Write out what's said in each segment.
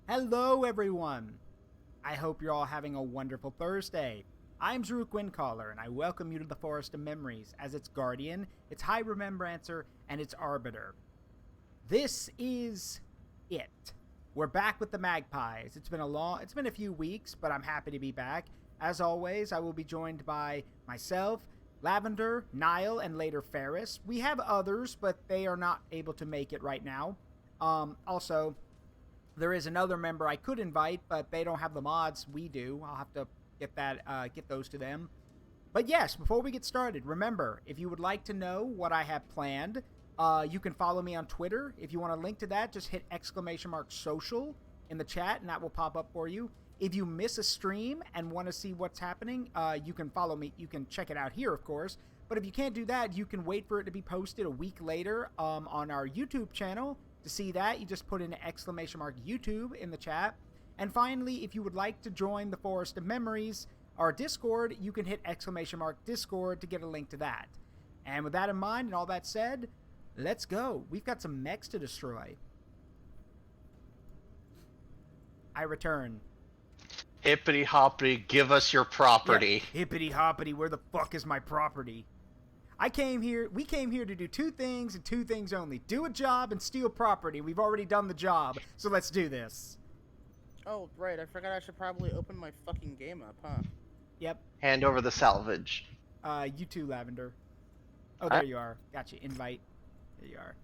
Hello, everyone. I hope you're all having a wonderful Thursday. I'm Zaruk Windcaller, and I welcome you to the Forest of Memories as its guardian, its high remembrancer, and its arbiter. This is it. We're back with the Magpies. It's been a few weeks, but I'm happy to be back. As always, I will be joined by myself, Lavender, Nile, and later Ferrus. We have others, but they are not able to make it right now. Also, there is another member I could invite, but they don't have the mods we do. I'll have to get those to them. But yes, before we get started, remember, if you would like to know what I have planned, you can follow me on Twitter. If you want a link to that, just hit !social in the chat, and that will pop up for you. If you miss a stream and want to see what's happening, you can follow me. You can check it out here, of course. But if you can't do that, you can wait for it to be posted a week later on our YouTube channel. To see that, you just put in !YouTube in the chat. And finally, if you would like to join the Forest of Memories, our Discord, you can hit !Discord to get a link to that. And with that in mind and all that said, let's go. We've got some mechs to destroy. I return. Hippity hoppity, give us your property. Yeah, hippity hoppity, where the fuck is my property? We came here to do two things and two things only. Do a job and steal property. We've already done the job, so let's do this. Oh, right, I forgot I should probably open my fucking game up, huh? Yep. Hand over the salvage. You too, Lavender. Oh, there you are. Gotcha. Invite. There you are.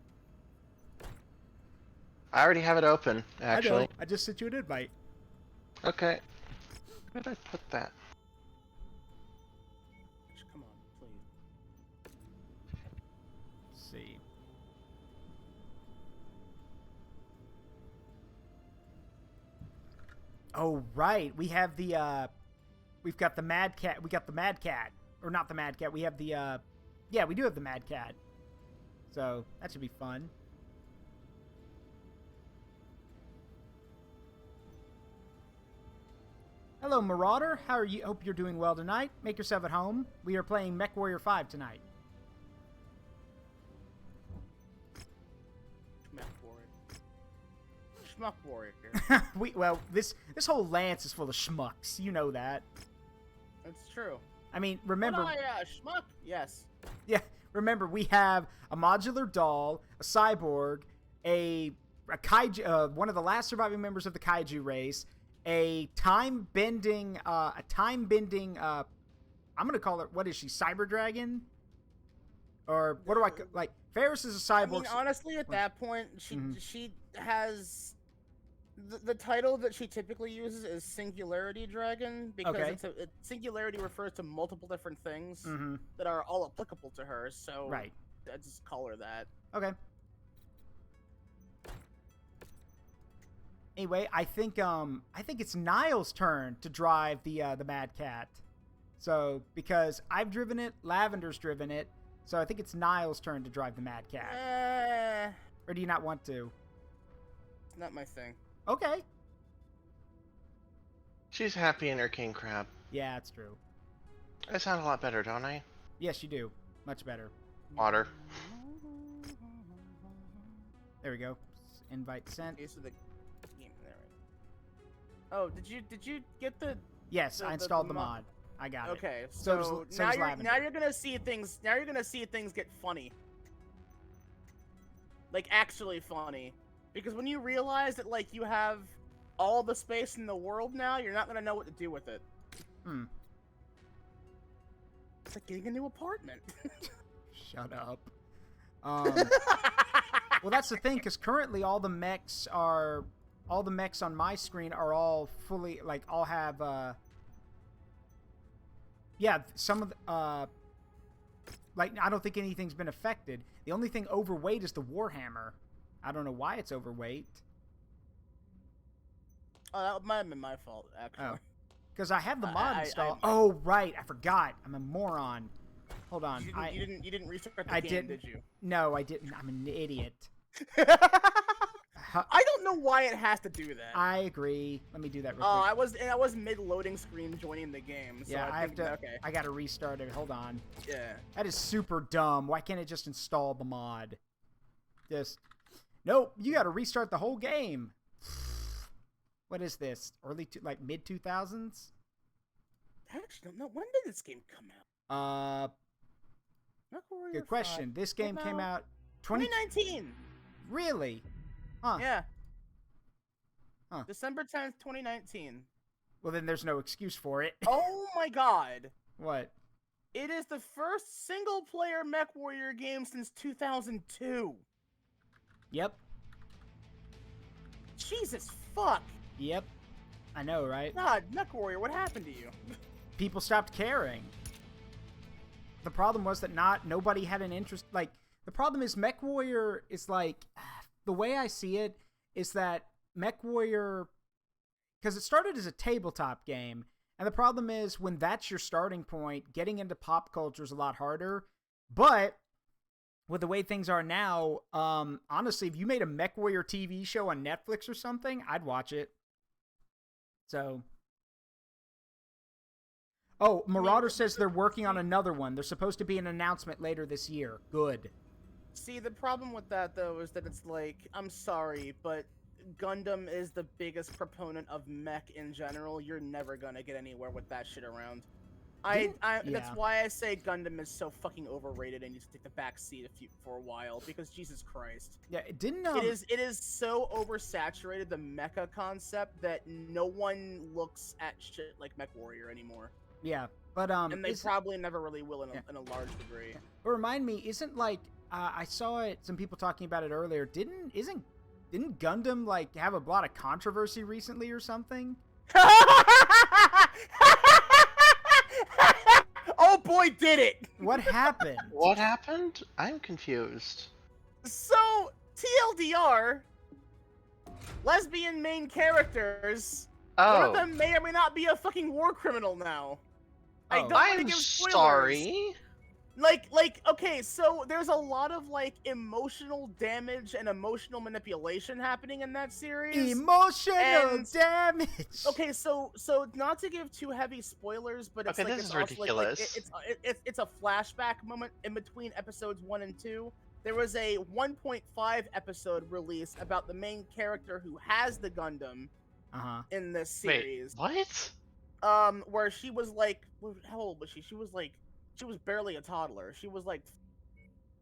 I already have it open, actually. I know. I just sent you an invite. Okay. Where did I put that? Come on, please. Let's see. Oh, right. We have the, we've got the Mad Cat. We got the Mad Cat. Or not the Mad Cat. We have the, yeah, we do have the Mad Cat. So, that should be fun. Hello, Marauder. How are you? Hope you're doing well tonight. Make yourself at home. We are playing Mechwarrior 5 tonight. Mechwarrior. Well, this whole lance is full of schmucks. You know that. That's true. I mean, remember... schmuck? Yes. Yeah, remember, we have a modular doll, a cyborg, a kaiju, one of the last surviving members of the kaiju race, a time-bending, I'm gonna call her, what is she, Cyber Dragon? Or, what do I, like, Ferrus is a cyborg. I mean, honestly, at that point, she has, the title that she typically uses is Singularity Dragon, because Singularity refers to multiple different things that are all applicable to her, so right. I just call her that. Okay. Anyway, I think it's Nile's turn to drive the Mad Cat. So, because I've driven it, Lavender's driven it, so I think it's Nile's turn to drive the Mad Cat. Or do you not want to? It's not my thing. Okay. She's happy in her king crab. Yeah, that's true. I sound a lot better, don't I? Yes, you do. Much better. Water. There we go. Invite sent. Okay, so the game there. Oh, did you get the? Yes, I installed the mod. I got it. Okay, so now you're gonna see things. Now you're gonna see things get funny. Like actually funny, because when you realize that like you have all the space in the world now, you're not gonna know what to do with it. It's like getting a new apartment. Shut up. Well, that's the thing, because currently all the mechs on my screen are all fully, like, all have, yeah, some of the, like, I don't think anything's been affected. The only thing overweight is the Warhammer. I don't know why it's overweight. Oh, that might have been my fault, actually. Oh. Because I have the mod installed. Oh, right. I forgot. I'm a moron. Hold on. You didn't restart the game, did you? No, I didn't. I'm an idiot. I don't know why it has to do that. I agree. Let me do that real quick. I was mid-loading screen joining the game. So yeah, okay. I gotta restart it. Hold on. Yeah. That is super dumb. Why can't it just install the mod? Just nope. You gotta restart the whole game. what is this? Like mid 2000s? I actually don't know. When did this game come out? Good question. This game came out 2019. Really? Huh. Yeah. Huh. December 10th, 2019. Well, then there's no excuse for it. Oh my god. What? It is the first single-player Mechwarrior game since 2002. Yep. Jesus fuck. Yep. I know, right? God, Mechwarrior, what happened to you? People stopped caring. The problem was that nobody had an interest. Like, the problem is Mechwarrior is like, the way I see it is that Mechwarrior, because it started as a tabletop game, and the problem is when that's your starting point, getting into pop culture is a lot harder. But with the way things are now, honestly, if you made a Mechwarrior TV show on Netflix or something, I'd watch it. So, oh, Marauder says they're working on another one. There's supposed to be an announcement later this year. Good. See, the problem with that, though, is that it's like, I'm sorry, but Gundam is the biggest proponent of mech in general. You're never gonna get anywhere with that shit around. That's why I say Gundam is so fucking overrated and needs to take the back seat for a while, because Jesus Christ. Yeah, it didn't. It is so oversaturated, the mecha concept, that no one looks at shit like Mechwarrior anymore. Yeah, but and they probably never really will in a large degree. Yeah. But remind me, isn't like I saw it, some people talking about it earlier. Didn't Gundam like have a lot of controversy recently or something? Oh boy, did it! What happened? What happened? I'm confused. So, TLDR, lesbian main characters, one of them may or may not be a fucking war criminal now. Oh. I don't want to give spoilers. Sorry. Like, okay, so there's a lot of, like, emotional damage and emotional manipulation happening in that series. Emotional damage! Okay, so not to give too heavy spoilers, but it's okay, like, this it's is also, ridiculous. It's a flashback moment in between episodes 1 and 2. There was a 1.5 episode release about the main character who has the Gundam in this series. Wait, what? Where she was like, how old was she? She was barely a toddler. She was like...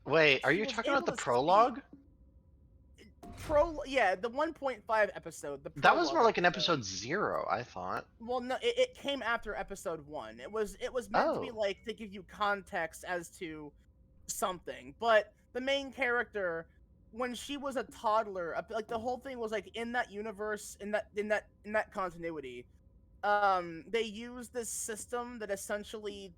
Wait, are you talking about the prologue? Yeah, the 1.5 episode. That was more like an episode 0, I thought. Well, no, it came after episode 1. It was meant to be like to give you context as to something. But the main character, when she was a toddler, like the whole thing was like in that universe, in that continuity, they used this system that essentially,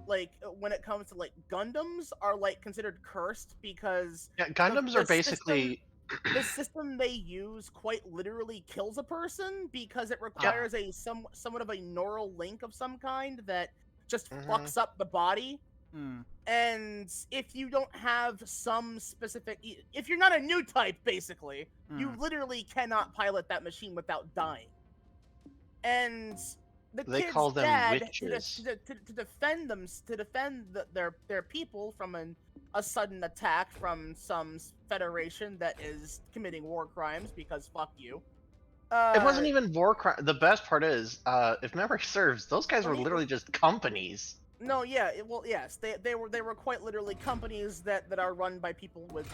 like, when it comes to like Gundams, are like considered cursed because Gundams are basically the system they use quite literally kills a person because it requires a somewhat of a neural link of some kind that just fucks up the body. And if you don't have some specific, if you're not a new type, basically, you literally cannot pilot that machine without dying. And they call them dad, witches. to defend their people from a sudden attack from some federation that is committing war crimes, because fuck you. It wasn't even war crime. The best part is, if memory serves, those guys were literally just companies. No, yeah, well, yes, they were quite literally companies that are run by people with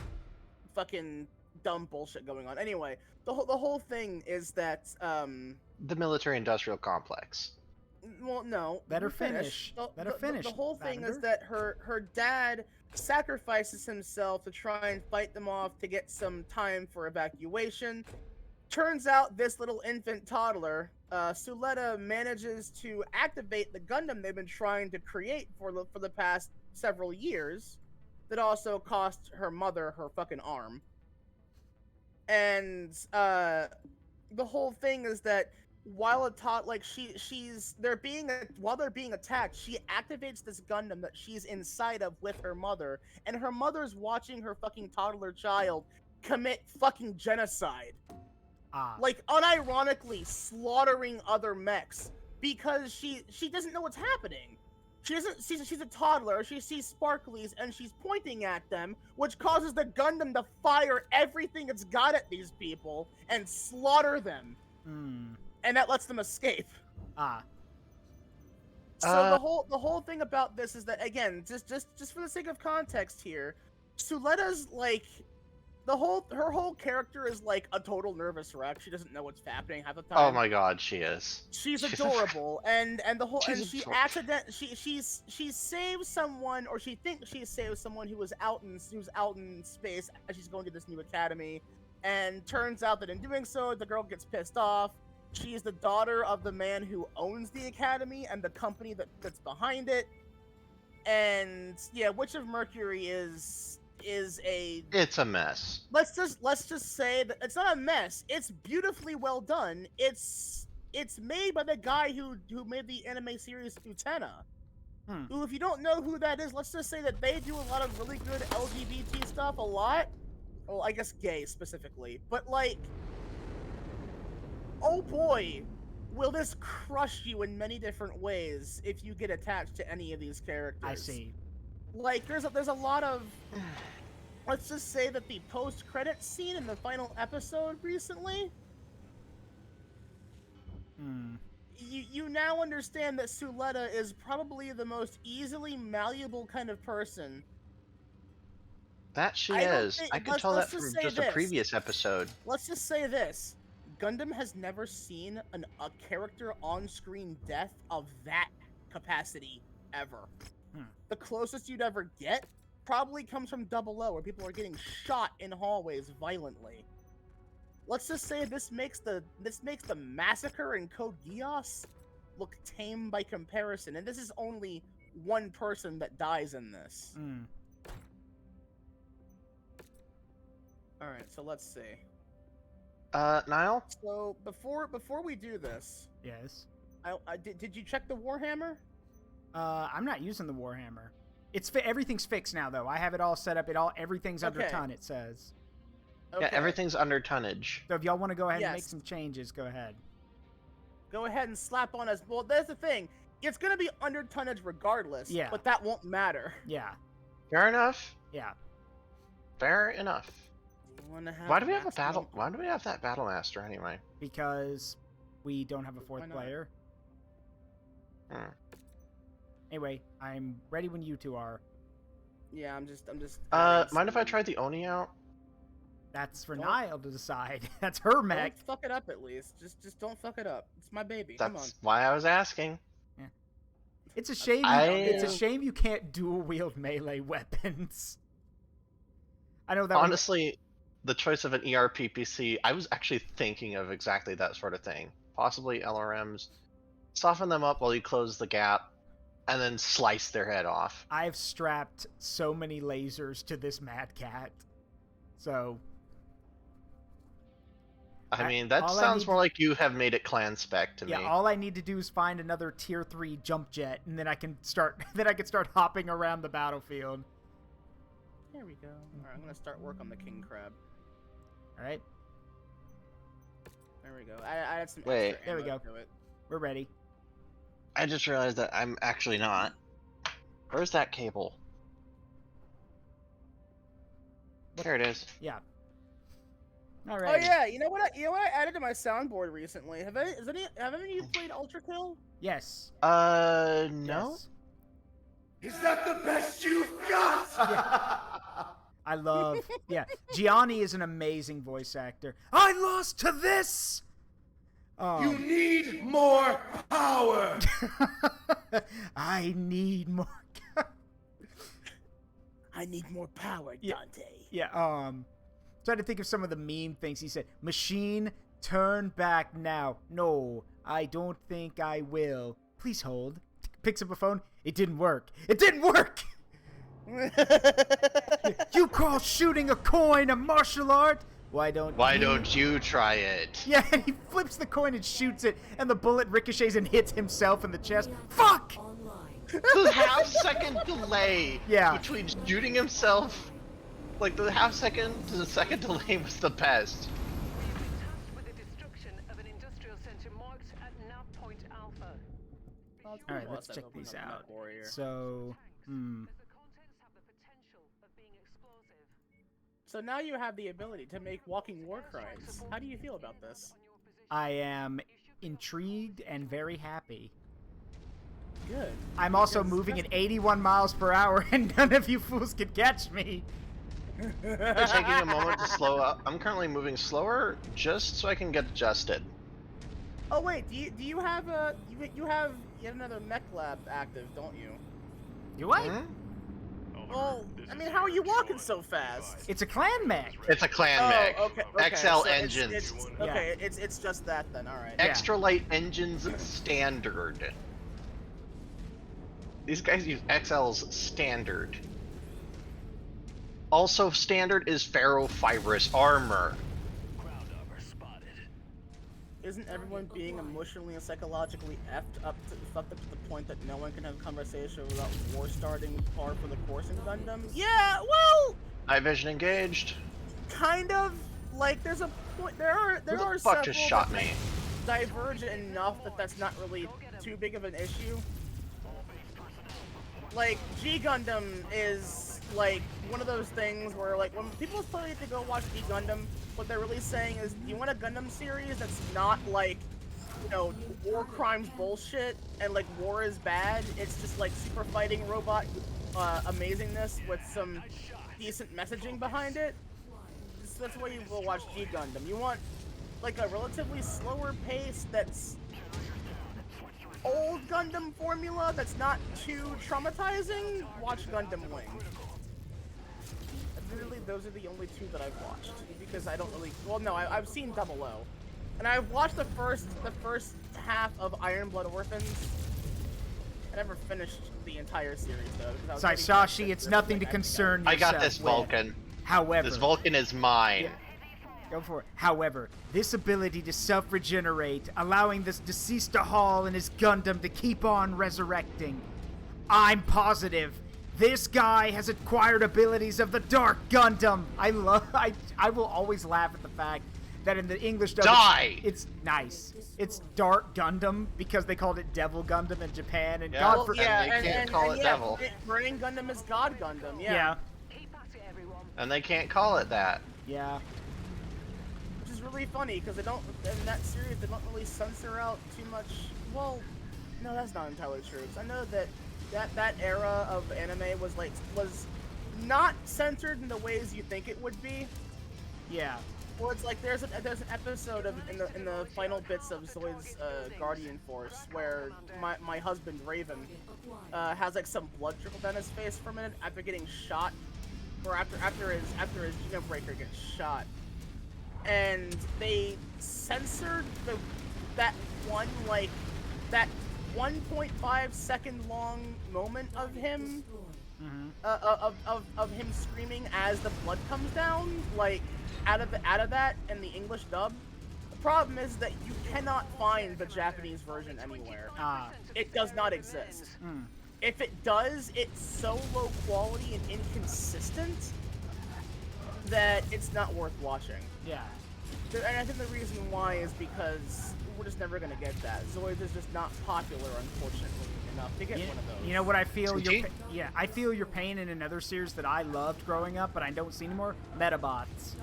fucking dumb bullshit going on. Anyway, the whole thing is that the military-industrial complex. Well, no. Better finish. The whole thing is that her dad sacrifices himself to try and fight them off to get some time for evacuation. Turns out this little infant toddler, Suletta, manages to activate the Gundam they've been trying to create for the past several years. That also cost her mother her fucking arm. And the whole thing is that while while they're being attacked, she activates this Gundam that she's inside of with her mother, and her mother's watching her fucking toddler child commit fucking genocide. Like, unironically slaughtering other mechs because she doesn't know what's happening. She's a toddler, she sees sparklies and she's pointing at them, which causes the Gundam to fire everything it's got at these people and slaughter them. and that lets them escape. Ah. So the whole thing about this is that, again, just for the sake of context here, Suletta's like her whole character is like a total nervous wreck. She doesn't know what's happening half the time. Oh my god, she is. She's adorable, and the whole and she saves someone, or she thinks she saves someone who's out in space as she's going to this new academy, and turns out that in doing so, the girl gets pissed off. She is the daughter of the man who owns the academy and the company that's behind it. And yeah, Witch of Mercury is it's a mess. Let's just say that it's not a mess. It's beautifully well done. It's made by the guy who made the anime series Utena. Who, if you don't know who that is, let's just say that they do a lot of really good LGBT stuff, a lot. Well, I guess gay specifically, but like, oh boy, will this crush you in many different ways if you get attached to any of these characters. I see. Like, there's a lot of, let's just say that the post-credit scene in the final episode recently, you now understand that Suletta is probably the most easily malleable kind of person. That she is. I could tell that from just a previous episode. Let's just say this. Gundam has never seen a character on-screen death of that capacity, ever. The closest you'd ever get probably comes from 00, where people are getting shot in hallways violently. Let's just say this makes the massacre in Code Geass look tame by comparison, and this is only one person that dies in this. Alright, so let's see. Nile? So, before we do this... Yes? Did you check the Warhammer? I'm not using the Warhammer. Everything's fixed now, though. I have it all set up. Everything's under ton, it says. Okay. Yeah, everything's under tonnage. So if y'all want to go ahead and make some changes, go ahead. Go ahead and slap on us. Well, that's the thing. It's going to be under tonnage regardless, but that won't matter. Yeah. Fair enough. Yeah. Fair enough. Why do we have that battle master anyway? Because we don't have a fourth player. Anyway, I'm ready when you two are. Yeah, I'm just. Mind if I try the Oni out? That's for Nile to decide. That's her mech. Don't fuck it up, at least. Just don't fuck it up. It's my baby. That's Come on. why I was asking. Yeah. It's a shame. It's a shame you can't dual wield melee weapons. I know that. Honestly, the choice of an ERPPC, I was actually thinking of exactly that sort of thing. Possibly LRMs. Soften them up while you close the gap, and then slice their head off. I've strapped so many lasers to this Mad Cat. So... I mean, that sounds more like you have made it clan spec to me. Yeah, all I need to do is find another tier 3 jump jet, and then I can start hopping around the battlefield. There we go. Alright, I'm gonna start work on the king crab. Alright. There we go. I had some Wait. extra There we ammo go. to it. We're ready. I just realized that I'm actually not. Where's that cable? There it is. Yeah. All right. Oh yeah, you know what I added to my soundboard recently? Have any of you played Ultra Kill? Yes. No. Yes. Is that the best you've got? Yeah. I love. Yeah, Gianni is an amazing voice actor. I lost to this. You need more power. I need more. I need more power, Dante. Yeah. Trying to think of some of the meme things he said. Machine, turn back now. No, I don't think I will. Please hold. Picks up a phone. It didn't work. It didn't work! You call shooting a coin a martial art? Why don't you try it? Yeah, and he flips the coin and shoots it, and the bullet ricochets and hits himself in the chest. Fuck! The half-second delay between shooting himself, like the half-second to the second delay was the best. Alright, let's check these out. So, So now you have the ability to make walking war crimes. How do you feel about this? I am intrigued and very happy. Good. I'm also moving at 81 miles per hour, and none of you fools can catch me. They're taking a moment to slow up. I'm currently moving slower just so I can get adjusted. Oh wait, do you have you have yet another mech lab active, don't you? Do I? Hmm? Well, I mean, how are you walking so fast? It's a clan mech. It's a clan mech. Okay. XL So engines. It's just that then. All right. Extra light engines standard. These guys use XL's standard. Also standard is ferrofibrous armor. Isn't everyone being emotionally and psychologically fucked up to the point that no one can have a conversation without war starting par for the course in Gundam? Yeah, well, Night vision engaged. kind of. Like, there's a point. There are Who the fuck several just shot that me? diverge enough that that's not really too big of an issue. Like, G Gundam is like one of those things where, like, when people tell you to go watch G Gundam, what they're really saying is, you want a Gundam series that's not like, you know, war crimes bullshit and like war is bad. It's just like super fighting robot amazingness with some decent messaging behind it. So that's why you will watch G Gundam. You want like a relatively slower pace that's old Gundam formula that's not too traumatizing. Watch Gundam Wing. Admittedly, those are the only two that I've watched because I don't really. Well, no, I've seen Double O, and I've watched the first half of Iron Blood Orphans. I never finished the entire series though. Saisashi, it's nothing to concern yourself I got this with. Vulcan. However, This Vulcan is mine. Yeah. Go for it. However, this ability to self-regenerate, allowing this deceased Hall and his Gundam to keep on resurrecting. I'm positive this guy has acquired abilities of the Dark Gundam. I will always laugh at the fact that in the English dub, Die! It's nice. It's Dark Gundam because they called it Devil Gundam in Japan, and Yeah, God for they can't call it Devil. Burning Gundam is God Gundam. yeah. And they can't call it that. Yeah. Which is really funny because they don't, in that series, they don't really censor out too much. Well, no, that's not entirely true. 'Cause I know that era of anime was not censored in the ways you think it would be. Yeah. Well, it's like there's an episode in the final bits of Zoid's Guardian Force where my husband Raven has like some blood trickle down his face for a minute after getting shot, or after his Genobreaker gets shot, and they censored that 1.5 second long moment of him of him screaming as the blood comes down, like out of that in the English dub. The problem is that you cannot find the Japanese version anywhere. It does not exist. If it does, it's so low quality and inconsistent that it's not worth watching. Yeah. And I think the reason why is because we're just never gonna get that. Zoids is just not popular, unfortunately, enough to get one of those. You know what I feel? CG? I feel your pain in another series that I loved growing up, but I don't see anymore. Metabots.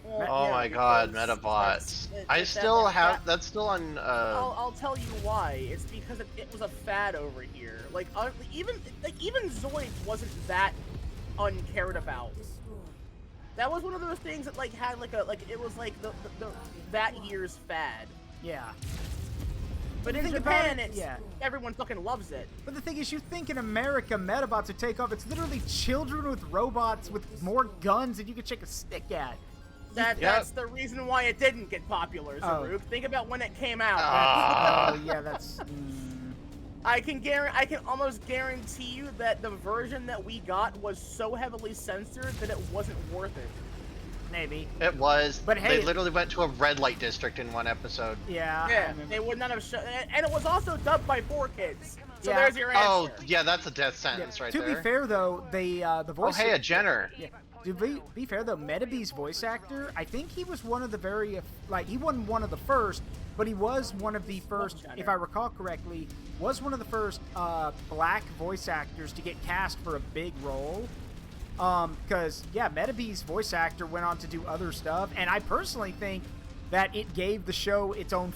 Well, Oh yeah, my god, because Metabots. that's That's still on, I'll tell you why. It's because it was a fad over here. Like even Zoid wasn't that uncared about. That was one of those things that like had it was like the that year's fad. Yeah. But in Japan, everyone fucking loves it. But the thing is, you think in America Metabots would take off. It's literally children with robots with more guns than you could shake a stick at. That's the reason why it didn't get popular, Zaruk. Oh. Think about when it came out. Oh yeah, that's. I can almost guarantee you that the version that we got was so heavily censored that it wasn't worth it. Maybe. it was. But hey, they literally went to a red light district in one episode. Yeah. Yeah, they would not have shown, and it was also dubbed by 4Kids. So there's your answer. Oh, yeah, that's a death sentence right to there. be fair though, the voice. Oh, hey, a Jenner. Yeah. To be fair though, Metabee's voice actor, I think he was one of the he wasn't one of the first, but he was one of the first, if I recall correctly, was one of the first black voice actors to get cast for a big role. Because Metabee's voice actor went on to do other stuff, and I personally think that it gave the show its own,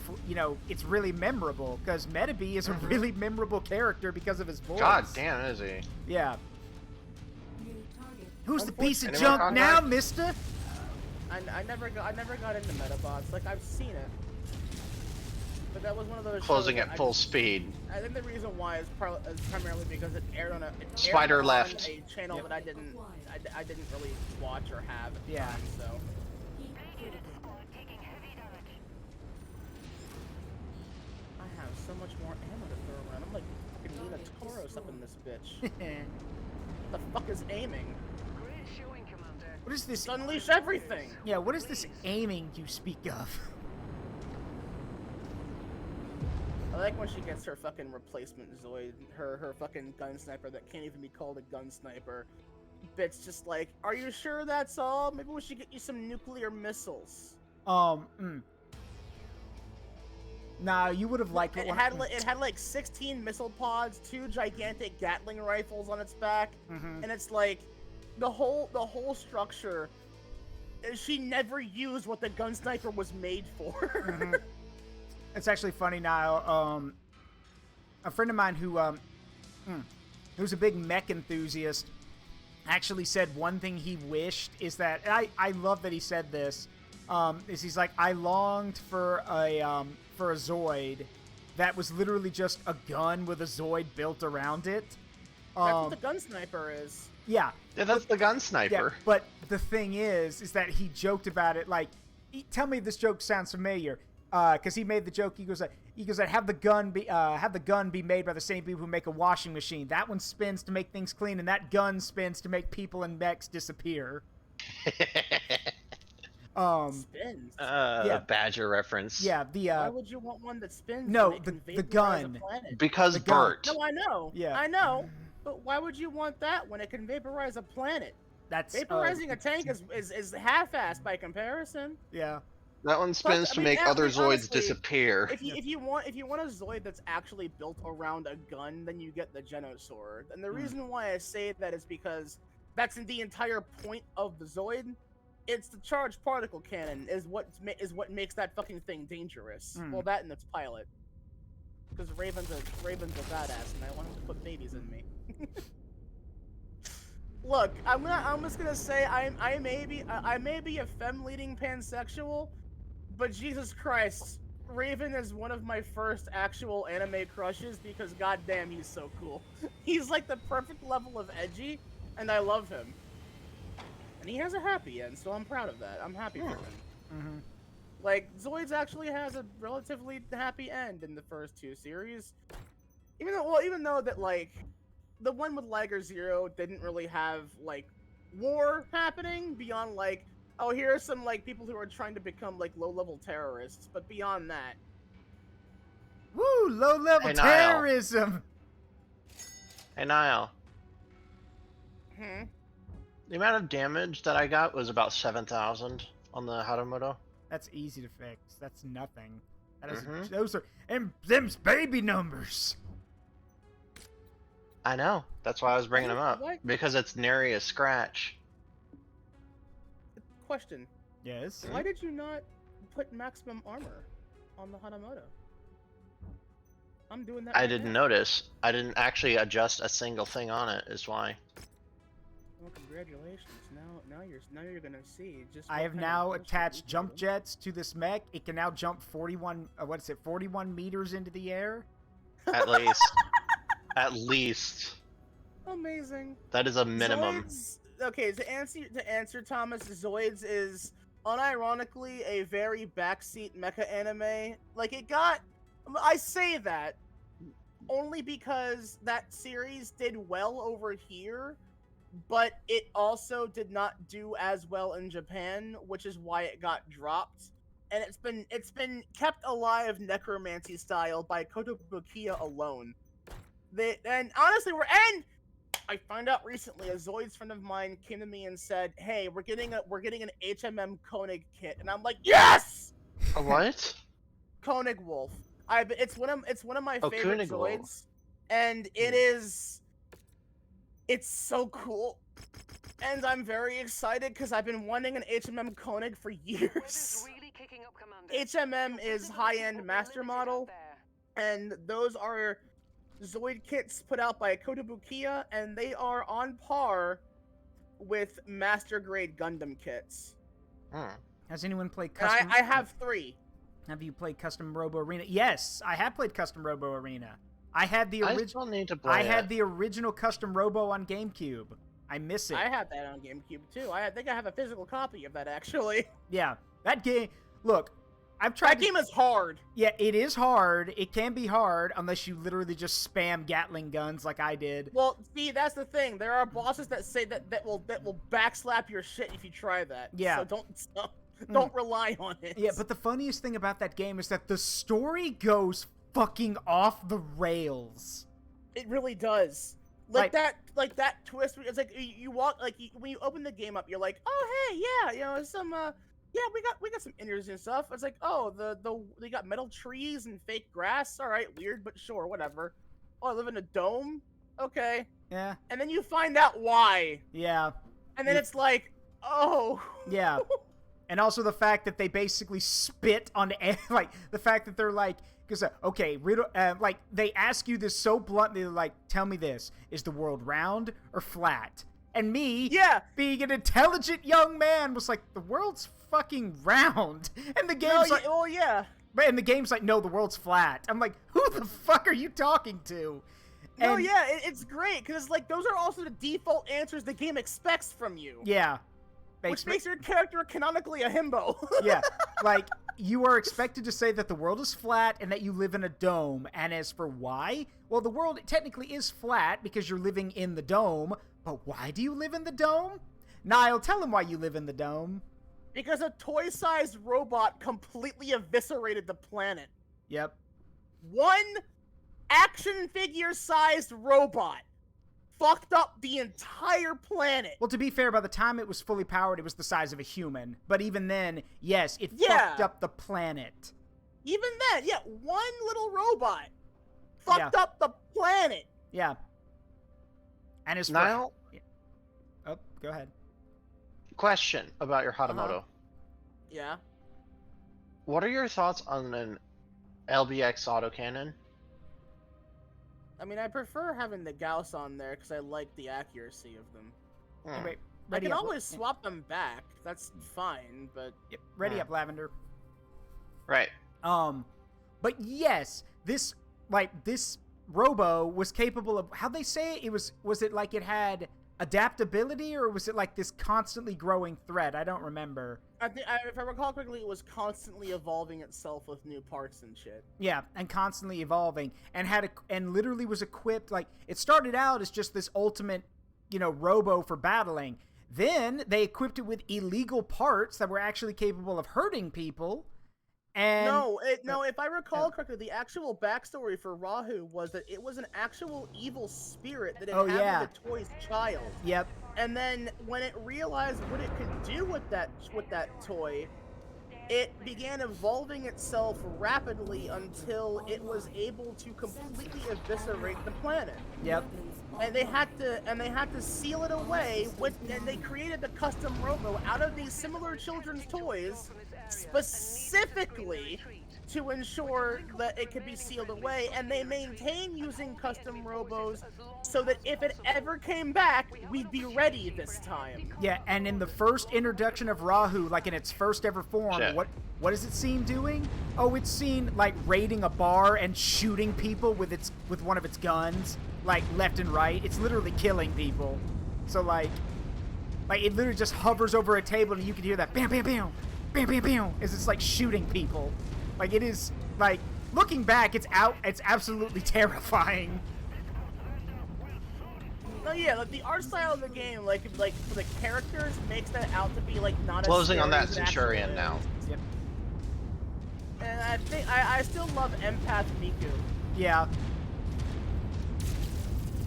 it's really memorable, because Metabee is a really memorable character because of his voice. God damn, is he? Yeah. Who's the piece of Anyone junk contact? now, mister? I never got into Metabots. Like, I've seen it. But that was one of those Closing shows at full speed. I think the reason why is primarily because it aired on Spider on left. a channel that I didn't really watch or have at the Yeah. time, so. I have so much more ammo to throw around. I'm like fucking Nina Tauros up in this bitch. What the fuck is aiming? What is this? Unleash everything! Yeah, what is this aiming you speak of? I like when she gets her fucking replacement Zoid, her fucking gun sniper that can't even be called a gun sniper. Bit's just like, are you sure that's all? Maybe we should get you some nuclear missiles. Nah, you would have liked It had like 16 missile pods, 2 gigantic Gatling rifles on its back, and it's like the whole structure. She never used what the gun sniper was made for. It's actually funny now. A friend of mine who's a big mech enthusiast actually said one thing he wished is that, and I love that he said this, is he's like, I longed for a Zoid that was literally just a gun with a Zoid built around it. That's what the gun sniper is. Yeah. Yeah, that's the gun sniper. Yeah, but the thing is that he joked about it like, tell me if this joke sounds familiar. Because he made the joke, he goes, have the gun be made by the same people who make a washing machine. That one spins to make things clean, and that gun spins to make people and mechs disappear. Spins. Yeah. Badger reference. Yeah, Why would you want one that spins? No, when it can the vaporize gun. a planet? Because The gun. Bert. No, I know. Yeah. I know. But why would you want that when it can vaporize a planet? That's Vaporizing a tank is half-assed by comparison. Yeah. That one spins to make other Zoids honestly, disappear. If you want a Zoid that's actually built around a gun, then you get the Genosword. And the reason why I say that is because that's the entire point of the Zoid. It's the charged particle cannon is what makes that fucking thing dangerous. Well, that and its pilot. Because Raven's a badass, and I want him to put babies in me. Look, I'm just gonna say I may be a femme-leading pansexual, but Jesus Christ, Raven is one of my first actual anime crushes because goddamn he's so cool. He's like the perfect level of edgy, and I love him. And he has a happy end, so I'm proud of that. I'm happy for him. Like, Zoids actually has a relatively happy end in the first 2 series. Even though that, like, the one with Liger Zero didn't really have, like, war happening beyond, like, oh, here are some, like, people who are trying to become, like, low-level terrorists, but beyond that. Woo! Low-level terrorism! Hey, Nile. Hmm? The amount of damage that I got was about 7,000 on the Haramoto. That's easy to fix. That's nothing. That is, those are them's baby numbers. I know. That's why I was bringing them up. What? Because it's nary a scratch. Question. Yes. Why did you not put maximum armor on the Hanamoto? I'm doing that. I didn't notice. I didn't actually adjust a single thing on it, is why. Well, congratulations. Now you're gonna see just. I have now attached jump jets to this mech. It can now jump 41 meters into the air? At least. At least. Amazing. That is a minimum. Zoids, okay, to answer Thomas, Zoids is unironically a very backseat mecha anime. Like, it got... I say that only because that series did well over here, but it also did not do as well in Japan, which is why it got dropped. And it's been kept alive necromancy style by Kotobukiya alone. And honestly, I found out recently a Zoids friend of mine came to me and said, "Hey, we're getting an HMM Koenig kit," and I'm like, "Yes!" A what? Koenig Wolf. It's one of my favorite Koenig Zoids, Wolf. and it's so cool, and I'm very excited because I've been wanting an HMM Koenig for years. Really kicking up, Commander. HMM is high-end master model, and those are Zoid kits put out by Kotobukiya, and they are on par with master grade Gundam kits. Has anyone played custom? I have 3. Have you played Custom Robo Arena? Yes, I have played Custom Robo Arena. I had the I still need to play had the original Custom Robo on GameCube. I miss it. I had that on GameCube too. I think I have a physical copy of that actually. Yeah, that game. Look, I've tried. That game is hard. Yeah, it is hard. It can be hard unless you literally just spam Gatling guns like I did. Well, see, that's the thing. There are bosses that say that will backslap your shit if you try that. Yeah. So don't rely on it. Yeah, but the funniest thing about that game is that the story goes fucking off the rails. It really does. Like that twist. It's like you walk when you open the game up, you're like, oh hey, yeah, you know, some yeah, we got some interesting stuff. It's like, oh, they got metal trees and fake grass. All right, weird, but sure, whatever. Oh, I live in a dome. Okay. Yeah. And then you find out why. Yeah. And then it's like, oh. Yeah. And also the fact that they basically spit on like the fact that they're like, because okay, like they ask you this so bluntly, they're like, tell me this: is the world round or flat? And me, being an intelligent young man, was like, the world's fucking round. And the game's like, oh yeah. And the game's like, no, the world's flat. I'm like, who the fuck are you talking to? No, yeah, it's great because like those are also the default answers the game expects from you. Yeah. Which makes your character canonically a himbo. Yeah, like, you are expected to say that the world is flat and that you live in a dome. And as for why, well, the world technically is flat because you're living in the dome. But why do you live in the dome? Nile, tell him why you live in the dome. Because a toy-sized robot completely eviscerated the planet. Yep. One action figure-sized robot fucked up the entire planet. Well, to be fair, by the time it was fully powered, it was the size of a human. But even then, yes, it fucked up the planet. Even then, yeah, one little robot fucked up the planet. Yeah. And his Nile? Oh, go ahead. Question about your Hatamoto. Yeah. What are your thoughts on an LBX autocannon? I mean, I prefer having the Gauss on there because I like the accuracy of them. Anyway, I can always swap them back. That's fine, but... Yep. Ready up, Lavender. Right. But yes, this Robo was capable of... How'd they say it? Was it like it had adaptability, or was it like this constantly growing threat? I don't remember. If I recall correctly, it was constantly evolving itself with new parts and shit. Yeah, and constantly evolving, and literally was equipped, like, it started out as just this ultimate, robo for battling. Then they equipped it with illegal parts that were actually capable of hurting people. And no, if I recall correctly, the actual backstory for Rahu was that it was an actual evil spirit that inhabited the toy's child. Yep. And then when it realized what it could do with that toy, it began evolving itself rapidly until it was able to completely eviscerate the planet. Yep. And they had to seal it away and they created the custom robo out of these similar children's toys specifically to ensure that it could be sealed away, and they maintain using custom robos so that if it ever came back, we'd be ready this time. Yeah, and in the first introduction of Rahu, like in its first ever form, what is it seen doing? Oh, it's seen like raiding a bar and shooting people with one of its guns, like left and right. It's literally killing people. So like it literally just hovers over a table and you can hear that bam bam bam bam bam bam as it's like shooting people. Like, it is, like, looking back, it's absolutely terrifying. Oh yeah, like the art style of the game, like for the characters, makes that out to be like not closing as on that Centurion now. Yep. And I think I still love Empath Miku. Yeah.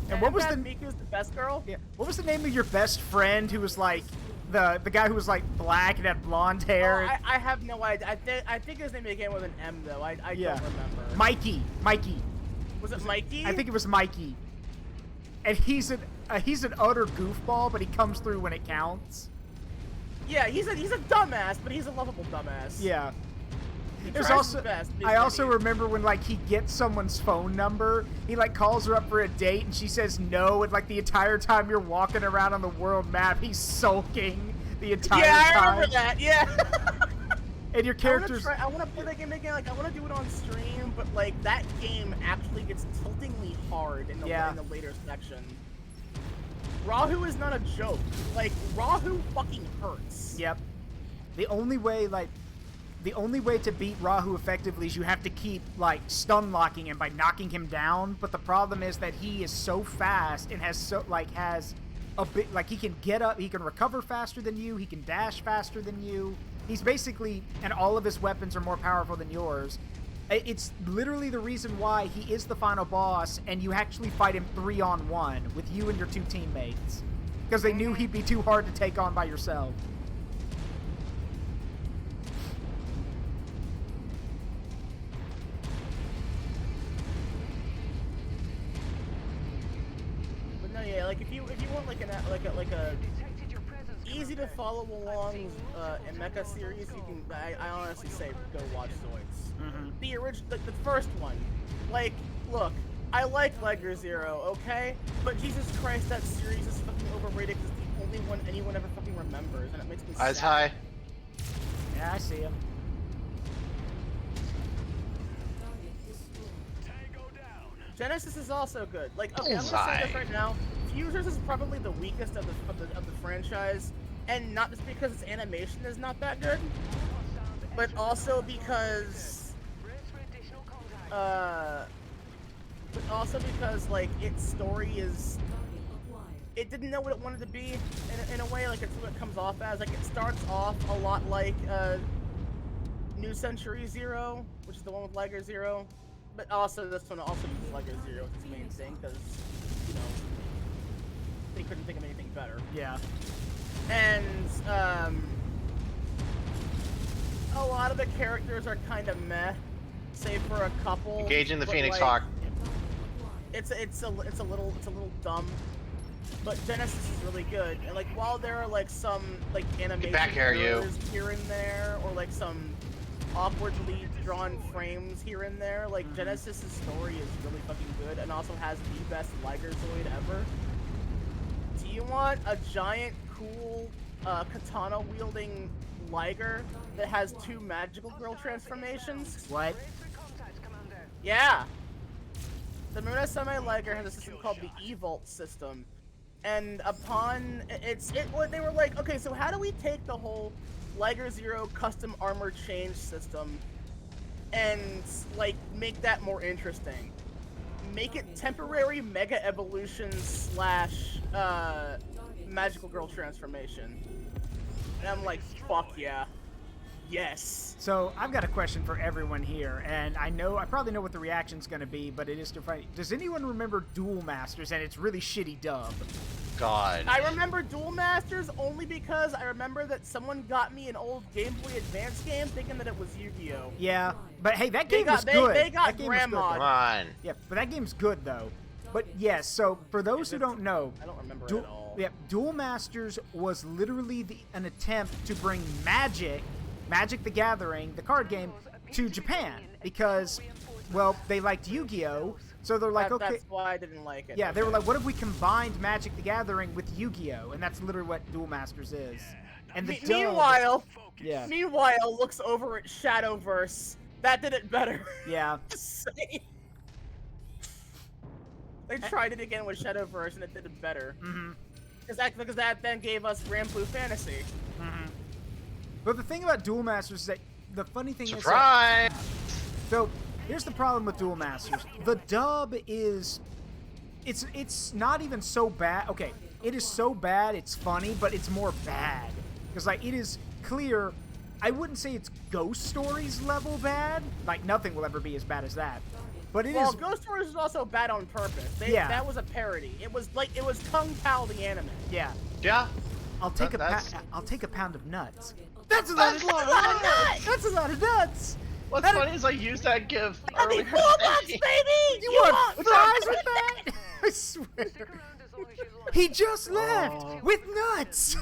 And what was Miku's the best girl? Yeah. What was the name of your best friend who was like the guy who was like black and had blonde hair? Oh, I have no idea. I think his name began with an M though. I don't remember. Mikey. Was it Mikey? I think it was Mikey. And he's an utter goofball, but he comes through when it counts. Yeah, he's a dumbass, but he's a lovable dumbass. Yeah. There's also, I also remember when like he gets someone's phone number, he like calls her up for a date and she says no, and like the entire time you're walking around on the world map, he's sulking the entire time. Yeah, I remember that. Yeah. And your characters. I want to play that game again. Like I want to do it on stream, but like that game actually gets tiltingly hard in the later section. Rahu is not a joke. Like Rahu fucking hurts. Yep. The only way to beat Rahu effectively is you have to keep like stun locking him by knocking him down. But the problem is that he is so fast and has a bit like he can get up, he can recover faster than you, he can dash faster than you. He's basically, and all of his weapons are more powerful than yours. It's literally the reason why he is the final boss, and you actually fight him 3-on-1 with you and your 2 teammates, because they knew he'd be too hard to take on by yourself. But no, yeah, like if you want like a easy to follow along mecha series, you can. I honestly say go watch Zoids. Mm-hmm. The original, the first one. Like, look, I like Liger Zero, okay, but Jesus Christ, that series is fucking overrated because it's the only one anyone ever fucking remembers, and it makes me sad. Eyes high. Yeah, I see him. Genesis is also good. Like, okay, I'm gonna say this right now. Fusers is probably the weakest of the franchise, and not just because its animation is not that good, but also because like its story is, it didn't know what it wanted to be in a way. Like it's what it comes off as. Like it starts off a lot like New Century Zero, which is the one with Liger Zero, but also this one also uses Liger Zero as its main thing because they couldn't think of anything better. Yeah. And a lot of the characters are kind of meh, save for a couple. Engaging the Phoenix like, Hawk. It's a little dumb, but Genesis is really good. And like while there are like some like animation errors here and there, or like some awkwardly drawn frames here and there, like Genesis' story is really fucking good, and also has the best Liger Zoid ever. Do you want a giant, cool, katana-wielding Liger that has 2 magical girl transformations? What? Yeah! The Muna Semi-Liger has a system called the E-Vault system. And upon... they were like, okay, so how do we take the whole Liger Zero custom armor change system and, like, make that more interesting? Make it temporary mega evolution / magical girl transformation. And I'm like, fuck yeah. Yes. So I've got a question for everyone here, and I probably know what the reaction's going to be, but it is to fight. Does anyone remember Duel Masters and its really shitty dub? God. I remember Duel Masters only because I remember that someone got me an old Game Boy Advance game thinking that it was Yu-Gi-Oh! Yeah, but hey, that game was good. They got grandma. Come on. Yeah, but that game's good though. But yes, so for those who don't know, I don't remember it at all. Yeah, Duel Masters was literally an attempt to bring Magic the Gathering, the card game, to Japan because, well, they liked Yu-Gi-Oh! So they're like, okay. That's why I didn't like it. Yeah, they were like, what if we combined Magic the Gathering with Yu-Gi-Oh! And that's literally what Duel Masters is. And the meanwhile, yeah. looks over at Shadowverse. That did it better. Yeah. They tried it again with Shadowverse and it did it better. Mm-hmm. Because that then gave us Grand Blue Fantasy. Mm-hmm. But the thing about Duel Masters is that the funny thing is that, so here's the problem with Duel Masters. The dub is it's not even so bad. Okay, it is so bad it's funny, but it's more bad. Because like it is clear, I wouldn't say it's Ghost Stories level bad. Like nothing will ever be as bad as that. But it is. Ghost Stories is also bad on purpose. That was a parody. It was Kung Pao the anime. Yeah. Yeah. I'll take a pound of nuts. That's a lot of nuts. That's a lot of nuts. What's funny is I used that gif earlier. Nuts, baby. You want fries with that? I swear. He just left with nuts.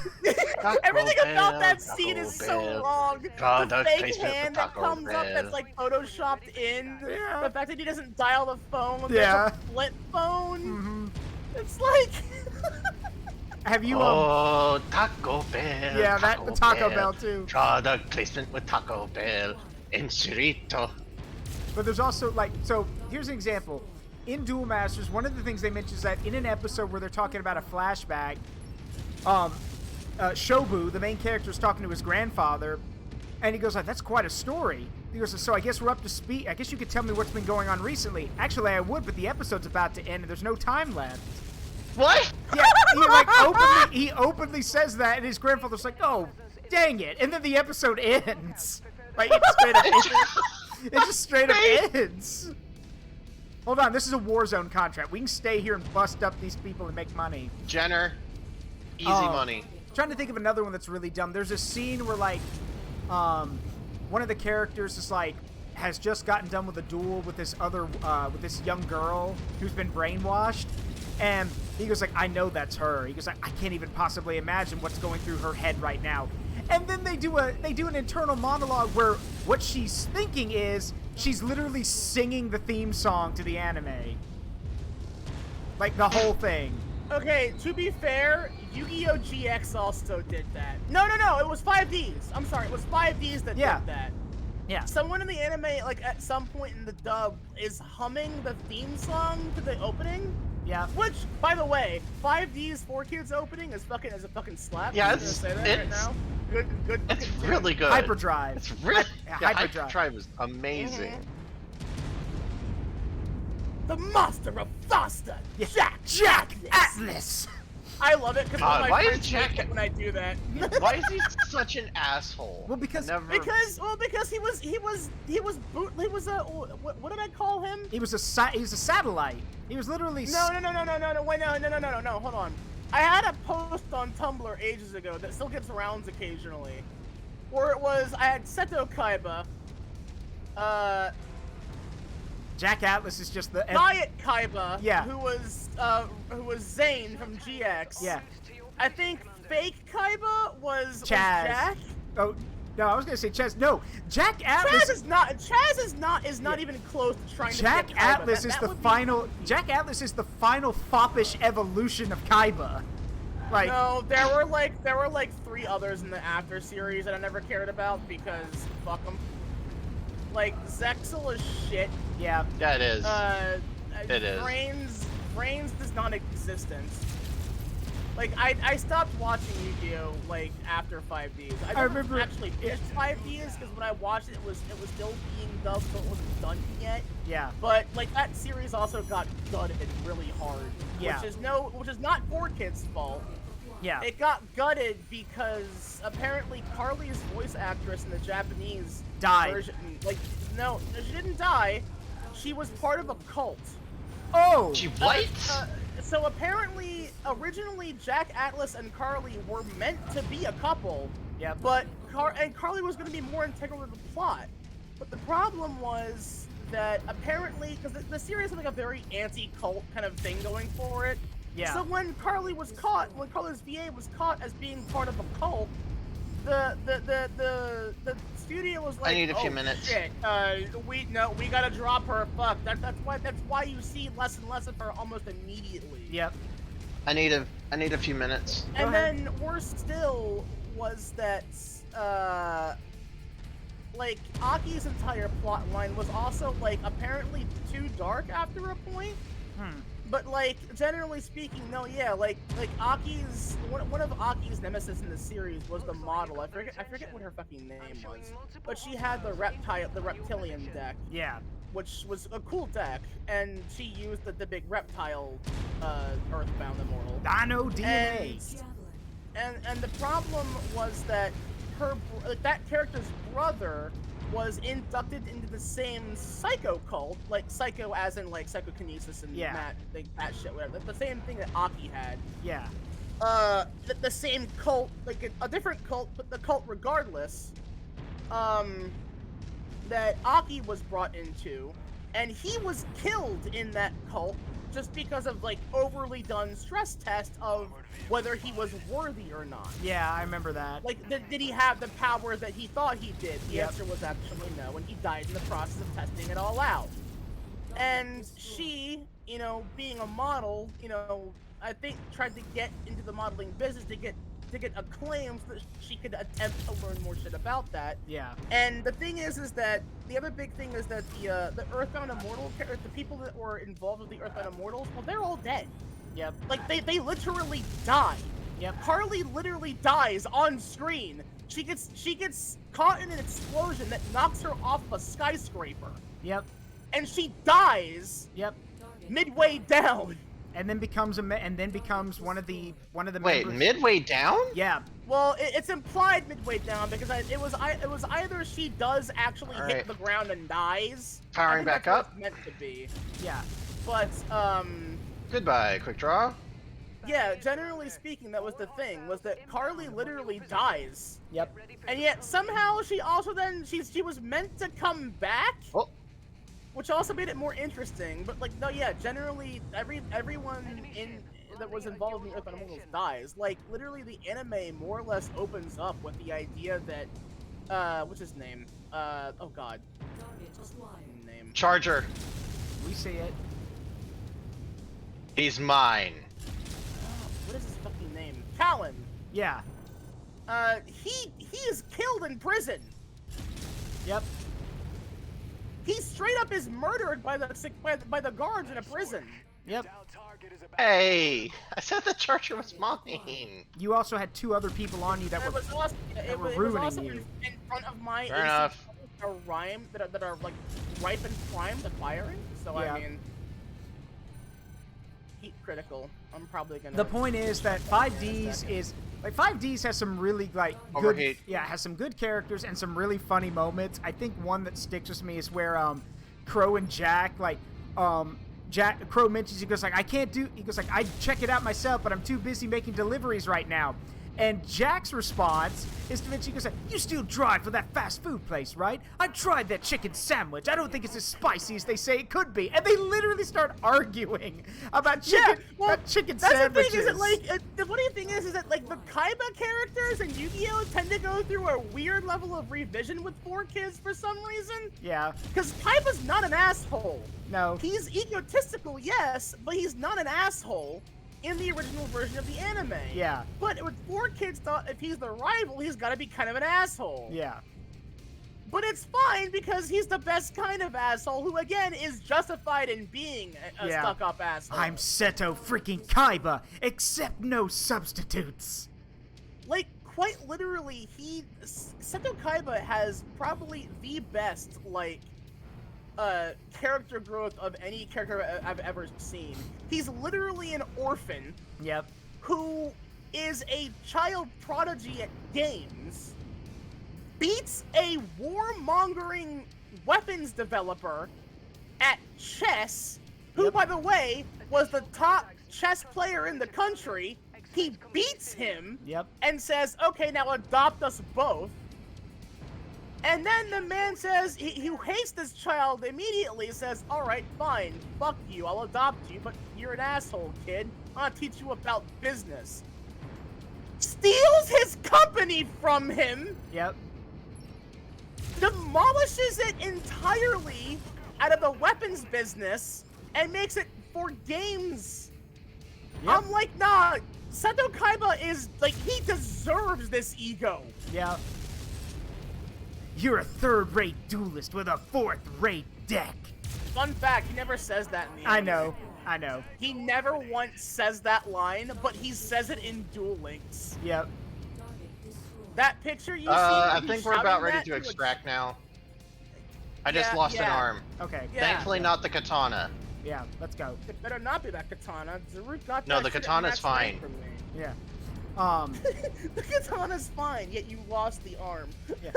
Everything about that scene is so wrong. The fake hand that comes up that's like photoshopped in. Yeah. The fact that he doesn't dial the phone. Yeah. There's a flip phone. Mm-hmm. It's like. Have you? Oh, Taco Bell. Yeah, the Taco Bell too. Product placement with Taco Bell. Enchilito. But there's also like, so here's an example. In Duel Masters, one of the things they mention is that in an episode where they're talking about a flashback, Shobu, the main character, is talking to his grandfather, and he goes like, "That's quite a story." He goes, "So I guess we're up to speed. I guess you could tell me what's been going on recently." Actually, I would, but the episode's about to end, and there's no time left. What? Yeah, he openly says that, and his grandfather's like, "Oh, dang it!" And then the episode ends. Like it straight up ends. It just straight up ends. Hold on, this is a Warzone contract. We can stay here and bust up these people and make money. Jenner, easy money. Trying to think of another one that's really dumb. There's a scene where like, one of the characters is like has just gotten done with a duel with this other with this young girl who's been brainwashed, and he goes like, "I know that's her." He goes like, "I can't even possibly imagine what's going through her head right now." And then they do an internal monologue where what she's thinking is she's literally singing the theme song to the anime. Like the whole thing. Okay, to be fair, Yu-Gi-Oh! GX also did that. No, it was 5Ds. I'm sorry, it was 5Ds that did that. Yeah. Someone in the anime, like at some point in the dub, is humming the theme song to the opening. Yeah. Which, by the way, 5D's 4Kids opening is a fucking slap. Yeah, I'm gonna say that right now. Good. It's really good. Hyperdrive. It's really. Hyperdrive. Hyperdrive is amazing. The master of Foster, Yeah. Jack Atlas. I love it because my why is friends Jack? hate it when I do that. Why is he such an asshole? Well, because Never... because he was what did I call him? he was a satellite. He was literally No, hold on. I had a post on Tumblr ages ago that still gets rounds occasionally, where it was I had Seto Kaiba, Jack Atlas is just the Diet Kaiba, Yeah. who was Zane from GX. Yeah. I think fake Kaiba was Chaz. Jack. Oh no, I was gonna say Chaz. No, Jack Atlas. Chaz is not even close to trying Jack to be a Kaiba. Atlas is the final. Jack Atlas is the final foppish evolution of Kaiba. Like no, there were like 3 others in the After series that I never cared about because fuck them. Like Zexel is shit. yeah. Yeah, it is. It is. Brains does not existence. Like I stopped watching Yu-Gi-Oh! Like after 5Ds. I remember actually finished 5Ds because when I watched it, it was still being dubbed, so it wasn't done yet. Yeah. But like that series also got gutted really hard. Yeah. Which is not 4Kids' fault. Yeah. It got gutted because apparently Carly's voice actress in the Japanese Died. version, like, no, she didn't die. She was part of a cult. Oh. She what? So apparently, originally Jack Atlas and Carly were meant to be a couple. Yep. But Carly was going to be more integral to the plot. But the problem was that apparently, because the series had like a very anti-cult kind of thing going for it. Yeah. So when Carly's VA was caught as being part of a cult, the studio was like, I need a few minutes. Shit, we gotta drop her. Fuck. That's why you see less and less of her almost immediately. Yep. I need a few minutes. And then worse still was that like Aki's entire plot line was also like apparently too dark after a point. But like generally speaking, no, yeah, like Aki's one of Aki's nemesis in the series was the model. I forget what her fucking name was, but she had the reptilian deck. Yeah. Which was a cool deck, and she used the big reptile Earthbound Immortal. Dino DNA. And the problem was that that character's brother was inducted into the same psycho cult, like psycho as in like psychokinesis and that shit, whatever. The same thing that Aki had. Yeah. The same cult, like a different cult, but the cult regardless. That Aki was brought into, and he was killed in that cult just because of like overly done stress test of whether he was worthy or not. Yeah, I remember that. Like, did he have the power that he thought he did? The Yep. answer was actually no, and he died in the process of testing it all out. And she, you know, being a model, you know, I think tried to get into the modeling business to get acclaim so that she could attempt to learn more shit about that. Yeah. And the thing is that the other big thing is that the Earthbound Immortal, the people that were involved with the Earthbound Immortals, well, they're all dead. Yep. Like, they literally die. Yep. Harley literally dies on screen. She gets caught in an explosion that knocks her off a skyscraper. Yep. And she dies. Yep. Midway down. And then becomes one of the Wait, members. midway down? Yeah. Well, it's implied midway down because it was either she does actually hit Alright. the ground and dies. Powering I think back that's up? what it's meant to be. Yeah. But Goodbye, quick draw. yeah, generally speaking, that was the thing, was that Carly literally dies. Yep. And yet somehow she also then she was meant to come back. Oh. Which also made it more interesting, but like no, yeah, generally everyone that was involved in the Earthbound Immortals dies. Like literally, the anime more or less opens up with the idea that what's his name? Oh god, what's his name? Charger. We see it. He's mine. What is his fucking name? Callan. Yeah. He is killed in prison. Yep. He straight up is murdered by the guards in a prison. Yep. Hey, I said the Charger was mine. You also had two other people on you that It were was also, it were was ruining also you. in front of my Fair enough. that are like ripe and primed to firing. So Yeah. I mean, heat critical. I'm probably gonna. The point is that 5Ds is like 5Ds has some really like good, Overheat. yeah, has some good characters and some really funny moments. I think one that sticks with me is where Crow and Jack Crow mentions, he goes like, I'd check it out myself, but I'm too busy making deliveries right now. And Jack's response is to mention, he goes like, you still drive for that fast food place, right? I tried that chicken sandwich. I don't think it's as spicy as they say it could be. And they literally start arguing about chicken, about chicken sandwiches. That's the thing, is that like, the funny thing is that like the Kaiba characters in Yu-Gi-Oh! Tend to go through a weird level of revision with 4Kids for some reason. Yeah. Because Kaiba's not an asshole. No. He's egotistical, yes, but he's not an asshole in the original version of the anime. Yeah. But with 4Kids thought if he's the rival, he's got to be kind of an asshole. Yeah. But it's fine because he's the best kind of asshole who, again, is justified in being a stuck-up asshole. I'm Seto freaking Kaiba, except no substitutes. Like, quite literally, Seto Kaiba has probably the best, like, character growth of any character I've ever seen. He's literally an orphan. Yep. Who is a child prodigy at games, beats a warmongering weapons developer at chess, who, by the way, was the top chess player in the country. He beats him and says, okay, now adopt us both. And then the man says, he hates this child immediately, says, alright, fine, fuck you, I'll adopt you, but you're an asshole, kid. I'll teach you about business. Steals his company from him. Yep. Demolishes it entirely out of the weapons business and makes it for games. Yep. I'm like, nah, Seto Kaiba is, like, he deserves this ego. Yeah. You're a third-rate duelist with a fourth-rate deck. Fun fact, he never says that in the anime. I know. He never once says that line, but he says it in Duel Links. Yep. That picture you see. I think we're about ready to extract now. I just lost an arm. Okay. Yeah. Thankfully not the katana. Yeah, let's go. It better not be that katana. Zaruk got No, that the shit at katana's max fine. rank from me. Yeah. The katana's fine, yet you lost the arm. Yeah.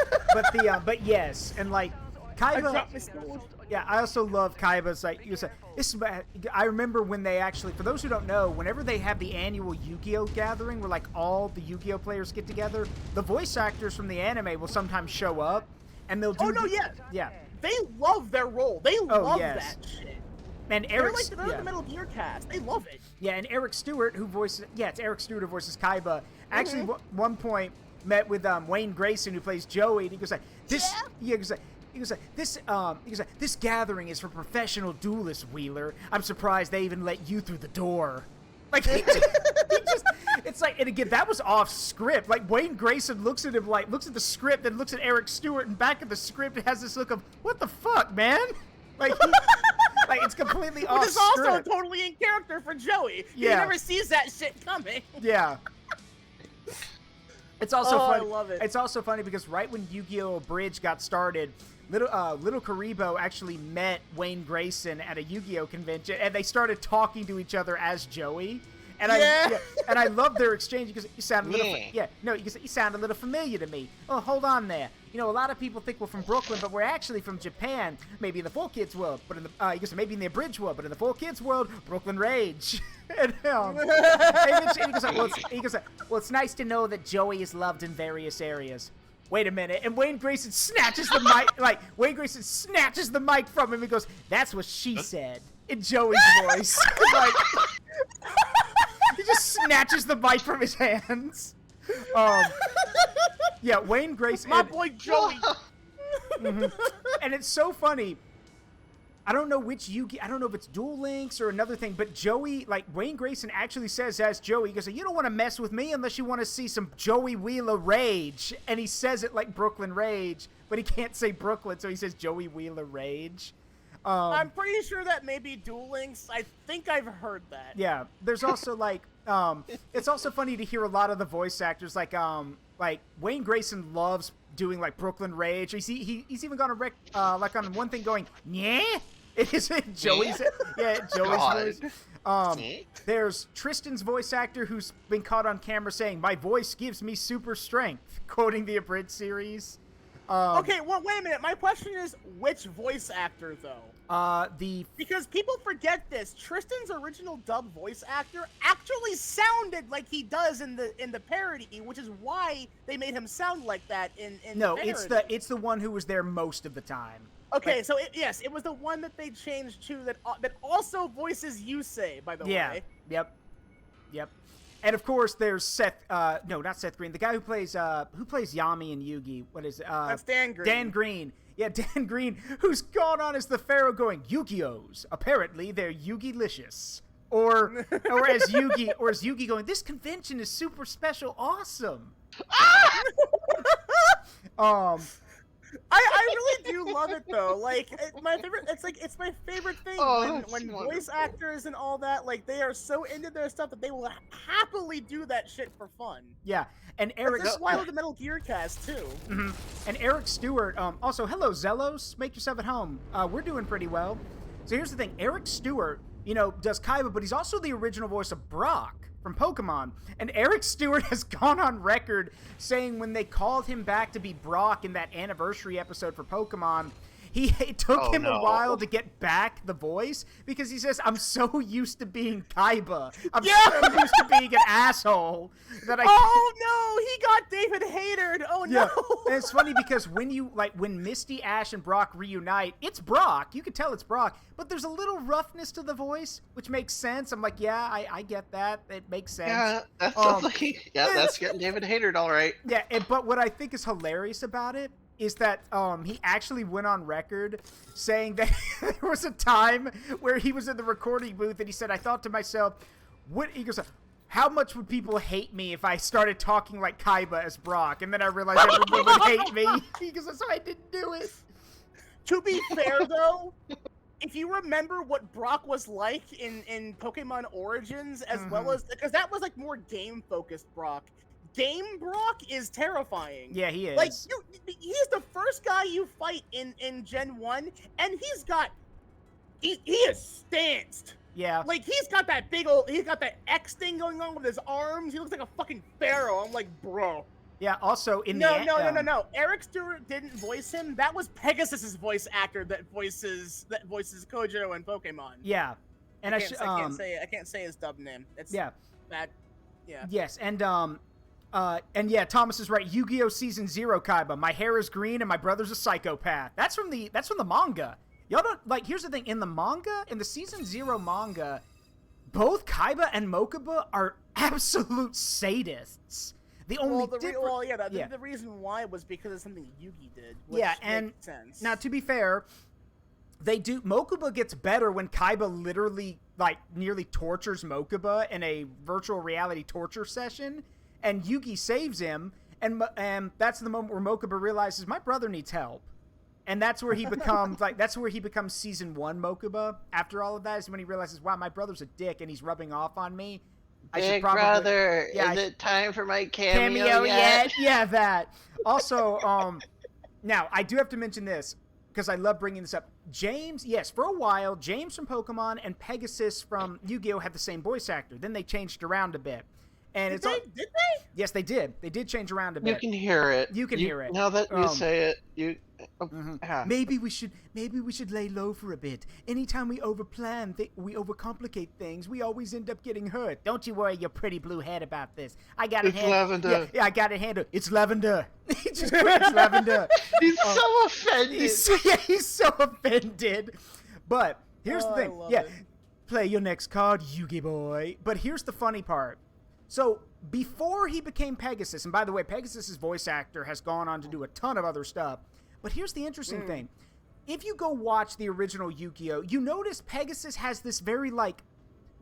But yes, and like I Kaiba. dropped my sword. Yeah, I also love Kaiba's like. I remember when they actually, for those who don't know, whenever they have the annual Yu-Gi-Oh gathering, where like all the Yu-Gi-Oh players get together, the voice actors from the anime will sometimes show up, and they'll do. Oh no, yeah. Yeah. They love their role. They love yes. that shit. And They're like the Metal Gear cast. They love it. Yeah, and Eric Stewart, who voices... Yeah, it's Eric Stewart who voices Kaiba. Actually, one point, met with Wayne Grayson, who plays Joey, and he goes like, this... Yeah, he goes like, this gathering is for professional duelists, Wheeler. I'm surprised they even let you through the door. Like, he just... It's like, and again, that was off script. Like, Wayne Grayson looks at him, like, looks at the script, and looks at Eric Stewart, and back at the script, it has this look of, what the fuck, man? Like, like, it's completely off script. Which is also totally in character for Joey. Yeah. He never sees that shit coming. Yeah. It's also funny. I love it. It's also funny because right when Yu-Gi-Oh! Bridge got started, Little Karibo actually met Wayne Grayson at a Yu-Gi-Oh! Convention, and they started talking to each other as Joey. And I love their exchange because you sound a little you sound a little familiar to me. Oh, hold on there. You know, a lot of people think we're from Brooklyn, but we're actually from Japan. Maybe in the 4Kids world, but in the maybe in the Abridged world, but in the 4Kids world, Brooklyn Rage. And he goes, well, it's nice to know that Joey is loved in various areas. Wait a minute, and Wayne Grayson snatches the mic. Like, Wayne Grayson snatches the mic from him and goes, "That's what she said," in Joey's voice. Like, he just snatches the mic from his hands. Yeah, Wayne Grayson. My boy Joey. And it's so funny. I don't know which I don't know if it's Duel Links or another thing, but Joey, like, Wayne Grayson actually says as Joey, he goes, you don't want to mess with me unless you want to see some Joey Wheeler Rage. And he says it like Brooklyn Rage, but he can't say Brooklyn, so he says Joey Wheeler Rage. I'm pretty sure that may be Duel Links. I think I've heard that. Yeah. There's also, like, it's also funny to hear a lot of the voice actors, like Wayne Grayson loves doing, like, Brooklyn Rage. He's even gone on one thing going, yeah? It is Joey's, Joey's voice. There's Tristan's voice actor who's been caught on camera saying, "My voice gives me super strength," quoting the Abridged series. Okay, well, wait a minute. My question is, which voice actor, though? Because people forget this. Tristan's original dub voice actor actually sounded like he does in the parody, which is why they made him sound like that in the parody. It's the one who was there most of the time. Okay, like, so it was the one that they changed to that also voices Yusei, by the way. Yep. And of course, there's Seth. No, not Seth Green. The guy who plays Yami and Yugi. What is it? That's Dan Green. Dan Green. Yeah, Dan Green, who's gone on as the Pharaoh, going, Yu-Gi-Ohs. Apparently, they're Yugi-licious. Or as Yugi going, this convention is super special, awesome. I really do love it though. Like, it's my favorite thing when voice actors and all that, like, they are so into their stuff that they will happily do that shit for fun. Yeah, and Eric. That's why I love the Metal Gear cast too. Mm-hmm. And Eric Stewart. Also, hello Zellos, make yourself at home. We're doing pretty well. So here's the thing: Eric Stewart, does Kaiba, but he's also the original voice of Brock from Pokemon. And Eric Stewart has gone on record saying when they called him back to be Brock in that anniversary episode for Pokemon, it took him a while to get back the voice because he says, I'm so used to being Kaiba. I'm so used to being an asshole that he got David Haytered. Oh no. Yeah. And it's funny because when Misty, Ash, and Brock reunite, it's Brock. You can tell it's Brock, but there's a little roughness to the voice, which makes sense. I'm like, yeah, I get that. It makes sense. Yeah, that's getting David Haytered, all right. Yeah, but what I think is hilarious about it is that he actually went on record saying that there was a time where he was in the recording booth and he said, I thought to myself, he goes, how much would people hate me if I started talking like Kaiba as Brock? And then I realized everyone would hate me. He goes, so I didn't do it. To be fair, though, if you remember what Brock was like in Pokemon Origins, as well as, because that was like more game-focused Brock. Game Brock is terrifying. Yeah, he is. Like, he's the first guy you fight in Gen 1, and he is stanced. Yeah. Like, he's got that X thing going on with his arms. He looks like a fucking pharaoh. I'm like, bro. Yeah, also No. Eric Stewart didn't voice him. That was Pegasus's voice actor that voices Kojo in Pokemon. Yeah. And I can't say his dub name. It's bad. Yeah. Yes, and yeah, Thomas is right. Yu-Gi-Oh! Season 0 Kaiba. My hair is green and my brother's a psychopath. That's from the manga. Y'all don't, like, here's the thing. In the manga, in the Season 0 manga, both Kaiba and Mokuba are absolute sadists. The only the reason why was because of something Yugi did. Which makes sense. Now, to be fair, Mokuba gets better when Kaiba literally, like, nearly tortures Mokuba in a virtual reality torture session, and Yugi saves him, and that's the moment where Mokuba realizes, my brother needs help. And that's where he becomes, Season 1 Mokuba. After all of that is when he realizes, wow, my brother's a dick, and he's rubbing off on me. Big brother, is it time for my cameo yet? Yeah, that. Also, now, I do have to mention this, because I love bringing this up. James, yes, for a while, James from Pokemon and Pegasus from Yu-Gi-Oh! Had the same voice actor. Then they changed around a bit. And did they? Yes, they did. They did change around a bit. You can hear it. You can hear it. Now that you say it, Maybe we should lay low for a bit. Anytime we overplan, we overcomplicate things. We always end up getting hurt. Don't you worry your pretty blue head about this. I got it handled. Lavender. Yeah, I got it handled. It's Lavender. He just it's Lavender. He's so offended. He's so offended. But here's the thing. Play your next card, Yugi boy. But here's the funny part. So, before he became Pegasus, and by the way, Pegasus' voice actor has gone on to do a ton of other stuff, but here's the interesting thing. If you go watch the original Yu-Gi-Oh!, you notice Pegasus has this very, like,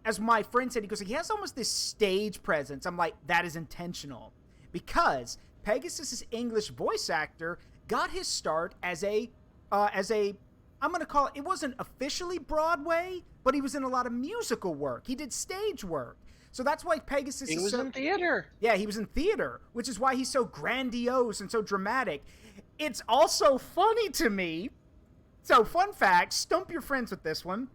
as my friend said, he has almost this stage presence. I'm like, that is intentional. Because Pegasus' English voice actor got his start as a, I'm going to call it wasn't officially Broadway, but he was in a lot of musical work. He did stage work. So that's why Pegasus is in theater. Yeah, he was in theater, which is why he's so grandiose and so dramatic. It's also funny to me. So, fun fact, stump your friends with this one.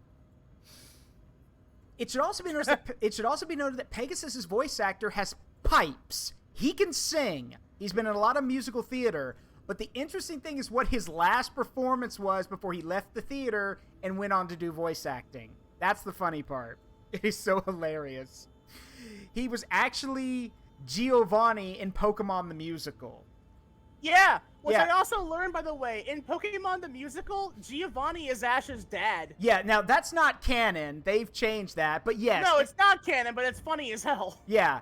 It should also be noted that Pegasus' voice actor has pipes. He can sing. He's been in a lot of musical theater. But the interesting thing is what his last performance was before he left the theater and went on to do voice acting. That's the funny part. It is so hilarious. He was actually Giovanni in Pokemon the Musical. Yeah, which I also learned, by the way, in Pokemon the Musical, Giovanni is Ash's dad. Yeah, now that's not canon. They've changed that, but yes. No, it's not canon, but it's funny as hell. Yeah.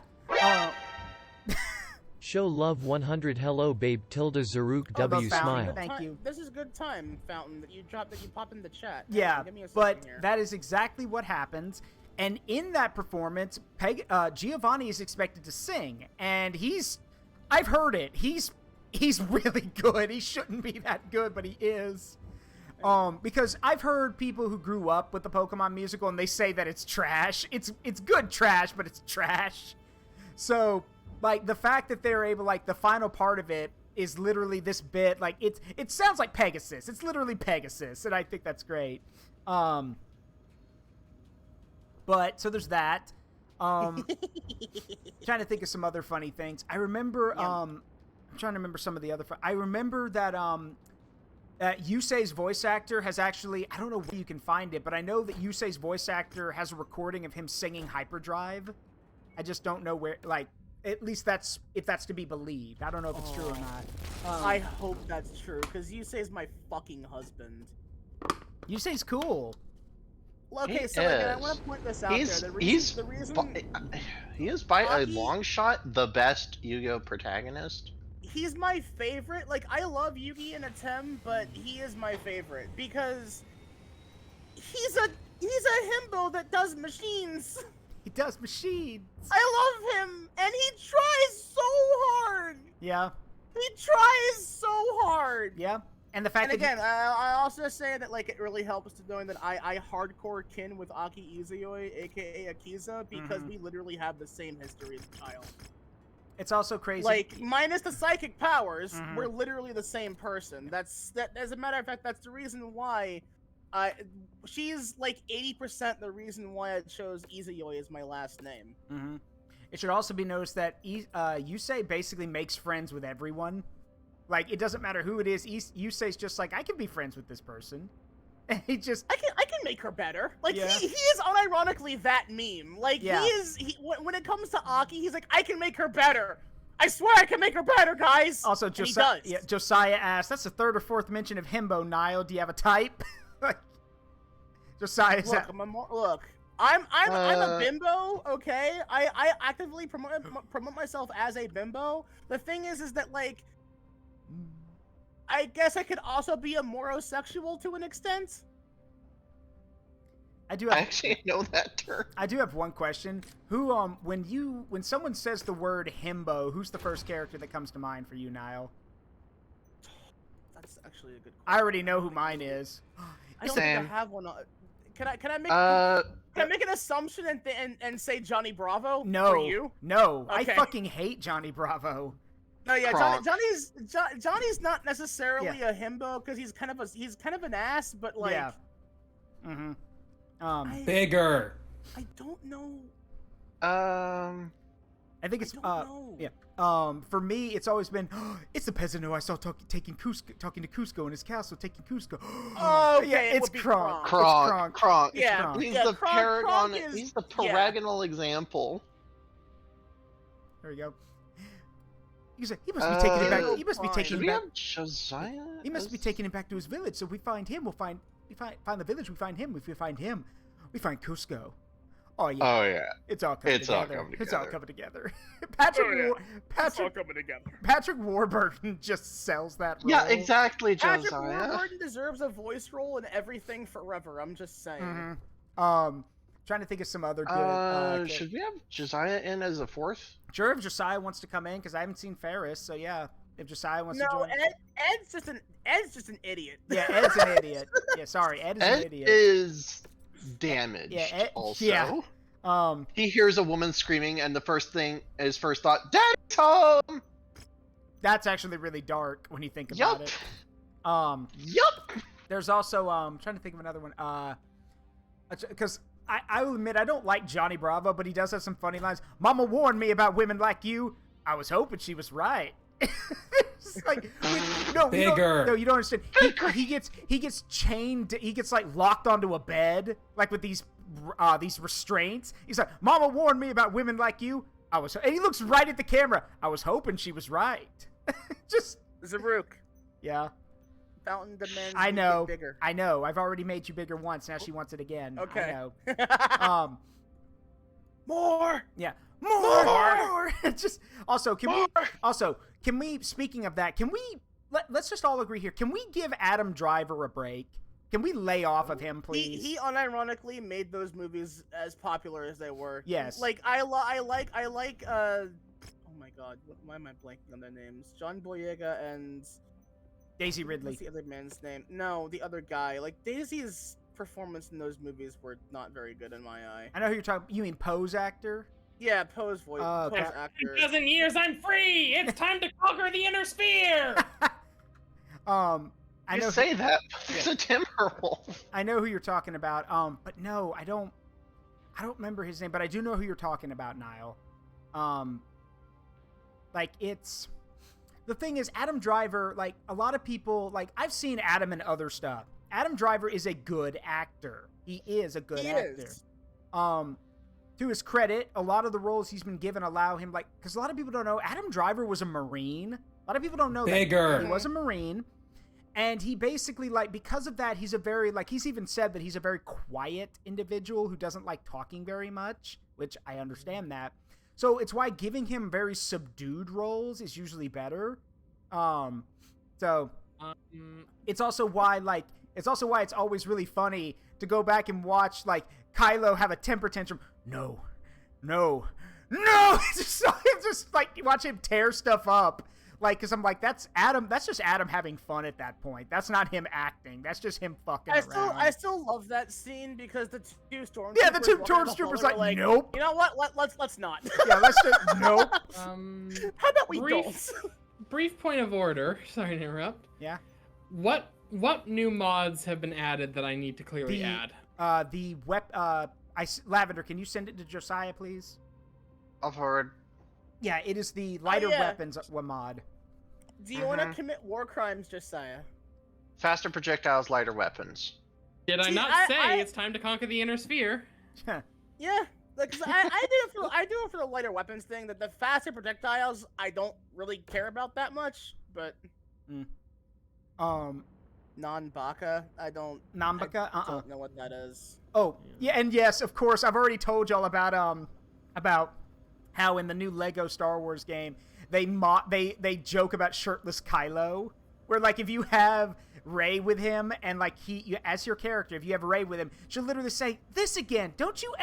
Show love 100 hello babe tilde Zaruk W smile. Thank you. This is good time, Fountain, that you pop in the chat. Yeah, give me a but here. That is exactly what happens. And in that performance, Giovanni is expected to sing, and I've heard it. He's really good. He shouldn't be that good, but he is. Because I've heard people who grew up with the Pokemon musical, and they say that it's trash. It's good trash, but it's trash. So, like, the fact that they're able, like, the final part of it is literally this bit, like, it sounds like Pegasus. It's literally Pegasus, and I think that's great. But, so there's that. Trying to think of some other funny things. I remember, I'm trying to remember some of the other, I remember that, Yusei's voice actor has actually, I don't know where you can find it, but I know that Yusei's voice actor has a recording of him singing Hyperdrive. I just don't know where, like, at least if that's to be believed. I don't know if it's true or not. I hope that's true, because Yusei's my fucking husband. Yusei's cool. Okay, so again, I want to point this out there. He is by a long shot the best Yu-Gi-Oh protagonist. He's my favorite. Like, I love Yugi and Atem, but he is my favorite because he's a himbo that does machines. He does machines. I love him, and he tries so hard. Yeah. He tries so hard. Yeah. And the fact I also say that, like, it really helps to knowing that I hardcore kin with Aki Izuyoi, aka Akiza, because we literally have the same history as a child. It's also crazy. Like, minus the psychic powers, we're literally the same person. As a matter of fact, that's the reason why she's like 80% the reason why I chose Izuyoi as my last name. It should also be noticed that Yusei basically makes friends with everyone. Like, it doesn't matter who it is. Yusei's just like, I can be friends with this person. And he just... I can make her better. Like, he is unironically that meme. Like, when it comes to Aki, he's like, I can make her better. I swear I can make her better, guys. Also, Josiah asked, that's the third or fourth mention of himbo, Nile. Do you have a type? Like, Josiah, look, I'm a bimbo, okay? I actively promote myself as a bimbo. The thing is that like, I guess I could also be a morosexual to an extent. I actually know that term. I do have one question. Who when someone says the word himbo, who's the first character that comes to mind for you, Nile? That's actually a good question. I already know who mine is. I don't think I have one. Can I make an assumption and say Johnny Bravo? No. For you? No. Okay. I fucking hate Johnny Bravo. No, yeah, Johnny's not necessarily a himbo because he's kind of an ass, but like, yeah. Bigger. I don't know. I think it's yeah. For me, it's always been it's the peasant who I saw talking to Cusco in his castle, taking Cusco. Oh, okay, yeah, it it's would be Kronk. Kronk. Yeah, He's yeah, the paragon. Kronk is, he's the paragonal example. There we go. He must be taking it back. He must be taking Should it we back. have Josiah? He must be taking him back to his village. So if we find him, we find the village. We find him. If we find him, we find Cusco. Oh yeah. Oh yeah. It's all coming together. It's all coming together. Patrick coming together. Patrick Warburton just sells that role. Yeah, exactly, Josiah. Patrick Warburton deserves a voice role in everything forever. I'm just saying. Trying to think of some other good. Should we have Josiah in as a fourth? Sure, if Josiah wants to come in, because I haven't seen Ferrus, so yeah. If Josiah wants to join. No, Ed's just an idiot. Yeah, Ed's an idiot. Yeah, sorry, Ed is an idiot. Ed is damaged. Yeah, Ed, also. Yeah. He hears a woman screaming, and his first thought, "Daddy's home." That's actually really dark when you think about it. Yup. There's also trying to think of another one. Because I will admit I don't like Johnny Bravo, but he does have some funny lines. Mama warned me about women like you. I was hoping she was right. It's like, Bigger. You don't understand. He gets chained. He gets like locked onto a bed, like with these restraints. He's like, Mama warned me about women like you. And he looks right at the camera. I was hoping she was right. Just Zaruk. Yeah. Fountain demands I know. bigger. I know. I've already made you bigger once. Now she wants it again. Okay. I know. More. Yeah. More. Just also, can we? Speaking of that, can we? Let's just all agree here. Can we give Adam Driver a break? Can we lay off of him, please? He unironically made those movies as popular as they were. Yes. Like I like. Oh my God, why am I blanking on their names? John Boyega and Daisy Ridley. What's the other man's name? No, the other guy. Like Daisy's performance in those movies were not very good in my eye. I know who you're talking. You mean Pose actor? Yeah, Pose voice. Okay. Pose actor. 1,000 years, I'm free. It's time to conquer the inner sphere. I know say that. It's a Timberwolf. I know who you're talking about. But no, I don't remember his name, but I do know who you're talking about, Nile. Like it's the thing is Adam Driver. Like a lot of people, like I've seen Adam in other stuff. Adam Driver is a good actor. He is a good actor. To his credit, a lot of the roles he's been given allow him, like, because a lot of people don't know, Adam Driver was a Marine. A lot of people don't know that. He was a Marine. And he basically, like, because of that, he's a very, like, he's even said that he's a very quiet individual who doesn't like talking very much, which I understand that. So it's why giving him very subdued roles is usually better. It's also why, like, it's always really funny to go back and watch, like, Kylo have a temper tantrum. No. It's just like you watch him tear stuff up. Like, because I'm like, that's just Adam having fun at that point. That's not him acting. That's just him fucking around. I still love that scene because the two stormtroopers. Yeah, the two stormtroopers like, nope. You know what? Let's not. Yeah, let's just nope. How about we don't? Brief point of order. Sorry to interrupt. Yeah. What new mods have been added that I need to clearly add? Lavender, can you send it to Josiah, please? I've heard. Yeah, it is the lighter weapons mod. Do you want to commit war crimes, Josiah? Faster projectiles, lighter weapons. Did I not say it's time to conquer the inner sphere? Yeah, because I do it for the lighter weapons thing. That the faster projectiles, I don't really care about that much, but. non-baka. I don't know what that is. Oh, yeah, and yes, of course, I've already told y'all about how in the new Lego Star Wars game they joke about shirtless Kylo, where like if you have Rey with him and like as your character, if you have Rey with him, she'll literally say, "This again? Do you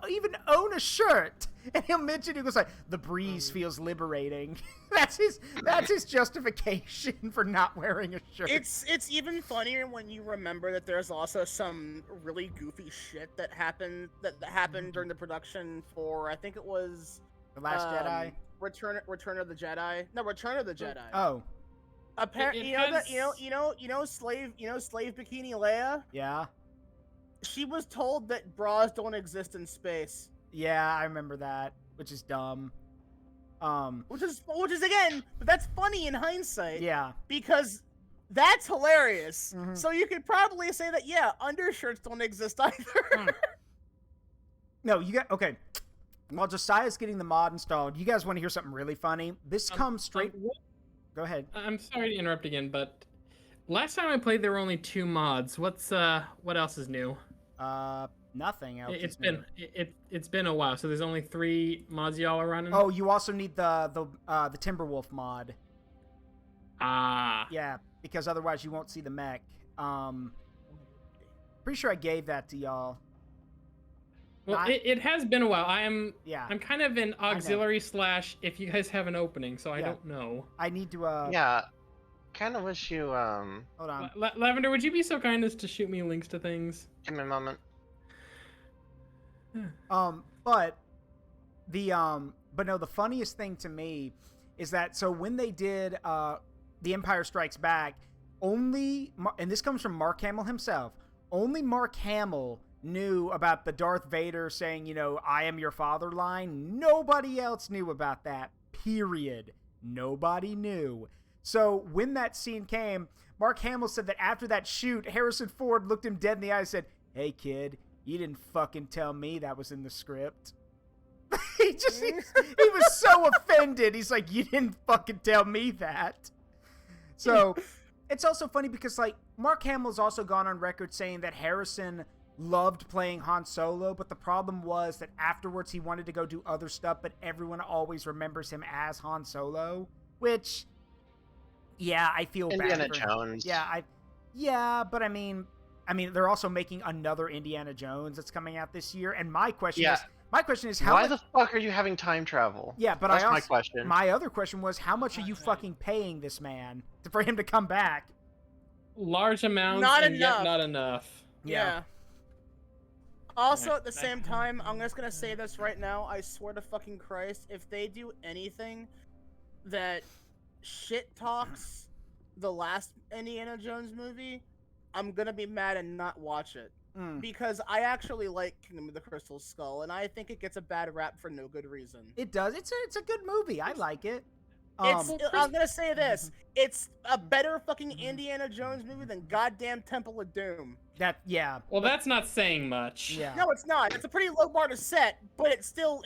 even own a shirt?" And he'll mention, he goes like, "The breeze feels liberating." That's his justification for not wearing a shirt. It's even funnier when you remember that there's also some really goofy shit that happened during the production for, I think it was The Last Jedi. Return of the Jedi. No, Return of the Jedi. Oh. Apparently, slave bikini Leia. Yeah. She was told that bras don't exist in space. Yeah, I remember that, which is dumb. Which is again, but that's funny in hindsight. Yeah. Because that's hilarious. Mm-hmm. So you could probably say that undershirts don't exist either. No, okay. While Josiah's getting the mod installed, you guys want to hear something really funny? This comes straight. Go ahead. I'm sorry to interrupt again, but last time I played, there were only 2 mods. what else is new? Nothing else. It's been a while, so there's only 3 mods y'all are running. Oh, you also need the Timberwolf mod. Ah. Yeah, because otherwise you won't see the mech. Pretty sure I gave that to y'all. Well, it has been a while. I'm kind of in auxiliary / if you guys have an opening, so I don't know. I need to Yeah. Kind of wish you hold on. Lavender, would you be so kind as to shoot me links to things? Give me a moment. But the funniest thing to me is that when they did The Empire Strikes Back, and this comes from Mark Hamill himself, only Mark Hamill knew about the Darth Vader saying, "I am your father" line. Nobody else knew about that, period. Nobody knew. So when that scene came, Mark Hamill said that after that shoot, Harrison Ford looked him dead in the eye and said, "Hey kid, you didn't fucking tell me that was in the script." he was so offended. He's like, "You didn't fucking tell me that." So it's also funny because like Mark Hamill's also gone on record saying that Harrison loved playing Han Solo, but the problem was that afterwards he wanted to go do other stuff, but everyone always remembers him as Han Solo, which, I feel Indiana bad for Jones. But I mean, they're also making another Indiana Jones that's coming out this year, and my question is how why the fuck are you having time travel? Yeah, but that's my question. My other question was, how much are you fucking paying this man for him to come back? Large amounts, not and enough. Yet not enough. Yeah. Also, at the same time, I'm just gonna say this right now. I swear to fucking Christ, if they do anything that shit talks the last Indiana Jones movie, I'm gonna be mad and not watch it. Because I actually like Kingdom of the Crystal Skull, and I think it gets a bad rap for no good reason. It does. It's a good movie. I like it. I'm gonna say this: it's a better fucking Indiana Jones movie than goddamn Temple of Doom. Well, that's not saying much. Yeah. No, it's not. It's a pretty low bar to set, but it's still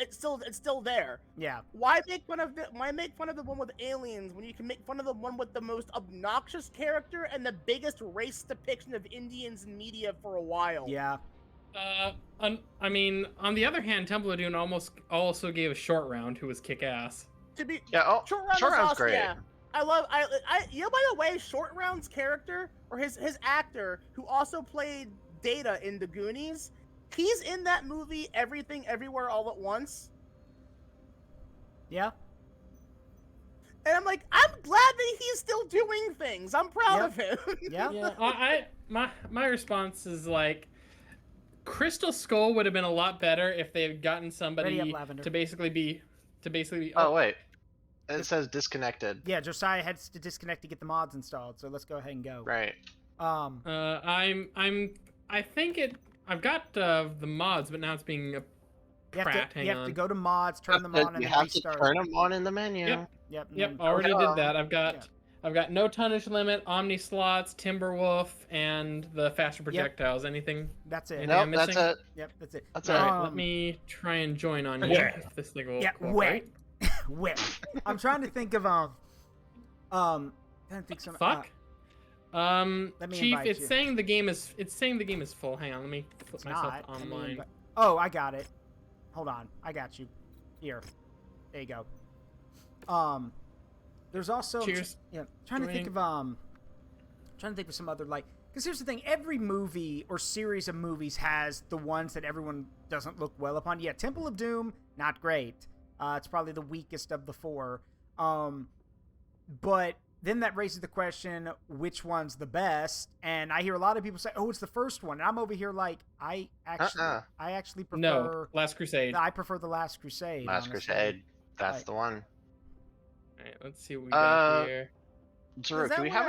there. Yeah. Why make fun of the one with aliens when you can make fun of the one with the most obnoxious character and the biggest race depiction of Indians in media for a while? Yeah. I mean, on the other hand, Temple of Doom also gave a Short Round who was kick-ass. Short Round's great. Yeah. By the way, Short Round's character, or his actor, who also played Data in The Goonies, he's in that movie Everything Everywhere All at Once. Yeah. And I'm like, I'm glad that he's still doing things. I'm proud of him. Yeah. My response is like, Crystal Skull would have been a lot better if they had gotten somebody to basically be. Oh wait. It says disconnected. Yeah, Josiah had to disconnect to get the mods installed, so let's go ahead and go. Right. I've got the mods, but now it's being a prat. You have to go to mods, turn them on, and then restart. To turn them on in the menu. Yep. Already did that. I've got no tonnage limit, Omni slots, Timberwolf, and the faster projectiles. Anything? That's it. Nope, that's it. Yep, that's it. That's it. Let me try and join on here. If this thing will cooperate. Wait. I'm trying to think of Fuck. Chief, it's saying the game is full. Hang on, let me put myself online. Oh, I got it. Hold on, I got you. Here, there you go. There's also trying to think of some other because here's the thing: every movie or series of movies has the ones that everyone doesn't look well upon. Yeah, Temple of Doom, not great. It's probably the weakest of the 4. But then that raises the question, which one's the best? And I hear a lot of people say, "Oh, it's the first one." And I'm over here like, I actually prefer Last Crusade. I prefer the Last Crusade. Last Crusade, that's the one. All right, let's see what we got here. Zaruk, do we have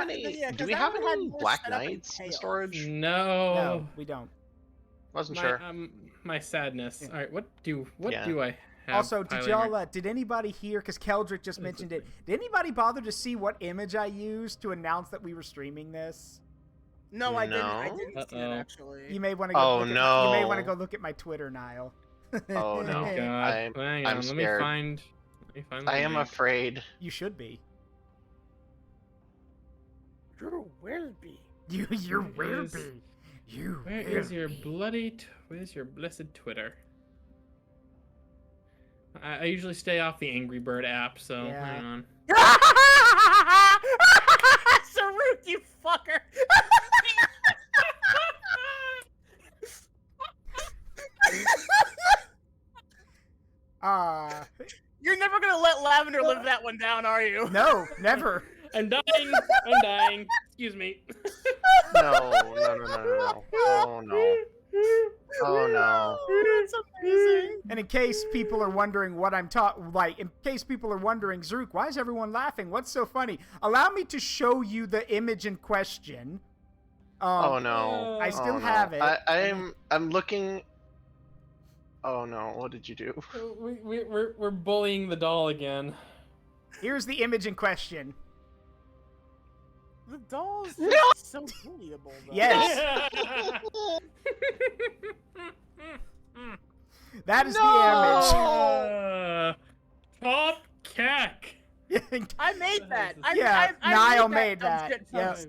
any Black Knights in storage? No, we don't. Wasn't sure. My sadness. All right, what do I have? Also, did anybody hear, because Keldrick just mentioned it, did anybody bother to see what image I used to announce that we were streaming this? No, I didn't see it, actually. You may want to go you may want to go look at my Twitter, Nile. Oh, no. Oh, God. I'm scared. Let me find I am afraid. You should be. You're Werby. You're Werby. Where's your blessed Twitter? I usually stay off the Angry Bird app, so hang on. Zaruk, you fucker! You're never gonna let Lavender live that one down, are you? No, never. I'm dying. Excuse me. No. Oh, no. Oh, no. That's amazing. And in case people are wondering what I'm in case people are wondering, Zaruk, why is everyone laughing? What's so funny? Allow me to show you the image in question. Oh, no. I still have it. I'm looking... Oh, no. What did you do? We're bullying the doll again. Here's the image in question. The doll's so bullyable, though. Yes. That is the image. Top cack. I made that. Nile made that. Yes.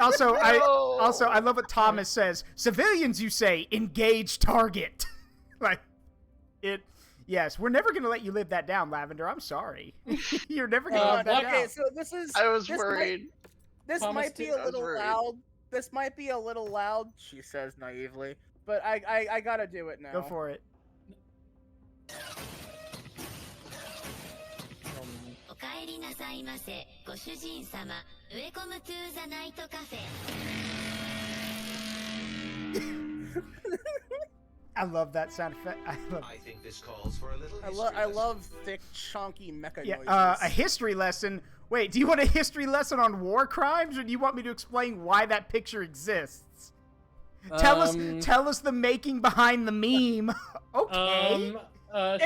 Also, I love what Thomas says. Civilians, you say, engage target. Yes, we're never gonna let you live that down, Lavender. I'm sorry. You're never gonna live that down. Okay, so this is. I was worried. This might be a little loud. This might be a little loud, she says naively. But I gotta do it now. Go for it. I love that sound effect. I think this calls for a little I love thick, chunky mecha noises. A history lesson. Wait, do you want a history lesson on war crimes, or do you want me to explain why that picture exists? Tell us the making behind the meme. Okay.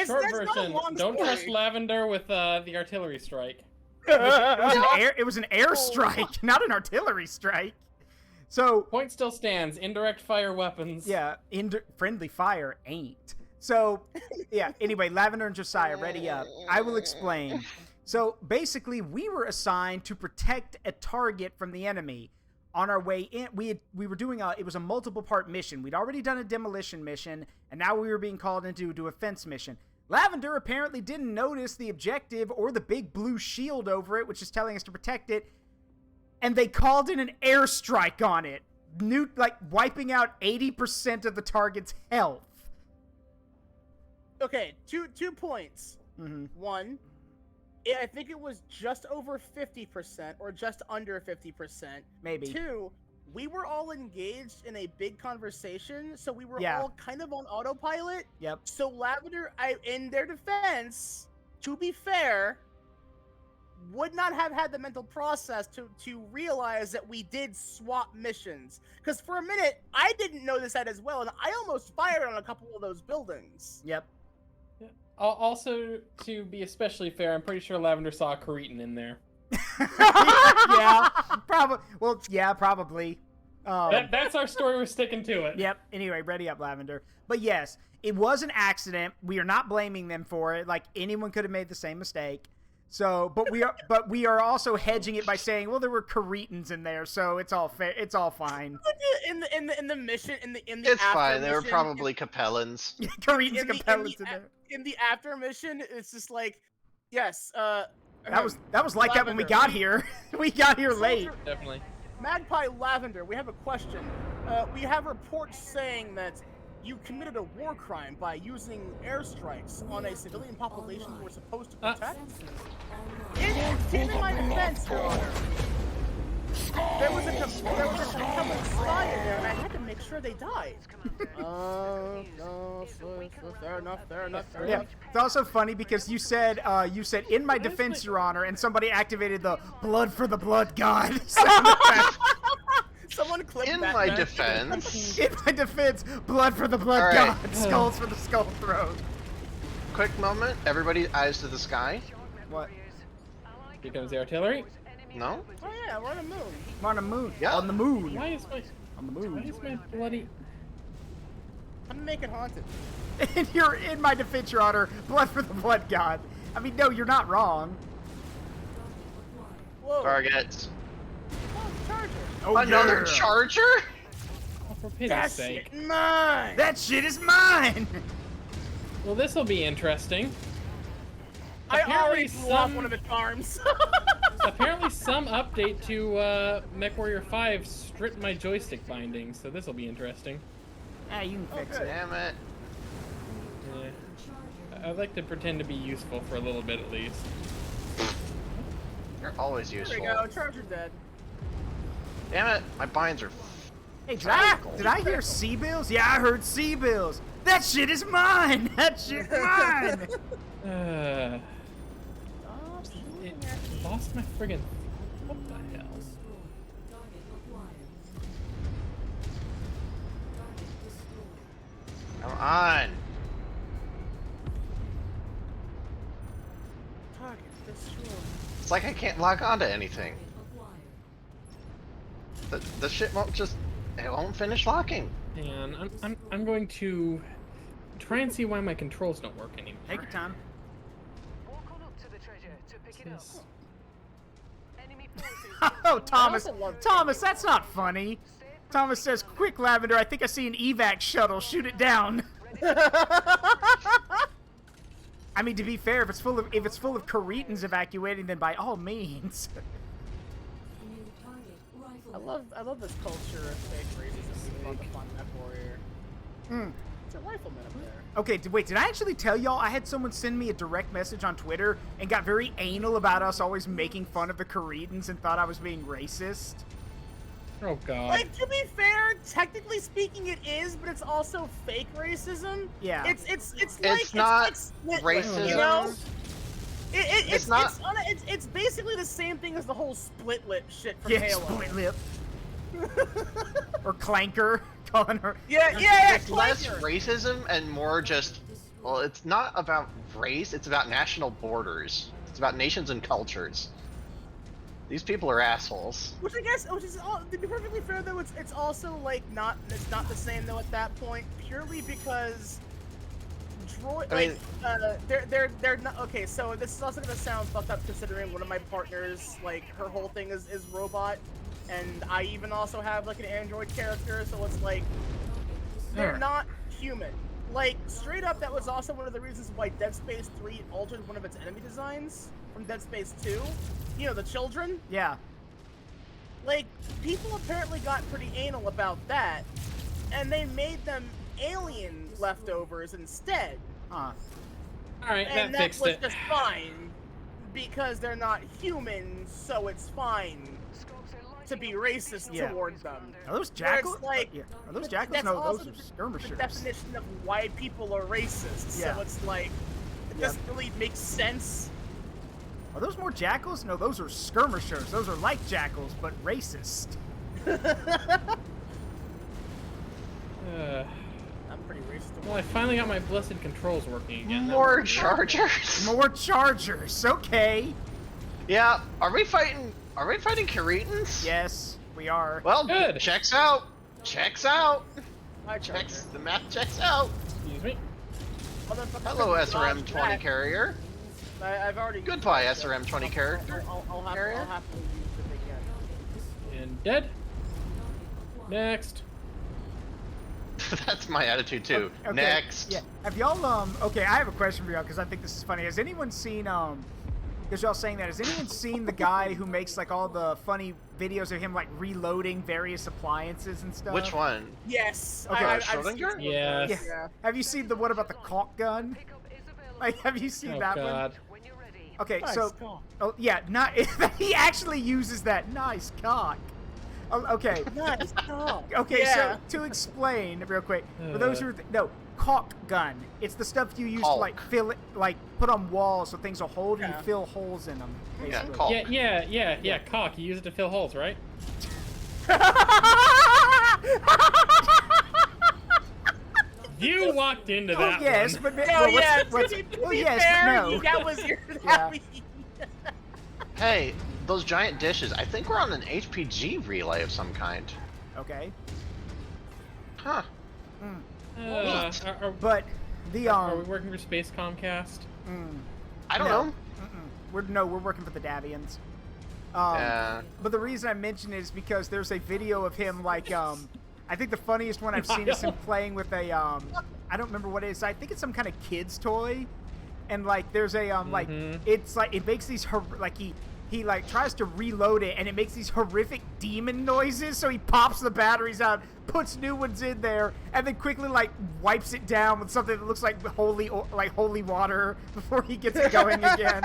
Short version. Don't trust Lavender with the artillery strike. It was an airstrike, not an artillery strike. So point still stands. Indirect fire weapons. Yeah, friendly fire ain't. So yeah. Anyway, Lavender and Josiah, ready up. I will explain. So basically, we were assigned to protect a target from the enemy. On our way in, we were doing it was a multiple part mission. We'd already done a demolition mission, and now we were being called in to do a fence mission. Lavender apparently didn't notice the objective or the big blue shield over it, which is telling us to protect it. And they called in an airstrike on it, wiping out 80% of the target's health. Okay, two points. Mm-hmm. One, I think it was just over 50% or just under 50%. Maybe. Two, we were all engaged in a big conversation, so we were all kind of on autopilot. Yep. So Lavender, in their defense, to be fair, would not have had the mental process to realize that we did swap missions. Because for a minute, I didn't notice that as well, and I almost fired on a couple of those buildings. Yep. Also, to be especially fair, I'm pretty sure Lavender saw a Cretan in there. Yeah, probably. Well, yeah, probably. That's our story. We're sticking to it. Yep. Anyway, ready up, Lavender. But yes, it was an accident. We are not blaming them for it. Like, anyone could have made the same mistake. So, but we are also hedging it by saying, well, there were Caretans in there, so it's all fair. It's all fine. In the mission, in the It's after fine. They were mission, probably Capellans. Caretans and Capellans in there. In the after mission, it's just like, yes. That was like Lavender. that when we got here. We got here late. Definitely. Magpie Lavender, we have a question. We have reports saying that you committed a war crime by using airstrikes on a civilian population you were supposed to protect. In my defense, Your Honor, there was a Capellan spy in there, and I had to make sure they died. No, fair enough. Yeah, it's also funny because you said in my defense, Your Honor, and somebody activated the blood for the blood god sound effect. Someone clicked In that. my defense. In my defense, blood for the blood All right. god, skulls for the skull throat. Quick moment. Everybody, eyes to the sky. What? Here comes the artillery. No? Oh yeah, we're on the moon. I'm on the moon. Yeah. On the moon. Why is my On the moon. bloody? I'm gonna make it haunted. And you're in my defense, Your Honor. Blood for the blood god. I mean, no, you're not wrong. Whoa. Targets. Oh, charger. Oh, Another yeah. charger? Oh, for pity's That's sake. it, mine. That shit is mine. Well, this will be interesting. I already Apparently blew off one of its arms. Apparently, some update to Mechwarrior 5 stripped my joystick bindings, so this will be interesting. Ah, you can fix Okay. it. Damn it. Yeah. I'd like to pretend to be useful for a little bit at least. You're always There useful. we go. Charger dead. Damn it. My binds are. Hey, did I hear sea bills? Yeah, I heard sea bills. That shit is mine. That shit's mine. It lost my friggin'. What the hell? Come on. Target destroyed. It's like I can't lock onto anything. The shit won't just. It won't finish locking. And I'm going to try and see why my controls don't work anymore. Take your time. This- Oh, Thomas. also love Thomas, that's not funny. Thomas says, "Quick, Lavender! I think I see an evac shuttle. Shoot it down." I mean, to be fair, if it's full of Caretans evacuating, then by all means. I love this culture of fake racism on the fun Mechwarrior. It's a rifleman up there. Okay, wait, did I actually tell y'all I had someone send me a direct message on Twitter and got very anal about us always making fun of the Caretans and thought I was being racist? Oh god. Like, to be fair, technically speaking, it is, but it's also fake racism. Yeah. It's not split, racism. You know? It's not- It's basically the same thing as the whole split lip shit from Yeah, Halo. split lip. Or Clanker, calling her. Yeah. It's less Clanker. racism and more just. Well, it's not about race. It's about national borders. It's about nations and cultures. These people are assholes. Which is all, to be perfectly fair though, it's also like it's not the same though at that point, purely because they're not okay. So this is also gonna sound fucked up considering one of my partners, like, her whole thing is robot, and I even also have like an android character, so it's like they're not human. Like, straight up, that was also one of the reasons why Dead Space 3 altered one of its enemy designs from Dead Space 2. You know, the children? Yeah. Like, people apparently got pretty anal about that, and they made them alien leftovers instead. Huh. Alright, And that that fixed was it. just fine, because they're not human, so it's fine to be racist Yeah. towards them. Are those Where it's jackals? like, Yeah. Are those but jackals? that's No, also those are the skirmishers. definition of why people are racist. Yeah. So it's like, it doesn't really make sense. Are those more jackals? No, those are skirmishers. Those are like jackals, but racist. I'm pretty racist. Well, I finally got my blessed controls working again. That More was weird. chargers. More chargers. Okay. Yeah. Are we fighting Caretans? Yes, we are. Well, Good. checks out. Checks out. Hi, Charger. Checks. The map checks out. Excuse me. Hello, SRM-20 carrier. I've already. Goodbye, SRM-20 character. I'll happily use it again. And dead. Next. That's my attitude too. Okay. Next. Yeah. Have y'all okay, I have a question for y'all because I think this is funny. Has anyone seen because y'all saying that, has anyone seen the guy who makes like all the funny videos of him like reloading various appliances and stuff? Which one? Yes. Okay. Schrodinger? Yes. Yeah. Have you seen the one about the caulk gun? Like, have you seen that God. one? Okay, Nice so cock. oh yeah, not he actually uses that nice cock. Oh, okay. Nice cock. Okay, Yeah. so to explain real quick, for those who no, caulk gun. It's the stuff you use to like fill it, like put on walls so things will hold and you fill holes in them. Yeah, Basically. caulk. Yeah, cock. You use it to fill holes, right? You walked into that Oh yes, one. but Oh yeah. well, yes, fair, but no. That was your. Yeah. Hey, those giant dishes. I think we're on an HPG relay of some kind. Okay. Huh. But the Are we working for Space Comcast? I don't know. We're working for the Davians. Yeah. But the reason I mention it is because there's a video of him like I think the funniest one I've seen is him playing with a I don't remember what it is. I think it's some kind of kid's toy, and like there's a like it's like it makes these like he like tries to reload it and it makes these horrific demon noises. So he pops the batteries out, puts new ones in there, and then quickly like wipes it down with something that looks like holy water before he gets it going again.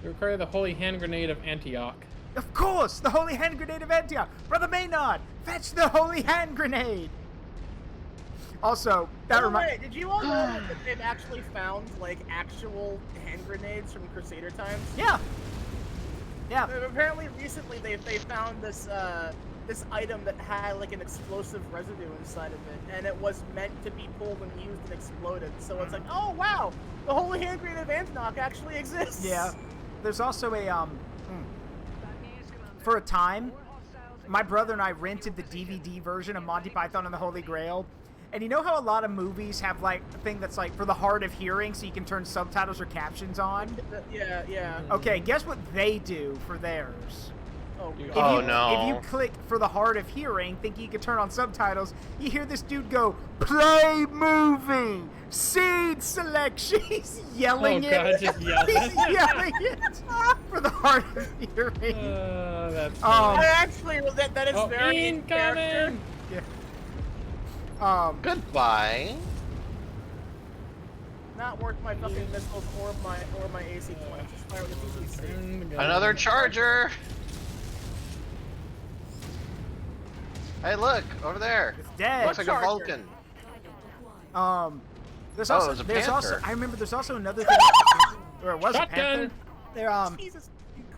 You require the holy hand grenade of Antioch. Of course, the holy hand grenade of Antioch. Brother Maynard, fetch the holy hand grenade. Also, that reminds. Did you all know that they've actually found like actual hand grenades from Crusader times? Yeah. Yeah. Apparently, recently they found this this item that had like an explosive residue inside of it, and it was meant to be pulled and used and exploded. So it's like, oh wow, the holy hand grenade of Antioch actually exists. Yeah. There's also a for a time, my brother and I rented the DVD version of Monty Python and the Holy Grail. And you know how a lot of movies have like a thing that's like for the hard of hearing so you can turn subtitles or captions on? Yeah. Okay, guess what they do for theirs? Oh, no. If you click for the hard of hearing, thinking you can turn on subtitles, you hear this dude go, "Play movie, scene selection." He's yelling it. Oh god, just yelling. He's yelling it for the hard of hearing. That's actually, that is very incoming. Yeah. Goodbye. Not worth my fucking missiles or my AC points. Just fire with the PC. Another charger. Hey, look over there. It's dead. Looks like a Vulcan. There's Oh, also it was a there's also panther. I remember there's also another thing. Or it was Shotgun. a panther. There Jesus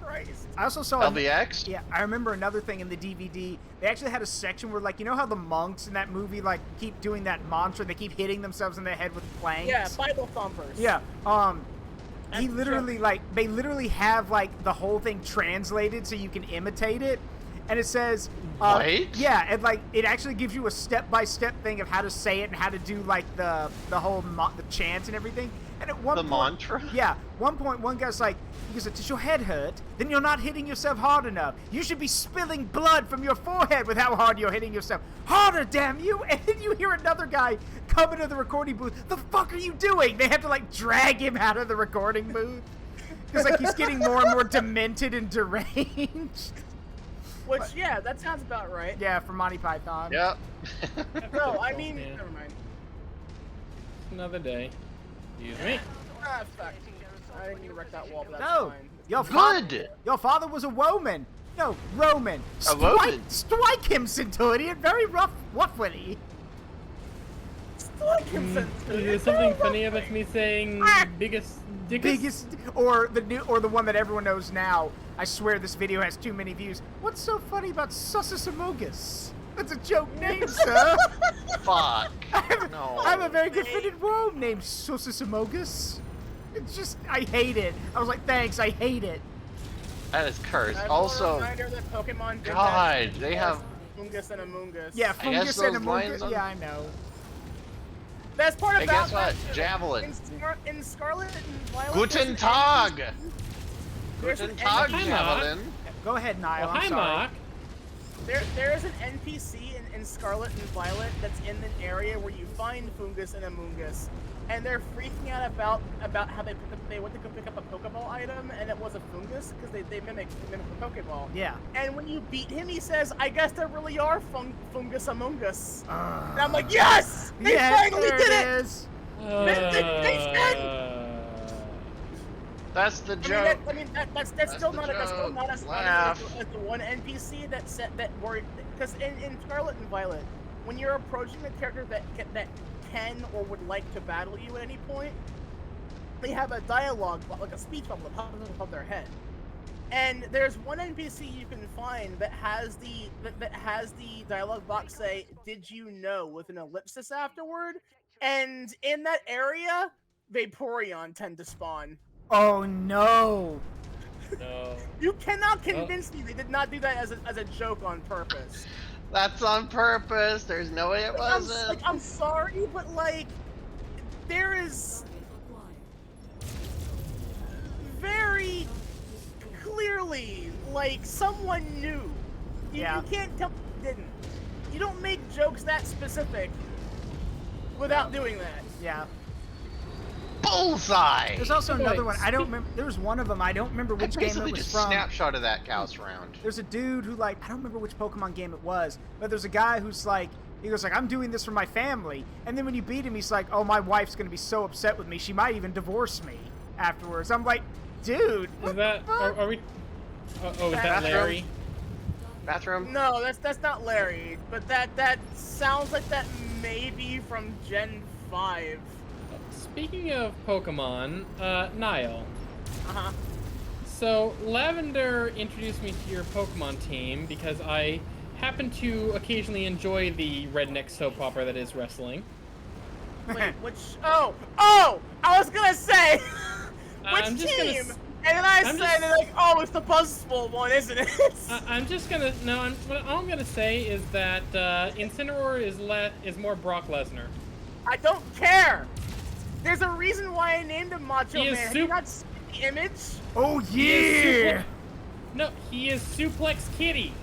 Christ. I also saw LBX. Yeah, I remember another thing in the DVD. They actually had a section where, like, you know how the monks in that movie, like, keep doing that mantra? They keep hitting themselves in the head with planks? Yeah, Bible thumpers. Yeah, he literally, like, they literally have, like, the whole thing translated so you can imitate it. And it says, What? Yeah, and, like, it actually gives you a step-by-step thing of how to say it and how to do, like, the whole, the chant and everything. And at one The point, mantra? Yeah, one point, one guy's like, he goes, "Does your head hurt? Then you're not hitting yourself hard enough. You should be spilling blood from your forehead with how hard you're hitting yourself. Harder, damn you!" And then you hear another guy come into the recording booth. "The fuck are you doing?" They have to, like, drag him out of the recording booth. Because, like, he's getting more and more demented and deranged. Which, yeah, that sounds about right. Yeah, from Monty Python. Yep. No, I mean, man. never mind. Another day. Excuse me. Ah, fuck. I didn't mean to wreck that wall, but that's No, fine. your father was a woman. No, Roman. A Roman. Strike him, Centurion. Very roughly. Strike him, Is there something funny about me saying biggest Or the one that everyone knows now. I swear this video has too many views. What's so funny about Sussusamogus? That's a joke name, sir. Fuck. I have a very good friend in Rome named Sussusamogus. It's just, I hate it. I was like, thanks, I hate it. That is cursed. I'm Also, a reminder that Pokemon did God, that. they have. Fungus and a Mungus. Yeah, I guess Fungus and those Amogus. lines on- Yeah, I know. Best part Hey, about guess what? that, Javelin. in Scarlet and Violet. Guten Tag! There's Guten an Tag, NPC. Javelin. Go ahead, Nile. Well, I'm hi, sorry. Mock. There is an NPC in Scarlet and Violet that's in an area where you find Fungus and Amoongus, and they're freaking out about how they went to go pick up a Pokeball item and it was a Fungus because they mimic a Pokeball. Yeah. And when you beat him, he says, "I guess there really are Fungus Amoongus." And I'm like, yes, they finally there did it it. is. They said. That's the joke. That's still not as funny as the one NPC that worried, because in Scarlet and Violet, when you're approaching a character that can or would like to battle you at any point, they have a dialogue, like a speech bubble that pops above their head. And there's one NPC you can find that has the dialogue box say, "Did you know?" with an ellipsis afterward, and in that area, Vaporeon tend to spawn. Oh no! No. You cannot convince me they did not do that as a joke on purpose. That's on purpose. There's no way it wasn't. I'm sorry, but like, there is very clearly like someone knew. You can't tell me they didn't. You don't make jokes that specific without doing that. Yeah. Bullseye! There's also another one. I don't remember. There was one of them. I don't remember which game it was just from. Snapshot of that Gauss round. There's a dude who I don't remember which Pokemon game it was, but there's a guy who's like, he goes like, "I'm doing this for my family," and then when you beat him, he's like, "Oh, my wife's gonna be so upset with me. She might even divorce me afterwards." I'm like, dude. Is that? Are we? Oh, is that Larry? Bathroom? No, that's not Larry. But that sounds like that may be from Gen 5. Speaking of Pokemon, Nile. Uh-huh. So, Lavender introduced me to your Pokemon team because I happen to occasionally enjoy the redneck soap opera that is wrestling. Wait, which... Oh! I was gonna say! Which team? And then I said, like, oh, it's the Buzzful one, isn't it? I'm just gonna... No, what I'm gonna say is that Incineroar is more Brock Lesnar. I don't care! There's a reason why I named him Macho Man. Have you not seen the image? Oh, yeah! No, he is Suplex Kitty.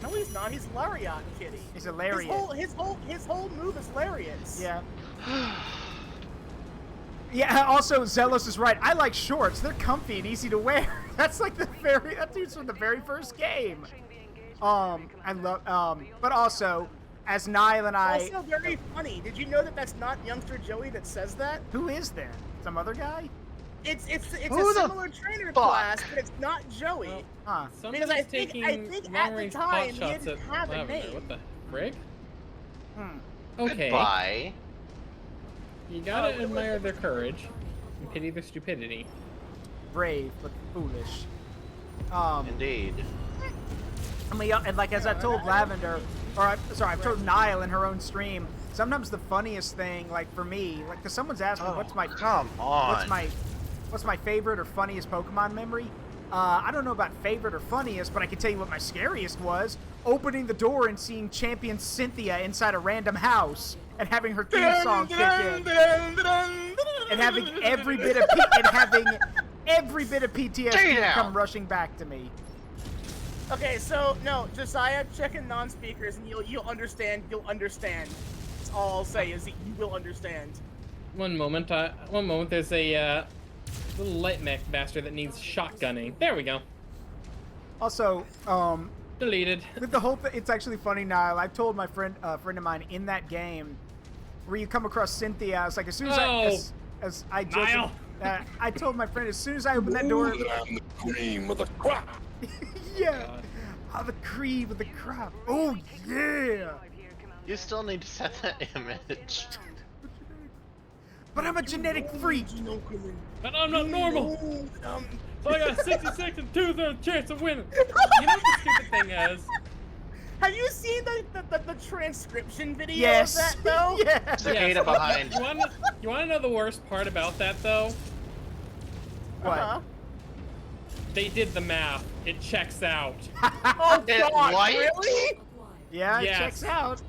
No, he's not. He's Lariat Kitty. He's a Lariat. His whole move is Lariats. Yeah. Yeah, also, Zealous is right. I like shorts. They're comfy and easy to wear. That's like that dude's from the very first game. I love, but also, as Nile and I... Also very funny. Did you know that that's not youngster Joey that says that? Who is that? Some other guy? It's a similar trainer class, but it's not Joey. Huh. Because I think at the time he didn't have a name. What the frig? Hmm. Okay. Goodbye. You gotta admire their courage and pity their stupidity. Brave, but foolish. Indeed. I mean, and like as I told Lavender, I've told Nile in her own stream, sometimes the funniest thing, like for me, like, cause someone's asked me, what's my favorite or funniest Pokemon memory? I don't know about favorite or funniest, but I can tell you what my scariest was: opening the door and seeing Champion Cynthia inside a random house and having her theme song kick in, and having every bit of PTSD come rushing back to me. Okay, so no, Josiah, check in non-speakers, and you'll understand. You'll understand. That's all I'll say is that you will understand. One moment. There's a little light mech bastard that needs shotgunning. There we go. Also, deleted. With the whole thing, it's actually funny, Nile. I've told my friend of mine in that game, where you come across Cynthia, I was like, as soon as I joked, I told my friend, as soon as I open that door, I'm the cream of the crop. Yeah, the cream of the crop. Oh yeah. You still need to set that image. But I'm a genetic freak. But I'm not normal. So I got a 66 and 2/3 chance of winning. You know what the stupid thing is? Have you seen the transcription video yes. of that though? Yes. Cicada behind. You wanna know the worst part about that though? What? They did the math. It checks out. Oh God! Really? Yeah, it checks out.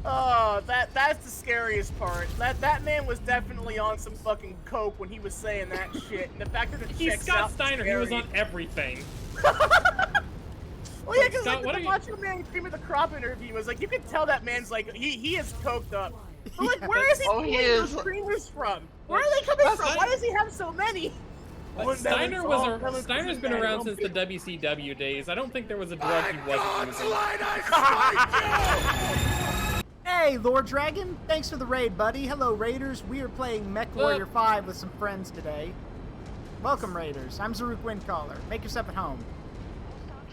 Oh, that's the scariest part. That man was definitely on some fucking coke when he was saying that shit. And the fact that it He's checks Scott out Steiner. He was on everything. Well, yeah, because Scott, like the Macho Man Cream of the Crop interview was like, you can tell that man's like, he is coked up. But like, where is he pulling those creamers from? Where are they coming from? Why does he have so many? Steiner's been around since the WCW days. I don't think there was a drug he wasn't using. Hey, Lord Dragon, thanks for the raid, buddy. Hello, Raiders. We are playing Mechwarrior 5 with some friends today. Welcome, Raiders. I'm Zaruk Windcaller. Make yourself at home.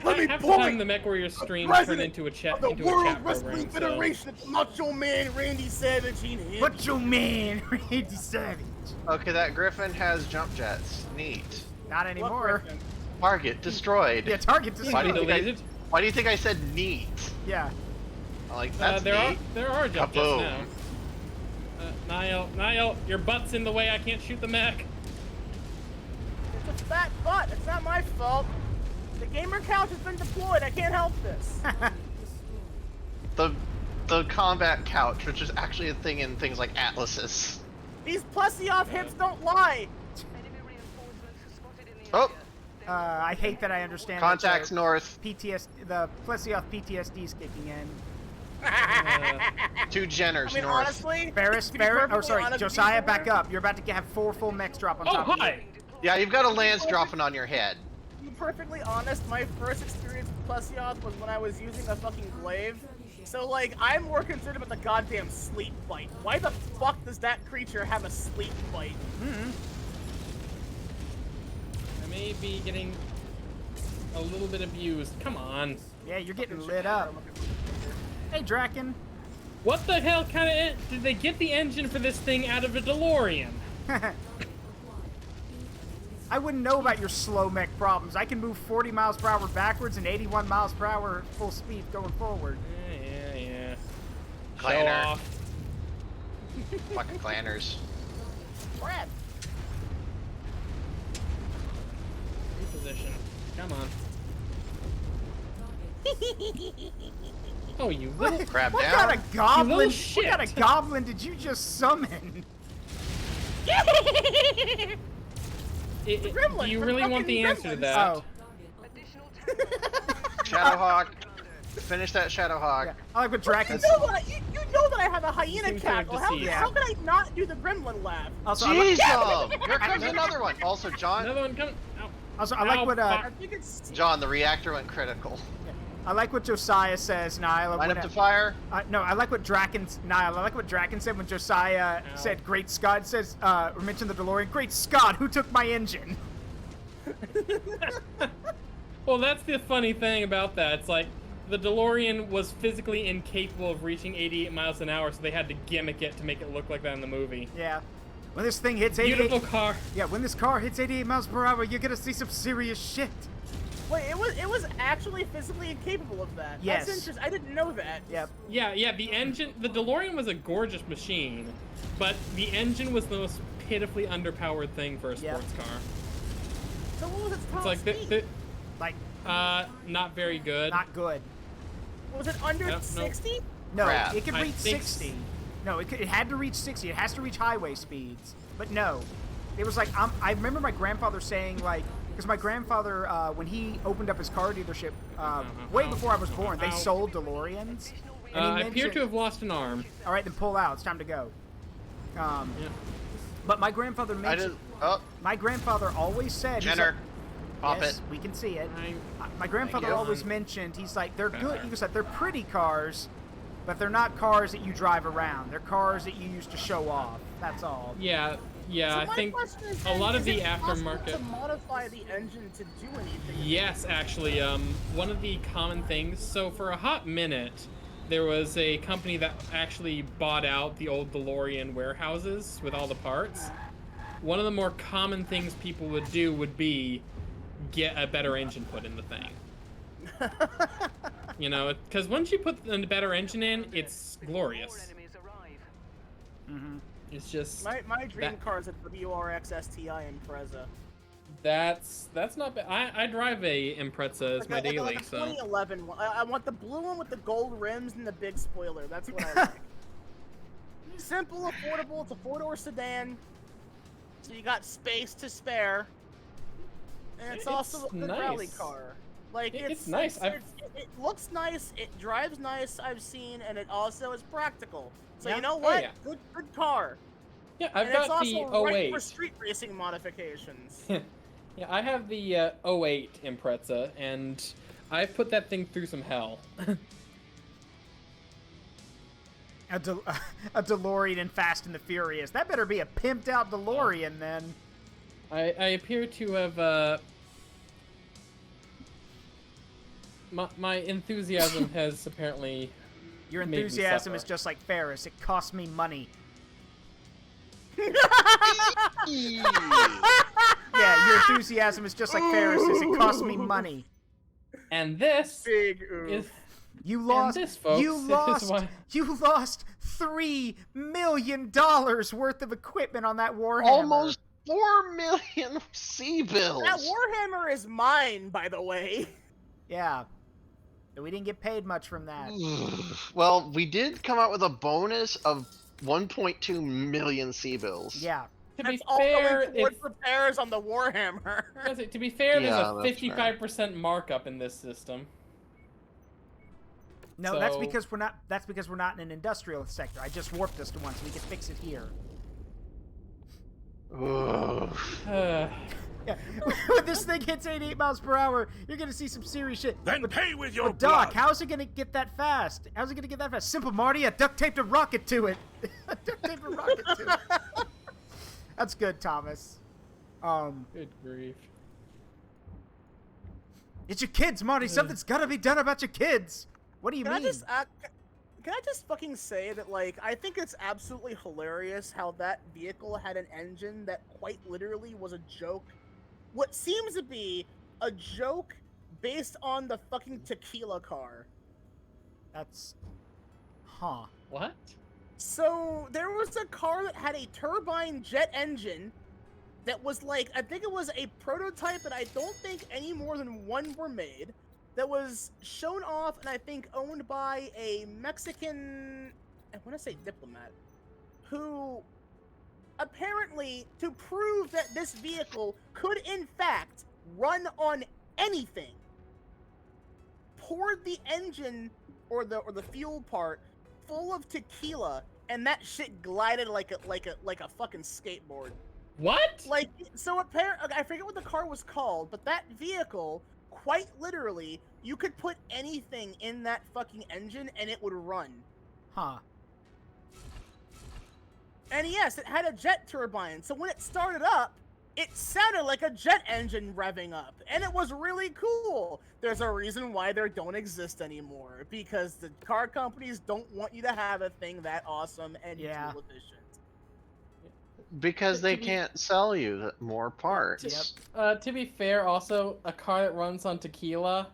Half the time the Mechwarrior stream turned into a chat the World program. Wrestling Federation, Macho Man Randy Savage in here. Macho Man Randy Savage. Okay, that Griffin has jump jets. Neat. Not anymore. Target destroyed. Yeah, target destroyed. Why do you think I said neat? Yeah. Like, that's neat. There are jump jets now. Nile, your butt's in the way. I can't shoot the mech. It's a fat butt. It's not my fault. The gamer couch has been deployed. I can't help this. the combat couch, which is actually a thing in things like Atlases. These Plesioth hits don't lie. Oh. I hate that I understand. Contacts north. The Plesioth PTSD is kicking in. 2 Jenners north. Honestly, Ferrus, oh sorry, Josiah, back up. You're about to have 4 full mechs drop on top of you. Yeah, you've got a lance dropping on your head. To be perfectly honest, my first experience with Plesioth was when I was using a fucking glaive. So, like, I'm more concerned about the goddamn sleep bite. Why the fuck does that creature have a sleep bite? I may be getting a little bit abused. Come on. Yeah, you're getting lit up. Hey, Draken. What the hell kind of did they get the engine for this thing out of a DeLorean? I wouldn't know about your slow mech problems. I can move 40 miles per hour backwards and 81 miles per hour full speed going forward. Yeah. Clanner. Show off. Fucking clanners. Brad. Reposition. Come on. Oh, you little crap What down. kind of goblin? Shit. What kind of goblin did you just summon? Do you really want the answer to that? Oh. Shadowhawk. Finish that Shadowhawk. Yeah. I like what Draken You know that I have a hyena Seems to have cackle. How deceived. can I not do the gremlin laugh? Also, Jeez, here comes another one. Also, John. Another one coming. Ow. Also, I like what I think it's John, the reactor went critical. I like what Josiah says, Nile. Line up to fire. No, I like what Draken said when Josiah said, "Great Scott," says, or mentioned the DeLorean. Great Scott, who took my engine? Well, that's the funny thing about that. It's like the DeLorean was physically incapable of reaching 88 miles an hour, so they had to gimmick it to make it look like that in the movie. Yeah. When this thing hits 88... Beautiful car. Yeah, when this car hits 88 miles per hour, you're gonna see some serious shit. Wait, it was actually physically incapable of that. Yes. That's interesting. I didn't know that. Yep. Yeah, the DeLorean was a gorgeous machine, but the engine was the most pitifully underpowered thing for a sports car. So what was its top It's like speed? not very good. Not good. Was it under 60? No, Crap. it could I reach think 60. No, it had to reach 60. It has to reach highway speeds. But no. It was like, I remember my grandfather saying, like, because my grandfather, when he opened up his car dealership, way before I was born, they sold DeLoreans. And he I appear to have lost an arm. All right, then pull out. It's time to go. But my grandfather mentioned... My grandfather always said... Jenner, pop yes, it. we can see it. My grandfather always mentioned, he's like, they're good. He was like, they're pretty cars, but they're not cars that you drive around. They're cars that you use to show off. That's all. Yeah, So I think a lot of the aftermarket. To modify the engine to do anything. Yes, actually, one of the common things. So for a hot minute, there was a company that actually bought out the old DeLorean warehouses with all the parts. One of the more common things people would do would be get a better engine put in the thing. You know, because once you put a better engine in, it's glorious. It's just my dream car is a WRX STI Impreza. That's not bad. I drive a Impreza as my daily, like a so 2011 one. I want the blue one with the gold rims and the big spoiler. That's what I like. Simple, affordable. It's a 4-door sedan, so you got space to spare, and it's also a good rally car. Like it's nice. It looks nice. It drives nice. I've seen, and it also is practical. So Yeah. you know what? Oh, yeah. Good car. Yeah, I've And got it's also the right 08. for street racing modifications. Yeah, I have the 08 Impreza, and I've put that thing through some hell. A DeLorean in Fast and the Furious. That better be a pimped out DeLorean then. I appear to have my enthusiasm has apparently Your made me enthusiasm suffer. is just like Ferrus. It costs me money. Yeah, your enthusiasm is just like Ferrus's. It costs me money. And this Big oof. is You lost. this, folks, you is lost. why- You lost $3 million worth of equipment on that Warhammer. Almost 4 million sea bills. That Warhammer is mine, by the way. Yeah. We didn't get paid much from that. Well, we did come out with a bonus of 1.2 million sea bills. Yeah. to be That's all fair, going towards it's, repairs on the Warhammer. to be fair, Yeah, there's that's a 55% markup in this system. No, that's So- because we're not. That's because we're not in an industrial sector. I just warped us to one, so we can fix it here. Ugh. Yeah. When this thing hits 88 miles per hour, you're gonna see some serious shit. Then pay with your But Doc, blood. how's it gonna get that fast? How's it gonna get that fast? Simple, Marty. I duct taped a rocket to it. Duct taped a rocket to it. That's good, Thomas. Good grief. It's your kids, Marty. Something's gotta be done about your kids. What do you Can mean? Can I just fucking say that, like, I think it's absolutely hilarious how that vehicle had an engine that quite literally was a joke. What seems to be a joke based on the fucking tequila car. That's... Huh. What? So, there was a car that had a turbine jet engine that was like, I think it was a prototype, and I don't think any more than one were made, that was shown off and I think owned by a Mexican, I want to say diplomat, who apparently, to prove that this vehicle could in fact run on anything, poured the engine or the fuel part full of tequila, and that shit glided like a fucking skateboard. What? Like, so apparently, I forget what the car was called, but that vehicle, quite literally, you could put anything in that fucking engine and it would run. Huh. And yes, it had a jet turbine, so when it started up, it sounded like a jet engine revving up, and it was really cool. There's a reason why they don't exist anymore, because the car companies don't want you to have a thing that awesome and Yeah. fuel efficient. Because they can't sell you more parts. To be fair, also, a car that runs on tequila,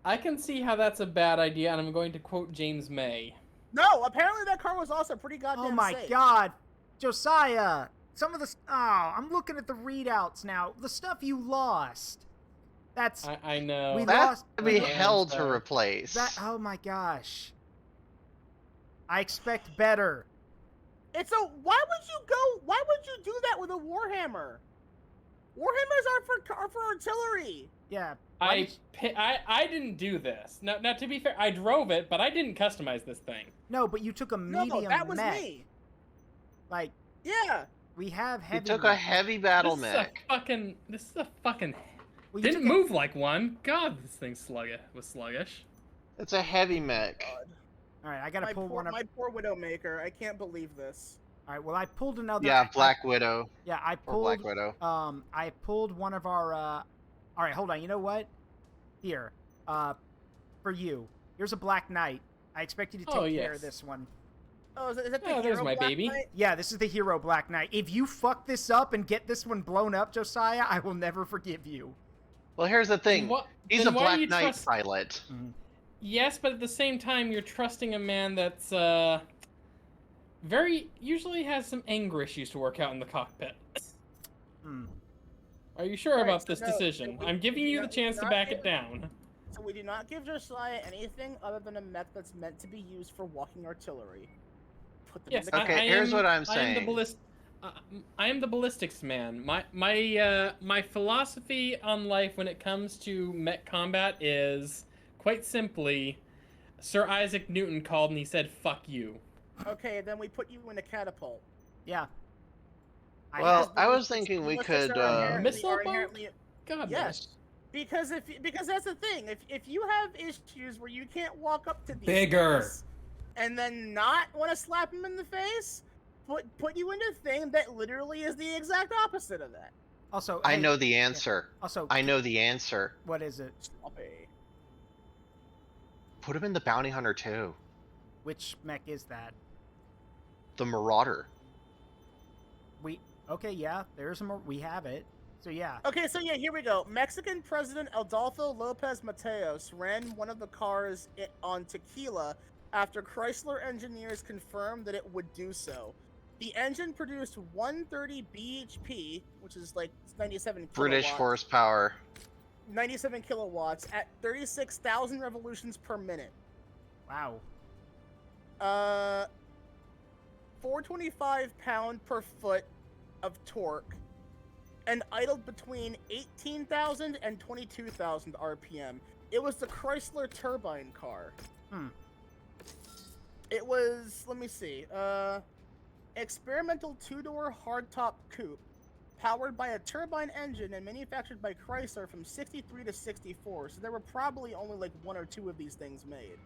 I can see how that's a bad idea, and I'm going to quote James May. No, apparently that car was also pretty goddamn Oh my safe. god. Josiah. Some of the... Oh, I'm looking at the readouts now. The stuff you lost. That's... I know. We That's lost... to be Yeah, hell to so- replace. That... Oh my gosh. I expect better. It's a. Why would you do that with a Warhammer? Warhammers are for artillery. Yeah. I didn't do this. Now, to be fair, I drove it, but I didn't customize this thing. No, but you took a medium No, that was mech. me. Like, Yeah. we have You heavy took a mech. heavy battle This mech. is a fucking. Well, you Didn't took a- move like one. God, this thing was sluggish. It's a heavy mech. All right, I gotta pull one up. My poor Widowmaker. I can't believe this. All right, well, I pulled another. Yeah, Black Widow. Yeah, I Or pulled. Black Widow. I pulled one of our. All right, hold on. You know what? Here, for you. Here's a Black Knight. I expect you to take Oh, care yes. of this one. Oh, is that the Oh, hero there's my Black baby. Knight? Yeah, this is the hero Black Knight. If you fuck this up and get this one blown up, Josiah, I will never forgive you. Well, here's the thing. He's a then why do Black you Knight trust- pilot. Yes, but at the same time, you're trusting a man that's usually has some anger issues to work out in the cockpit. Are you sure about this no, decision? I'm giving you the chance to back it down. So we do not give Josiah anything other than a mech that's meant to be used for walking artillery. Put them in the Okay, here's what I'm I am saying. I am the ballistics man. My philosophy on life when it comes to mech combat is quite simply, Sir Isaac Newton called and he said, "Fuck you." Okay, then we put you in a catapult. Yeah. Well, I was thinking we could missile boat. God, yes. Because that's the thing. If you have issues where you can't walk up to these bigger things and then not want to slap him in the face, put you into a thing that literally is the exact opposite of that. Also, I know the answer. Also, I know the answer. What is it? Stop it. Put him in the Bounty Hunter too. Which mech is that? The Marauder. Okay, yeah, there's more. We have it. So yeah. Okay, so yeah, here we go. Mexican President Adolfo Lopez Mateos ran one of the cars on Tequila after Chrysler engineers confirmed that it would do so. The engine produced 130 bhp, which is like 97 kilowatts. British horsepower. 97 kilowatts at 36,000 revolutions per minute. Wow. 425 pound per foot of torque, and idled between 18,000 and 22,000 RPM. It was the Chrysler turbine car. It was, let me see, experimental two-door hardtop coupe, powered by a turbine engine and manufactured by Chrysler from 63 to 64, so there were probably only like one or two of these things made.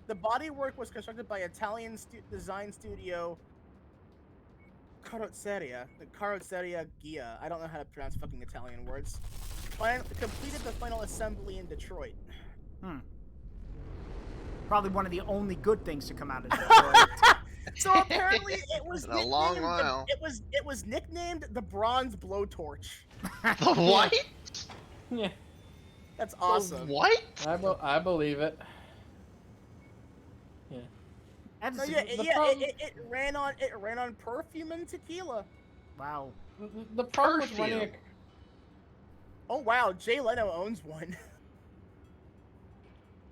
The bodywork was constructed by Italian design studio Carrozzeria Gia. I don't know how to pronounce fucking Italian words. Completed the final assembly in Detroit. Probably one of the only good things to come out of Detroit. So apparently it was a long while. It was nicknamed the Bronze Blowtorch. The what? Yeah. That's awesome. The what? I believe it. Yeah. No, it ran on perfume and tequila. Wow. The problem with running a... Oh wow, Jay Leno owns one.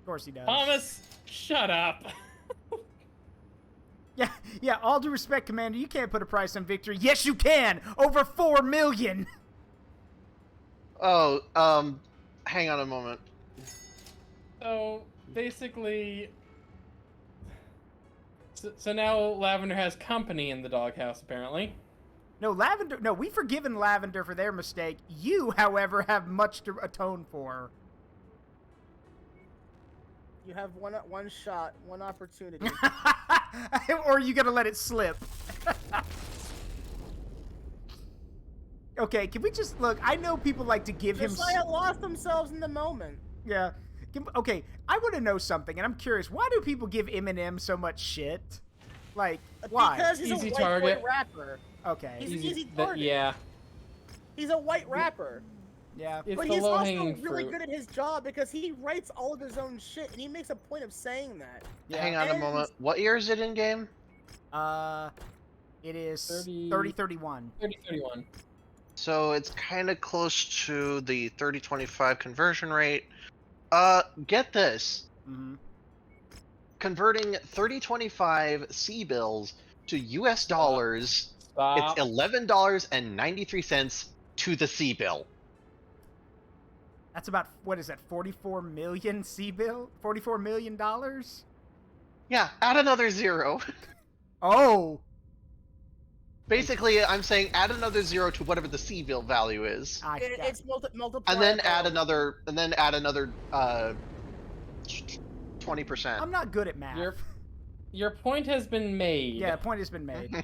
Of course he does. Thomas, shut up. Yeah, all due respect, Commander, you can't put a price on victory. Yes, you can! Over 4 million! Oh, hang on a moment. So, basically... So now Lavender has company in the doghouse, apparently. No, Lavender... No, we've forgiven Lavender for their mistake. You, however, have much to atone for. You have one shot, one opportunity. Or are you gonna let it slip? Okay, can we just... Look, I know people like to give him... Josiah lost themselves in the moment. Yeah. Okay, I want to know something, and I'm curious. Why do people give Eminem so much shit? Like, why? Because he's Easy a white target. boy rapper. Okay. He's an easy target. Yeah. He's a white rapper. Yeah. It's But the he's also low-hanging really fruit. good at his job because he writes all of his own shit, and he makes a point of saying that. Yeah. Hang on a moment. What year is it in game? It is 30... 3031. 3031. So it's kind of close to the 3025 conversion rate. Get this. Converting 3025 C-bills to US dollars, Stop. it's $11.93 to the C-bill. That's about, what is that, 44 million C-bill? $44 million? Yeah, add another zero. Oh! Basically, I'm saying add another zero to whatever the C-bill value is. It's multiplied. And then add another 20%. I'm not good at math. Your point has been made. Yeah, a point has been made.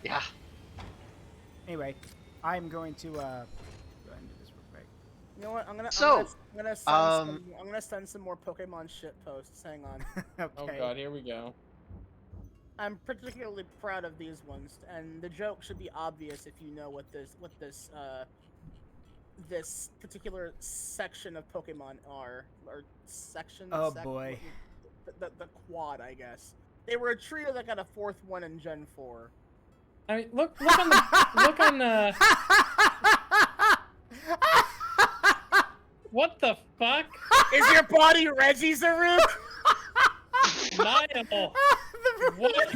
Yeah. Anyway, I'm going to, go ahead and do this real quick. You know what? I'm gonna send some more Pokemon shit posts. Hang on. Okay. Oh god, here we go. I'm particularly proud of these ones, and the joke should be obvious if you know what this particular section of Pokemon are, or section. Oh boy. The quad, I guess. They were a trio that got a fourth one in Gen 4. I mean, look on the What the fuck? Is your body Reggie, Zaruk? Nile. What?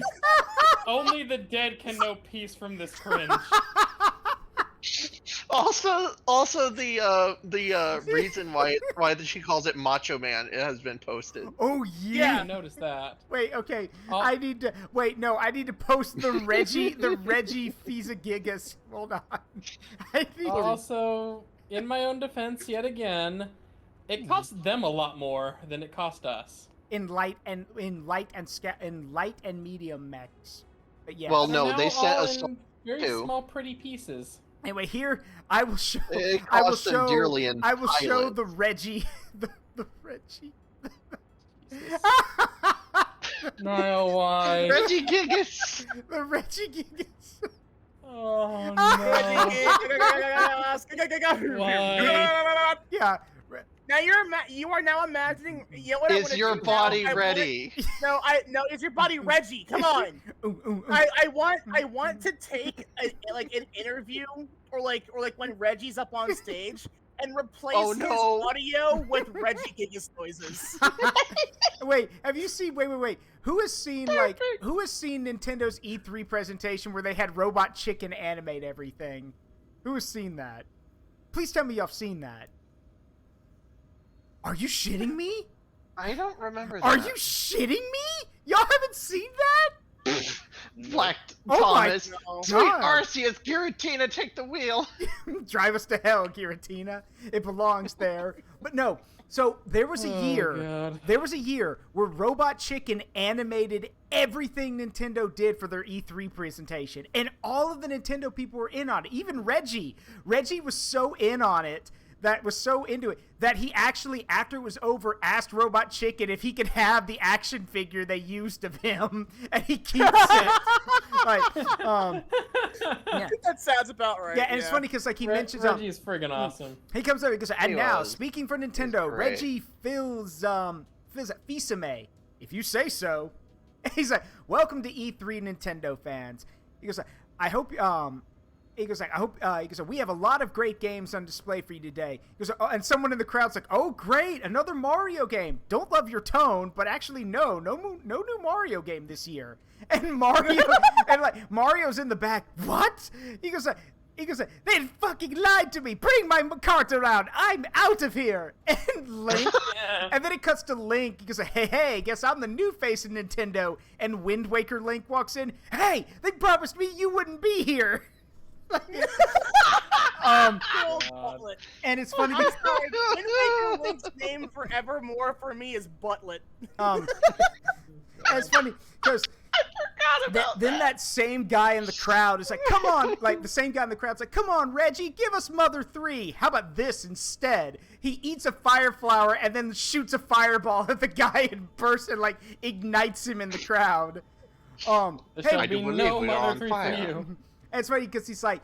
Only the dead can know peace from this cringe. Also, the reason why she calls it Macho Man, it has been posted. Oh Yeah, yeah. I noticed that. Wait, okay. Oh. I need to post the Reggie Gigas. Hold on. I need Also, in my own defense, yet again, it cost them a lot more than it cost us. in light and medium mechs. But yeah. Well, And no, now they sent all us in very two. small, pretty pieces. Anyway, here I will show. It I will cost them show. dearly in I will show pilot. the Reggie. The Reggie. Jesus. Nile, why? Reggie Gigas. The Reggie Gigas. Oh no. Why? Yeah. Now you are now imagining. You know what I Is wanna your do now? body I wanna- ready? No, is your body Reggie? Come on. Ooh, ooh, ooh. I want to take an interview or when Reggie's up on stage and replace Oh, his no. audio with Reggie Gigas noises. Wait, have you seen? Wait. Who has seen Nintendo's E3 presentation where they had Robot Chicken animate everything? Who has seen that? Please tell me y'all seen that. Are you shitting me? I don't remember that. Are you shitting me? Y'all haven't seen that? Black Oh my Thomas? God. Sweet Arceus, Giratina, take the wheel. Drive us to hell, Giratina. It belongs there. But no. So there was a year. God. There was a year where Robot Chicken animated everything Nintendo did for their E3 presentation, and all of the Nintendo people were in on it. Even Reggie. Reggie was so in on it. That was so into it that he actually, after it was over, asked Robot Chicken if he could have the action figure they used of him, and he keeps it. Yeah. That sounds about right. Yeah, and it's funny because he mentions Reggie is friggin' awesome. he comes over, he goes, and He now was. speaking for Nintendo, great. Reggie Fils-Aimé, if you say so. He's like, welcome to E3, Nintendo fans. He goes, I hope he goes, we have a lot of great games on display for you today. He goes, and someone in the crowd's like, oh, great, another Mario game. Don't love your tone, but actually, no new Mario game this year. And Mario's in the back. What? He goes, they fucking lied to me. Bring my cart around. I'm out of here. And Link, and then it cuts to Link. He goes, hey, guess I'm the new face of Nintendo. And Wind Waker Link walks in. Hey, they promised me you wouldn't be here. And it's funny because Wind Waker Link's name forevermore for me is Butlet. it's funny because then that same guy in the crowd is like, come on, the same guy in the crowd's like, come on, Reggie, give us Mother 3. How about this instead? He eats a fire flower and then shoots a fireball at the guy and bursts and ignites him in the crowd. There Hey, should be believe no we are Mother on 3 for fire. you. And it's funny because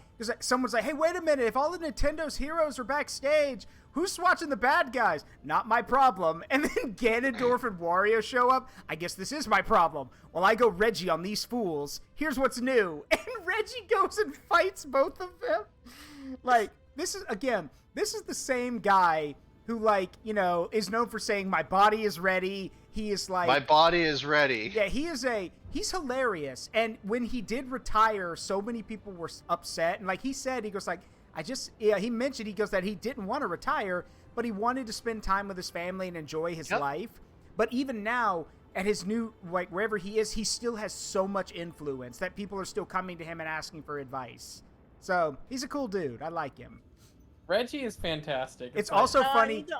someone's like, hey, wait a minute, if all the Nintendo's heroes are backstage, who's watching the bad guys? Not my problem. And then Ganondorf and Wario show up. I guess this is my problem. Well, I go Reggie on these fools. Here's what's new. And Reggie goes and fights both of them. This is the same guy who, is known for saying, my body is ready. He is My body is ready. yeah, he's hilarious. And when he did retire, so many people were upset. And he said, he goes he mentioned, he goes that he didn't want to retire, but he wanted to spend time with his family and enjoy his life. But even now, at his new, wherever he is, he still has so much influence that people are still coming to him and asking for advice. So he's a cool dude. I like him. Reggie is fantastic. It's also funny. I need to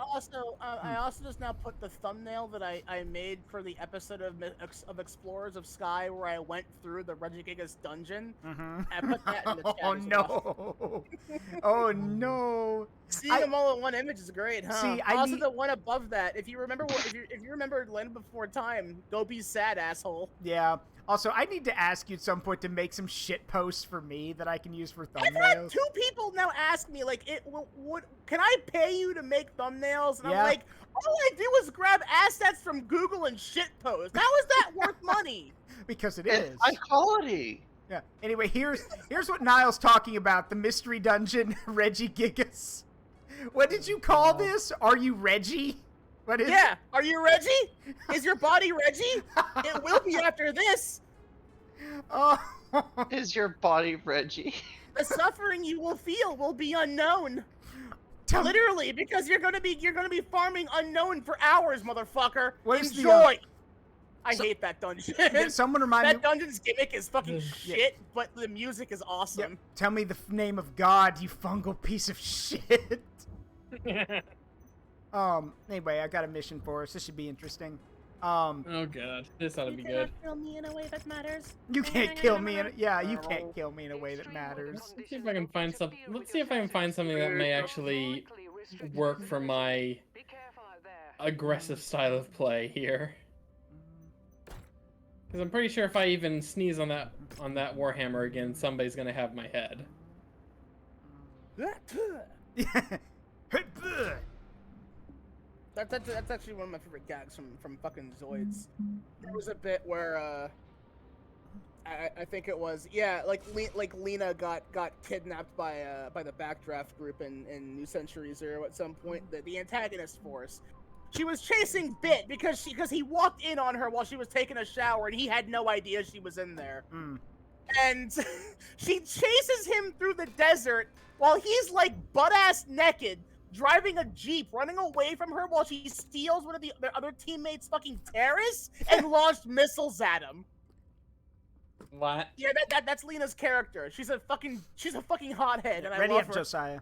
I also just now put the thumbnail that I made for the episode of Explorers of Sky where I went through the Reggie Gigas dungeon. I put that in the chat. Oh as well. no! Oh no! Seeing them all in one image is great, huh? See, also, the one above that. If you remember, if you remember Land Before Time, go be sad, asshole. Yeah. Also, I need to ask you at some point to make some shit posts for me that I can use for I've had thumbnails. 2 people now ask me, can I pay you to make thumbnails? And Yeah. I'm like, all I do is grab assets from Google and shit post. How is that worth money? Because it It's is. high quality. Yeah. Anyway, here's what Nile's talking about. The mystery dungeon, Reggie Gigas. What did you call this? Are you Reggie? What is Yeah, are you Reggie? Is your body Reggie? It will be after this. Oh. Is your body Reggie? The suffering you will feel will be unknown. Literally, because you're gonna be farming unknown for hours, motherfucker. Enjoy. I hate that dungeon. Someone remind me. That dungeon's gimmick is fucking shit, but the music is awesome. Yeah. Tell me the name of God, you fungal piece of shit. Anyway, I got a mission for us. This should be interesting. Oh god, this ought to be good. You cannot kill me in a way that matters. You can't kill me in you can't kill me in a way that matters. Let's see if I can find something. Let's see if I can find something that may actually work for my aggressive style of play here. Because I'm pretty sure if I even sneeze on that Warhammer again, somebody's gonna have my head. That's actually one of my favorite gags from fucking Zoids. There was a bit where I think it was like Lena got kidnapped by the Backdraft group in New Century Zero at some point. The antagonist force. She was chasing Bit because he walked in on her while she was taking a shower and he had no idea she was in there. And she chases him through the desert while he's like butt-ass naked, driving a Jeep, running away from her while she steals one of their other teammates' fucking terrorists and launched missiles at him. What? Yeah, that's Lena's character. She's a fucking hothead, and I Ready love up, her. Josiah.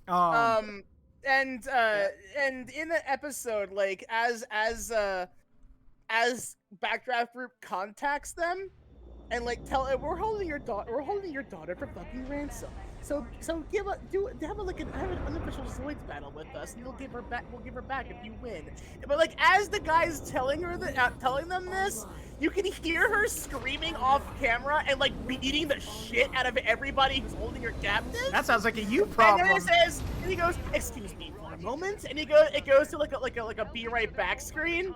And in the episode, like as Backdraft group contacts them, and like we're holding your daughter for fucking ransom. So have an unofficial Zoids battle with us, and we'll give her back if you win. But like as the guy's telling them this, you can hear her screaming off camera and like beating the shit out of everybody who's holding her captive. That sounds like a you problem. And then he goes, "Excuse me for a moment," and it goes to like a be right back screen.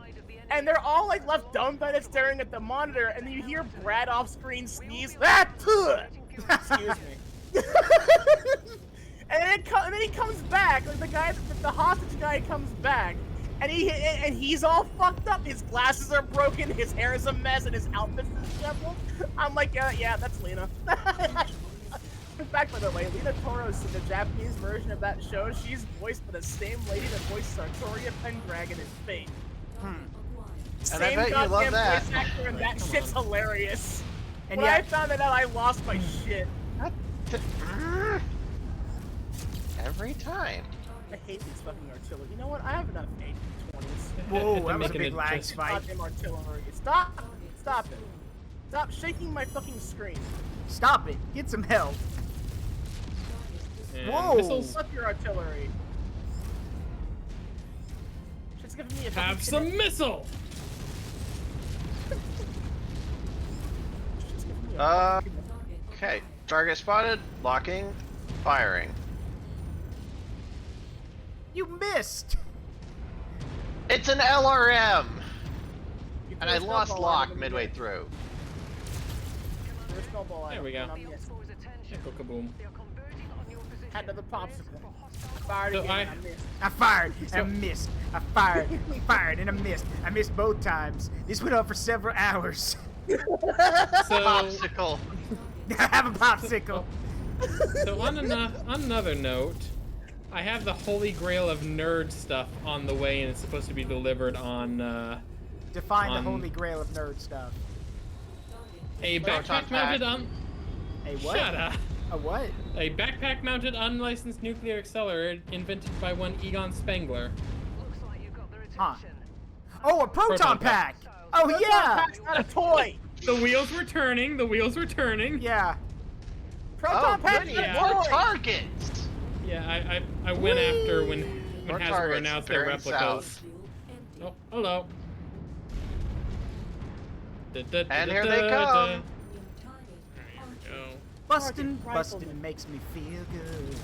And they're all like left dumbfounded staring at the monitor, and then you hear Brad off screen sneeze. Excuse me. and then he comes back, like the hostage guy comes back, and he's all fucked up. His glasses are broken, his hair is a mess, and his outfit's disheveled. I'm like, yeah, that's Lena. In fact, by the way, Lena Toro's in the Japanese version of that show. She's voiced by the same lady that voiced Sartoria Pendragon in Fate. And I bet you love that. Voice actor, and that shit's hilarious. And when I found that out, I lost my shit. Every time. I hate these fucking artillery. You know what? I have enough 820s. Whoa, that was a big lag spike. Goddamn artillery. Stop it. Stop shaking my fucking screen. Stop it. Get some help. And Whoa. missiles. Fuck your artillery. Shit's giving me a Have some missile. Okay. Target spotted. Locking. Firing. You missed. It's an LRM! You And I threw a lost snowball lock at him. midway through. Threw a snowball at There we him, go. and I missed. Kaboom. Had another popsicle. Fired So again, I- and I missed. I fired and I missed. I fired and I missed. I missed both times. This went on for several hours. So, Popsicle. I have a popsicle. so on another note, I have the Holy Grail of nerd stuff on the way, and it's supposed to be delivered on Define the holy grail of nerd stuff. a backpack mounted on. A what? Shut up. A what? A backpack-mounted unlicensed nuclear accelerator invented by one Egon Spengler. Huh. Oh, a proton, Proton pack. pack. Oh yeah. Pack's not a toy. The wheels were turning. The wheels were turning. Yeah. Proton pack's goody. not a More toy. targets! Yeah, I went after when More Hasbro targets announced their bearing replicas. south. Oh, hello. And here they come. Bustin', bustin' makes me feel good.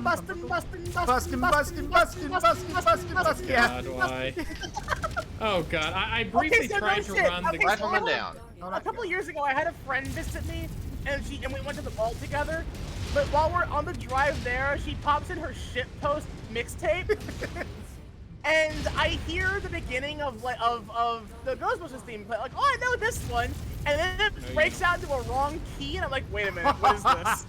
Bustin'. Yeah. God, why? Oh God, I briefly Okay, so tried no to shit. run the. Okay, Rifleman down. A couple years ago, I had a friend visit me, and we went to the mall together. But while we're on the drive there, she pops in her shitpost mixtape, and I hear the beginning of the Ghostbusters theme play. Like, oh, I know this one, and then it breaks out into a wrong key, and I'm like, wait a minute, what is this?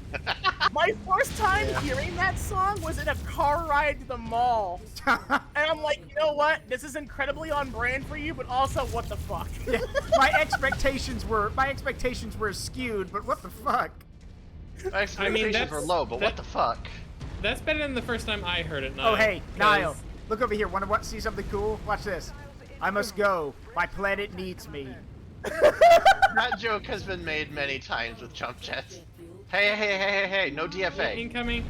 My first time hearing that song was in a car ride to the mall, and I'm like, you know what? This is incredibly on brand for you, but also, what the fuck? Yeah, my expectations were skewed, but what the fuck? My expectations were low, but what the fuck? That's better than the first time I heard it, Nile. Oh, hey, Nile, look over here. Want to see something cool? Watch this. I must go. My planet needs me. That joke has been made many times with jump jets. Hey, no DFA. Incoming.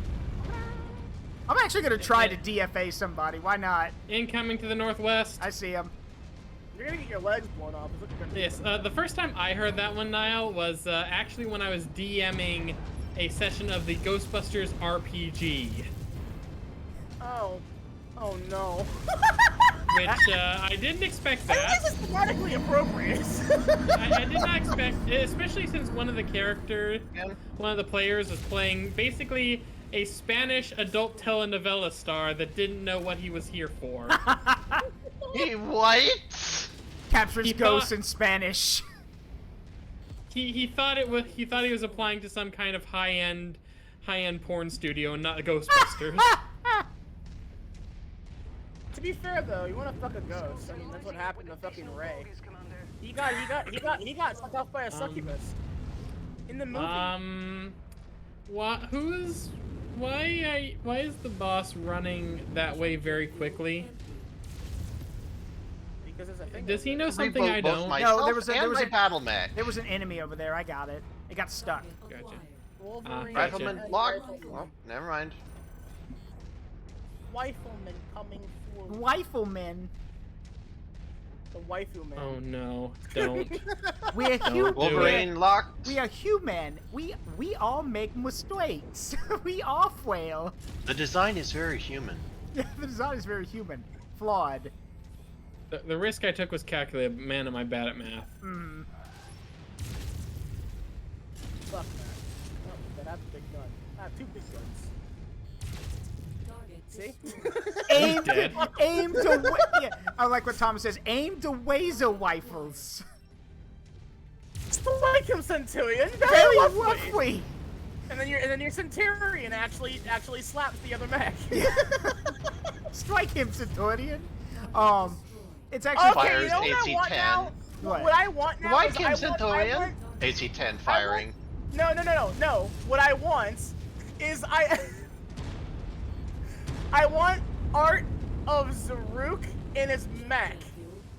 I'm actually going to try to DFA somebody. Why not? Incoming to the northwest. I see him. You're going to get your legs blown off. Yes, the first time I heard that one, Nile, was actually when I was DMing a session of the Ghostbusters RPG. Oh no. Which, I didn't expect that. This is thematically appropriate. I did not expect, especially since one of the characters, one of the players was playing basically a Spanish adult telenovela star that didn't know what he was here for. He what? Captures ghosts in Spanish. He thought he was applying to some kind of high-end porn studio and not Ghostbusters. To be fair though, you wanna fuck a ghost. I mean, that's what happened to fucking Ray. He got sucked off by a succubus. In the movie. Why is the boss running that way very quickly? Because there's a thing. Does he know something I don't? No, there was a battle mech. There was an enemy over there. I got it. It got stuck. Gotcha. Wolverine. Rifleman lock. Oh, never mind. Rifleman coming forward. Rifleman. The waifu man. Oh no! Don't. We're human. Wolverine locked. We are human. We all make mistakes. We all fail. The design is very human. Yeah, the design is very human. Flawed. The risk I took was calculated, but man, am I bad at math. Mm. Fuck that. Oh, but I have a big gun. I have two big guns. See? aim to yeah, I like what Thomas says. Aim to laser rifles. Like him, Centurion. Very roughly. And then your Centurion actually slaps the other mech. Strike him, Centurion. It's actually okay. You know what I want now? What I want now is him, Centurion. AC-10 firing. No. What I want is I want art of Zaruk in his mech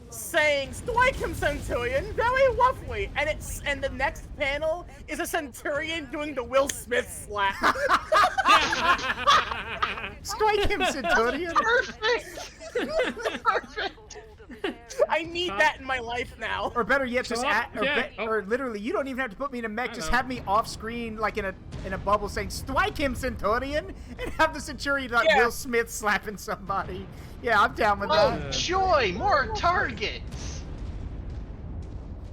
saying "Strike him, Centurion" very roughly, and the next panel is a Centurion doing the Will Smith slap. Strike him, Centurion. Perfect. Perfect. I need that in my life now. Or better yet, just or literally, you don't even have to put me in a mech. Just have me off screen, like in a bubble, saying "Strike him, Centurion," and have the Centurion like Will Smith slapping somebody. Yeah, I'm down with that. Oh joy! More targets.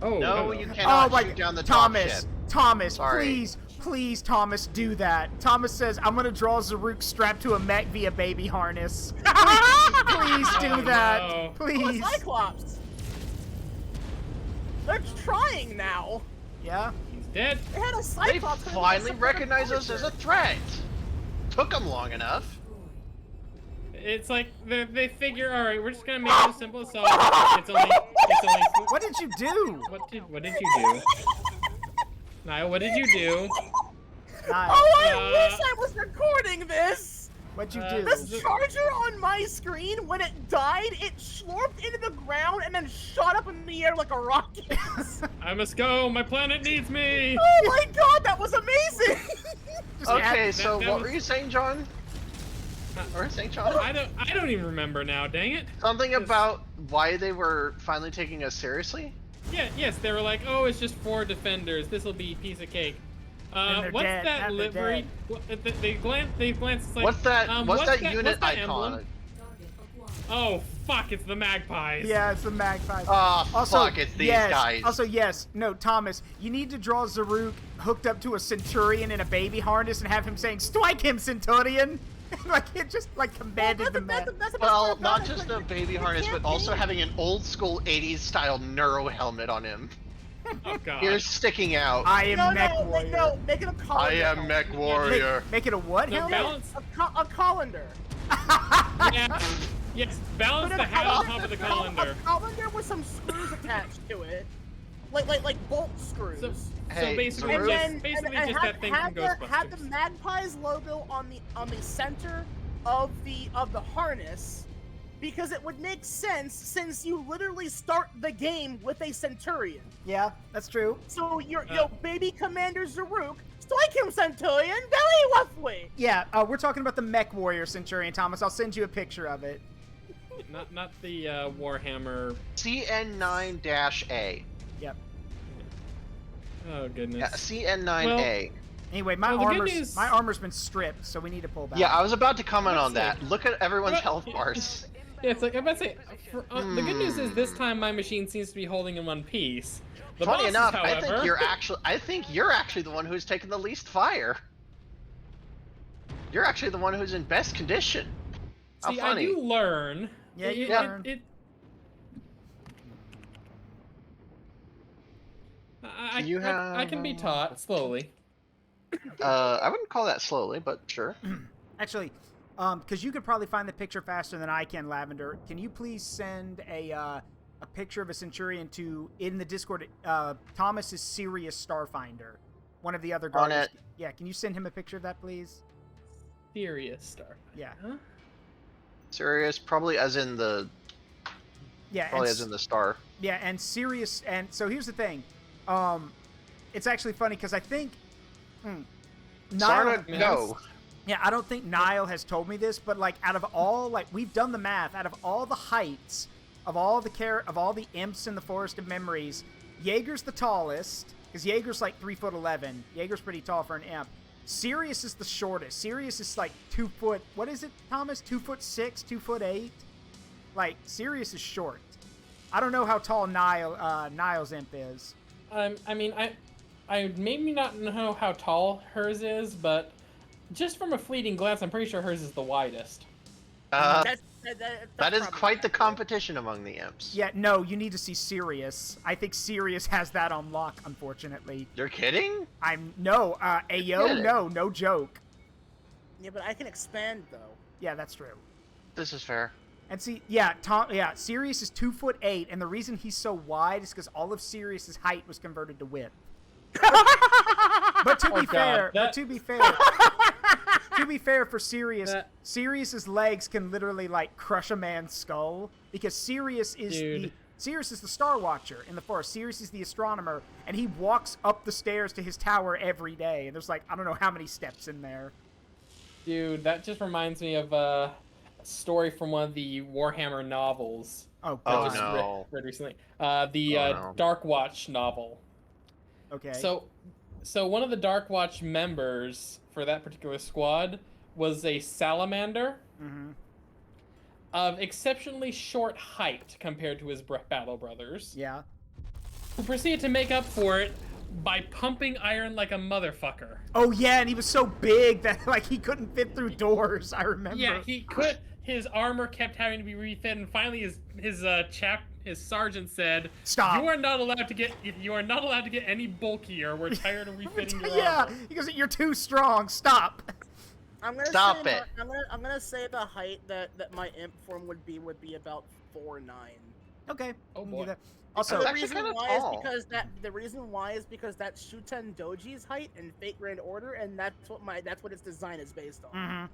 Oh no, you cannot shoot down the top ship. Thomas, Sorry. please, Thomas, do that. Thomas says, "I'm gonna draw Zaruk strapped to a mech via baby harness." Please do that. No. Please. Cyclops. They're trying now. Yeah. He's dead. They had a They Cyclops. finally recognize us as a threat. Took them long enough. It's like they figure, all right, we're just gonna make it as simple as it's only. What did you do? What did you do? Niall, what did you do? Niall, Oh, I wish I was recording this. what'd you do? This charger on my screen, when it died, it slurped into the ground and then shot up in the air like a rocket. I must go. My planet needs me. Oh my god, that was amazing! Okay, so that what was- were you saying, John? Or St. John? I don't even remember now. Dang it. Something about why they were finally taking us seriously? Yeah. Yes, they were like, oh, it's just 4 defenders. This will be a piece of cake. And they're What's dead. that And they're livery? They glance. It's like, What's that unit what's that icon? emblem? Oh, fuck, it's the Magpies. Yeah, it's the Magpies. Oh, Also, fuck, it's these yes, guys. Also, yes, no, Thomas, you need to draw Zaruk hooked up to a Centurion in a baby harness and have him saying, "Strike him, Centurion!" Like, it just, like, commanded the man. Well, not just a baby harness, but also having an old school 80s style neuro helmet on him. Oh, God. Ears sticking out. I am Mechwarrior. No, make it a I colander. am Mechwarrior. Make it a what No, helmet? balance. A colander. Yeah. Yes, balance the hat on top of the colander. A colander with some screws attached to it, like bolt screws. So Hey, basically, Zaruk. just that thing from Ghostbusters. Had the Magpies logo on the center of the harness, because it would make sense since you literally start the game with a Centurion. Yeah, that's true. So your baby Commander Zaruk, strike him, Centurion, very roughly. Yeah, we're talking about the Mechwarrior Centurion, Thomas. I'll send you a picture of it. Not the Warhammer. CN9-A. Yep. Oh goodness. Yeah, CN9A. Anyway, my Well, the good news- armor's been stripped, so we need to pull back. Yeah, I was about to comment on Let's that. Look at everyone's Well- health bars. Yeah, it's like I'm about to say. The good news is this time my machine seems to be holding in one piece. The Funny bosses, enough, however, I think you're actually the one who's taken the least fire. You're actually the one who's in best condition. How see, funny. I do learn. Yeah, you It- learn. I can be taught slowly. I wouldn't call that slowly, but sure. Actually, because you could probably find the picture faster than I can, Lavender. Can you please send a picture of a Centurion in the Discord? Thomas's Sirius Starfinder, one of the other On guards. it. Yeah, can you send him a picture of that, please? Serious star. Yeah. Huh? Serious, probably as in the Yeah. probably as in the star. Yeah, and Sirius, and so here's the thing. It's actually funny because I think Nile. Zaruk, no. Yeah, I don't think Nile has told me this, but like out of all, like we've done the math, out of all the heights of all the imps in the Forest of Memories, Jaeger's the tallest because Jaeger's like 3'11". Jaeger's pretty tall for an imp. Sirius is the shortest. Sirius is like 2 foot. What is it, Thomas? 2'6", 2'8". Like Sirius is short. I don't know how tall Nile's imp is. I mean, I maybe not know how tall hers is, but just from a fleeting glance, I'm pretty sure hers is the widest. That is probably quite the accurate. competition among the imps. Yeah, no, you need to see Sirius. I think Sirius has that on lock, unfortunately. You're kidding? Ayo, no joke. Yeah, but I can expand though. Yeah, that's true. This is fair. And see, Sirius is 2'8", and the reason he's so wide is because all of Sirius's height was converted to width. But to be fair for Sirius, Sirius's legs can literally like crush a man's skull because Sirius is the Star Watcher in the forest. Sirius is the astronomer, and he walks up the stairs to his tower every day. And there's like I don't know how many steps in there. Dude, that just reminds me of a story from one of the Warhammer novels. Oh Oh, god. no. Read recently. No. Dark Watch novel. Okay. So one of the Dark Watch members for that particular squad was a salamander of exceptionally short height compared to his battle brothers, Yeah. who proceeded to make up for it by pumping iron like a motherfucker. Oh yeah, and he was so big that like he couldn't fit through doors. I remember. Yeah, he could. His armor kept having to be refit, and finally his sergeant said, Stop. You are not allowed to get any bulkier. We're tired of refitting your Yeah, armor." he goes, "You're too strong. Stop." I'm gonna Stop say it. I'm gonna say the height that my imp form would be about 4'9". Okay. Oh, we can boy. do that. Also, That's actually kinda tall. The reason why is because that's Shuten Doji's height in Fate Grand Order, and that's what its design is based on. mhm.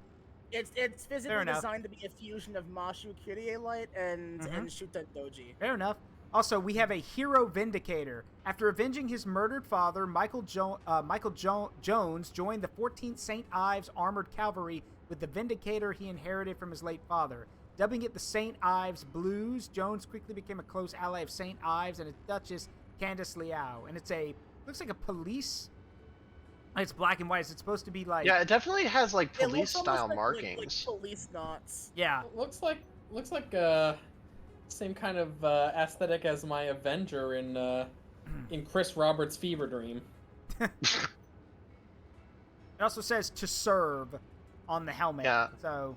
It's Fair physically enough. designed to be a fusion of Mashu Kyrie Light and Shuten Doji. Fair enough. Also, we have a hero vindicator. After avenging his murdered father, Michael Jones joined the 14th St. Ives Armored Cavalry with the vindicator he inherited from his late father. Dubbing it the St. Ives Blues, Jones quickly became a close ally of St. Ives and its Duchess, Candace Liao. And looks like a police. It's black and white. It's supposed to be like... Yeah, it definitely has like It looks police style almost like markings. police knots. Yeah. Looks like Same kind of aesthetic as my Avenger in Chris Roberts' Fever Dream. It also says to serve on the helmet. Yeah. So.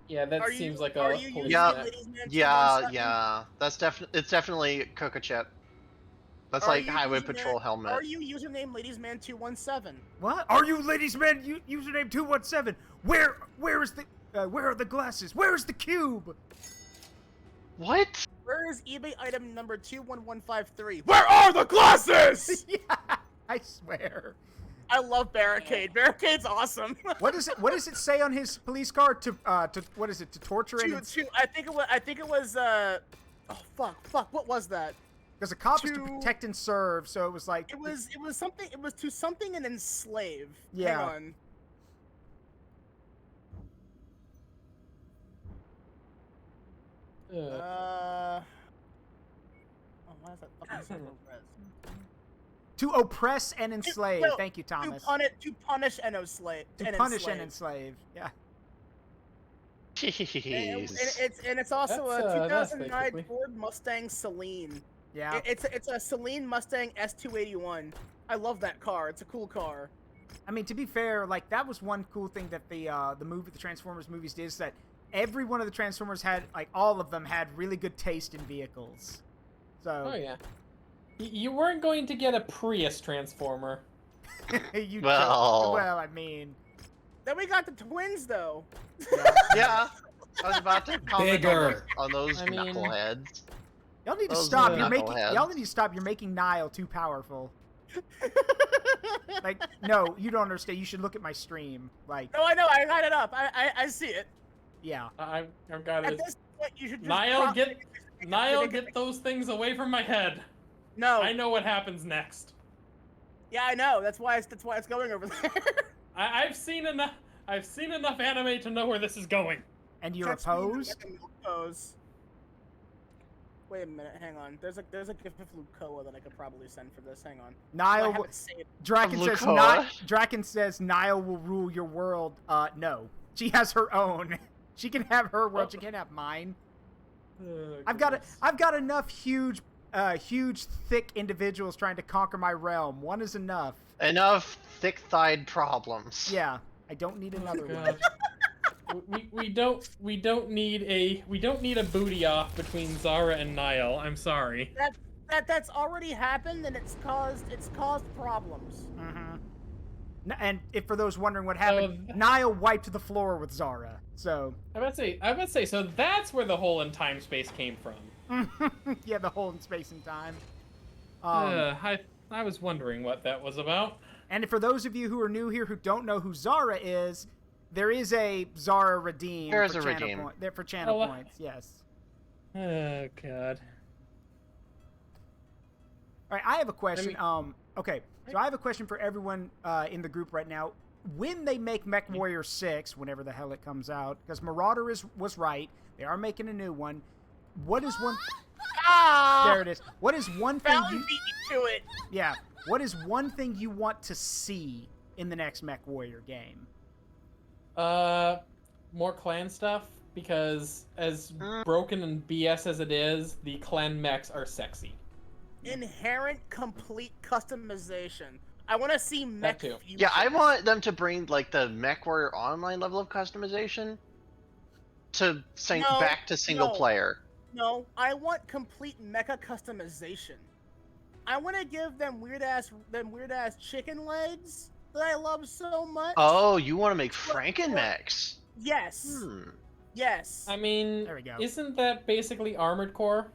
Yeah, that Are seems you- like are a you holy using Yeah. the shit. Ladies Man Yeah, 217? yeah. It's definitely Coca Chip. That's Are like you Highway using Patrol that- helmet. Are you username Ladies Man 217? What? Are you ladies man? Username 217. Where is the where are the glasses? Where is the cube? What? Where is eBay item number 21153? Where are the glasses? Yeah, I swear. I love Barricade. Barricade's awesome. What does it say on his police card to what is it, to torture and I think it was oh fuck, what was that? because a cop is to to- protect and serve, so it was like It was to something and enslave. Yeah. Hang on. Ugh. Oh, why is that fucking so res? to oppress and enslave. no, Thank you, Thomas. To punish and enslave. To punish and enslave. Yeah. Jeez. And it's also That's, a that's 2009 basically- Ford Mustang Celine. Yeah. It's a Celine Mustang S281. I love that car. It's a cool car. I mean, to be fair, like that was one cool thing that the Transformers movies did, is that every one of the Transformers had, like, all of them had really good taste in vehicles. So. Oh yeah. You weren't going to get a Prius Transformer. You Well. well, I mean. Then we got the twins though. Yeah. I was about to comment Bigger. on those I mean- knuckleheads. Y'all need to Those stop. knuckleheads. Y'all need to stop. You're making Nile too powerful. Like, no, you don't understand. You should look at my stream. Like, No, I know. I got it up. I see it. yeah. I've got At it. this point, you should just Niall, get those things away from my head. No. I know what happens next. Yeah, I know. That's why it's going over there. I've seen enough anime to know where this is going. And you're That's me in the opposed? second pose. Wait a minute. Hang on. There's a gift of Lukoa that I could probably send for this. Hang on. I Nile. have it saved. Draken says Lukoa? Draken says Nile will rule your world. No, she has her own. She can have her world. She can't have mine. I've got enough huge, thick individuals trying to conquer my realm. One is enough. Enough thick-thighed problems. Yeah, I don't need another one. God. we don't need a booty off between Zara and Nile. I'm sorry. That's already happened, and it's caused problems. Mm-hmm. And if for those wondering what happened, Nile wiped the floor with Zara. So. I about to say. So that's where the hole in time space came from. Yeah, the hole in space and time. I was wondering what that was about. And for those of you who are new here who don't know who Zara is, there is a Zara redeem. There is for a channel redeem. for channel Oh, points. Yes. Oh God. All right, I have a question. I mean- Okay, so I have a question for everyone in the group right now. When they make Mechwarrior 6, whenever the hell it comes out, because Marauder was right, they are making a new one. What is one? There it is. What is one thing Valley you? beat me to it. Yeah. What is one thing you want to see in the next Mechwarrior game? More clan stuff, because as broken and BS as it is, the clan mechs are sexy. Inherent complete customization. I want to see mech too. fusion. Yeah, I want them to bring like the Mechwarrior Online level of customization to No, back to single no. player. No, I want complete mecha customization. I want to give them weird ass chicken legs that I love so much. Oh, you want to make Frankenmechs? Yes. Hmm. Yes. I mean, There we go. Isn't that basically Armored Core?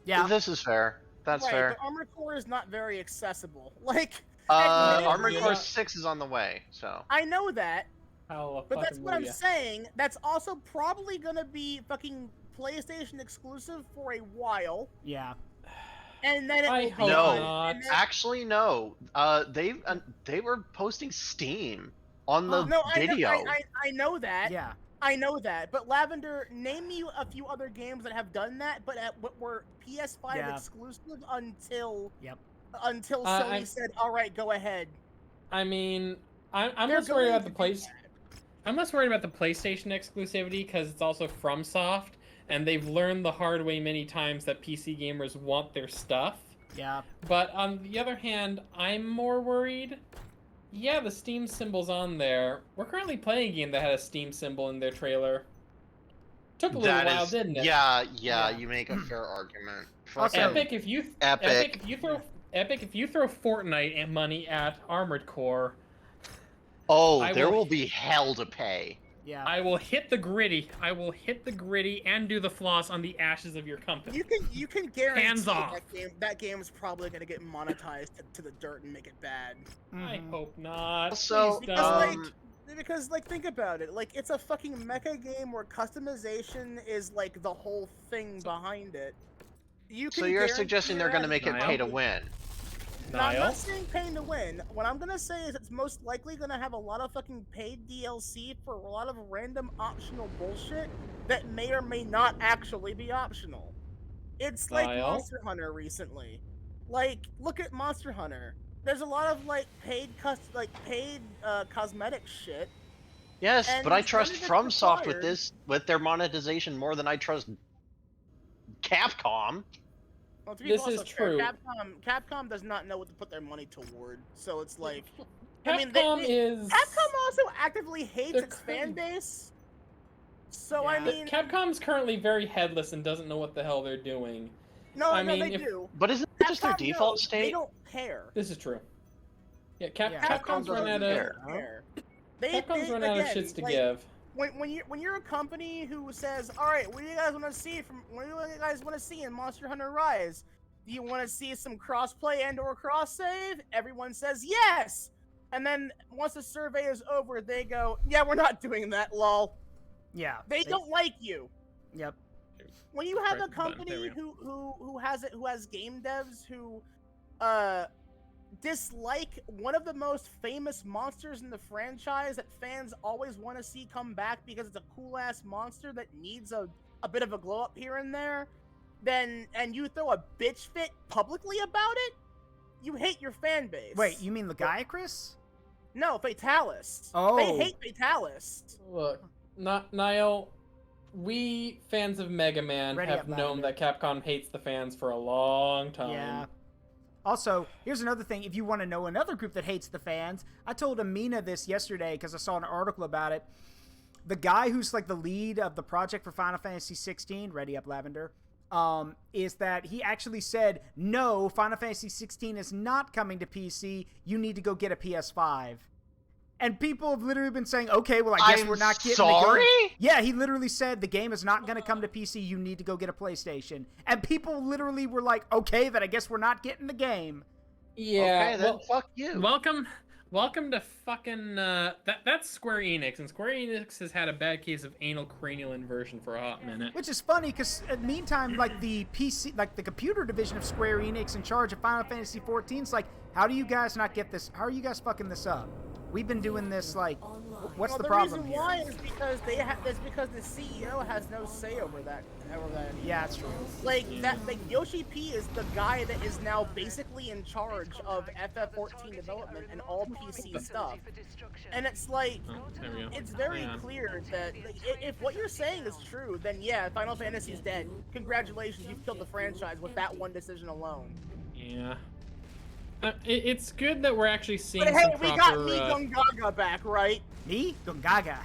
Yeah. This is fair. That's right, fair. but Armored Core is not very accessible. Like, Armored Yeah. Core 6 is on the way, so. I know that, How but that's fucking what I'm will ya? saying. That's also probably gonna be fucking PlayStation exclusive for a while, Yeah. and then it I will hope be No. not. and then- Actually, no. They were posting Steam on the no, video. I know that. Yeah. I know that, but Lavender, name me a few other games that have done that, but were PS5 Yeah. exclusive until Yep. Sony I'm- said, "All right, go ahead." I mean, I'm They're less worried going about the to do place. that. I'm less worried about the PlayStation exclusivity because it's also FromSoft, and they've learned the hard way many times that PC gamers want their stuff. Yeah. But on the other hand, I'm more worried. Yeah, the Steam symbol's on there. We're currently playing a game that had a Steam symbol in their trailer. Took a little while, didn't it? Yeah, you make a fair argument. Also, Epic, if you throw Fortnite and money at Armored Core, there will be hell to pay. Yeah. I will hit the gritty. I will hit the gritty and do the floss on the ashes of your company. You can guarantee Hands off. that game is probably gonna get monetized to the dirt and make it bad. I hope not. So, because think about it. Like, it's a fucking mecha game where customization is like the whole thing behind it. So you're suggesting they're gonna make it pay to win? No, I'm not saying pay to win. What I'm gonna say is it's most likely gonna have a lot of fucking paid DLC for a lot of random optional bullshit that may or may not actually be optional. It's like Monster Hunter recently. Like, look at Monster Hunter. There's a lot of paid cosmetic shit. Yes, but I trust FromSoft with their monetization more than I trust Capcom. Well, this is true. Capcom does not know what to put their money toward, so it's like. Capcom also actively hates its fan base. So I mean, Capcom's currently very headless and doesn't know what the hell they're doing. No, they do. But isn't it just their default state? They don't care. This is true. Yeah, Capcom's run out of. Capcom's run out of shits to give. When you're a company who says, all right, what do you guys want to see in Monster Hunter Rise? Do you want to see some crossplay and/or cross save? Everyone says yes, and then once the survey is over, they go, yeah, we're not doing that, lol. Yeah. They don't like you. Yep. When you have a company who has game devs who dislike one of the most famous monsters in the franchise that fans always want to see come back because it's a cool ass monster that needs a bit of a glow up here and there, and you throw a bitch fit publicly about it, you hate your fan base. Wait, you mean Lagiacrus? No, Fatalis. Oh. They hate Fatalis. Look, Nile, we fans of Mega Man have known that Capcom hates the fans for a long time. Yeah. Also, here's another thing. If you want to know another group that hates the fans, I told Amina this yesterday because I saw an article about it. The guy who's like the lead of the project for Final Fantasy 16, ready up Lavender, is that he actually said, no, Final Fantasy 16 is not coming to PC. You need to go get a PS5. And people have literally been saying, okay, well, I guess we're not getting the game. Yeah, he literally said the game is not going to come to PC. You need to go get a PlayStation. And people literally were like, okay, then I guess we're not getting the game. Yeah, okay, then fuck you. Welcome to fucking, that's Square Enix. And Square Enix has had a bad case of anal cranial inversion for a hot minute. Which is funny, because in the meantime, the PC, the computer division of Square Enix in charge of Final Fantasy 14 is like, how do you guys not get this? How are you guys fucking this up? We've been doing this, what's the problem here? The reason why is because because the CEO has no say over that. Yeah, it's true. Yoshi P is the guy that is now basically in charge of FF14 development and all PC stuff. And it's it's very clear that if what you're saying is true, then yeah, Final Fantasy is dead. Congratulations, you've killed the franchise with that one decision alone. Yeah. It's good that we're actually seeing some proper... But hey, we got me Gungaga back, right? Me? Gungaga.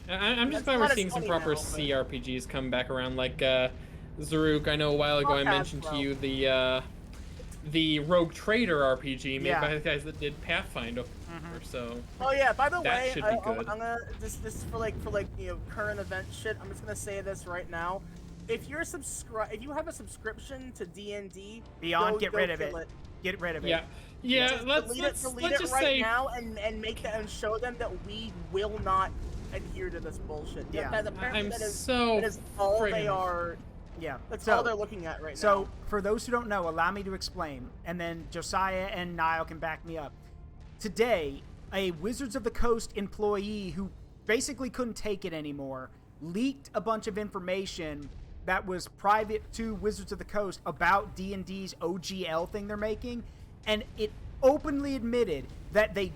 I'm just glad we're seeing some proper CRPGs come back around, like Zaruk. I know a while ago I mentioned to you the Rogue Trader RPG made by the guys that did Pathfinder. So. Oh yeah. By the way, I'm gonna this for current event shit. I'm just gonna say this right now. If you're if you have a subscription to D&D, Beyond, get rid of it. Get rid of it. Yeah. Let's delete it just right say now and make that and show them that we will not adhere to this bullshit. Yeah. That is all they are. Yeah. That's all they're looking at right now. So for those who don't know, allow me to explain, and then Josiah and Nile can back me up. Today, a Wizards of the Coast employee who basically couldn't take it anymore leaked a bunch of information that was private to Wizards of the Coast about D&D's OGL thing they're making, and it openly admitted that they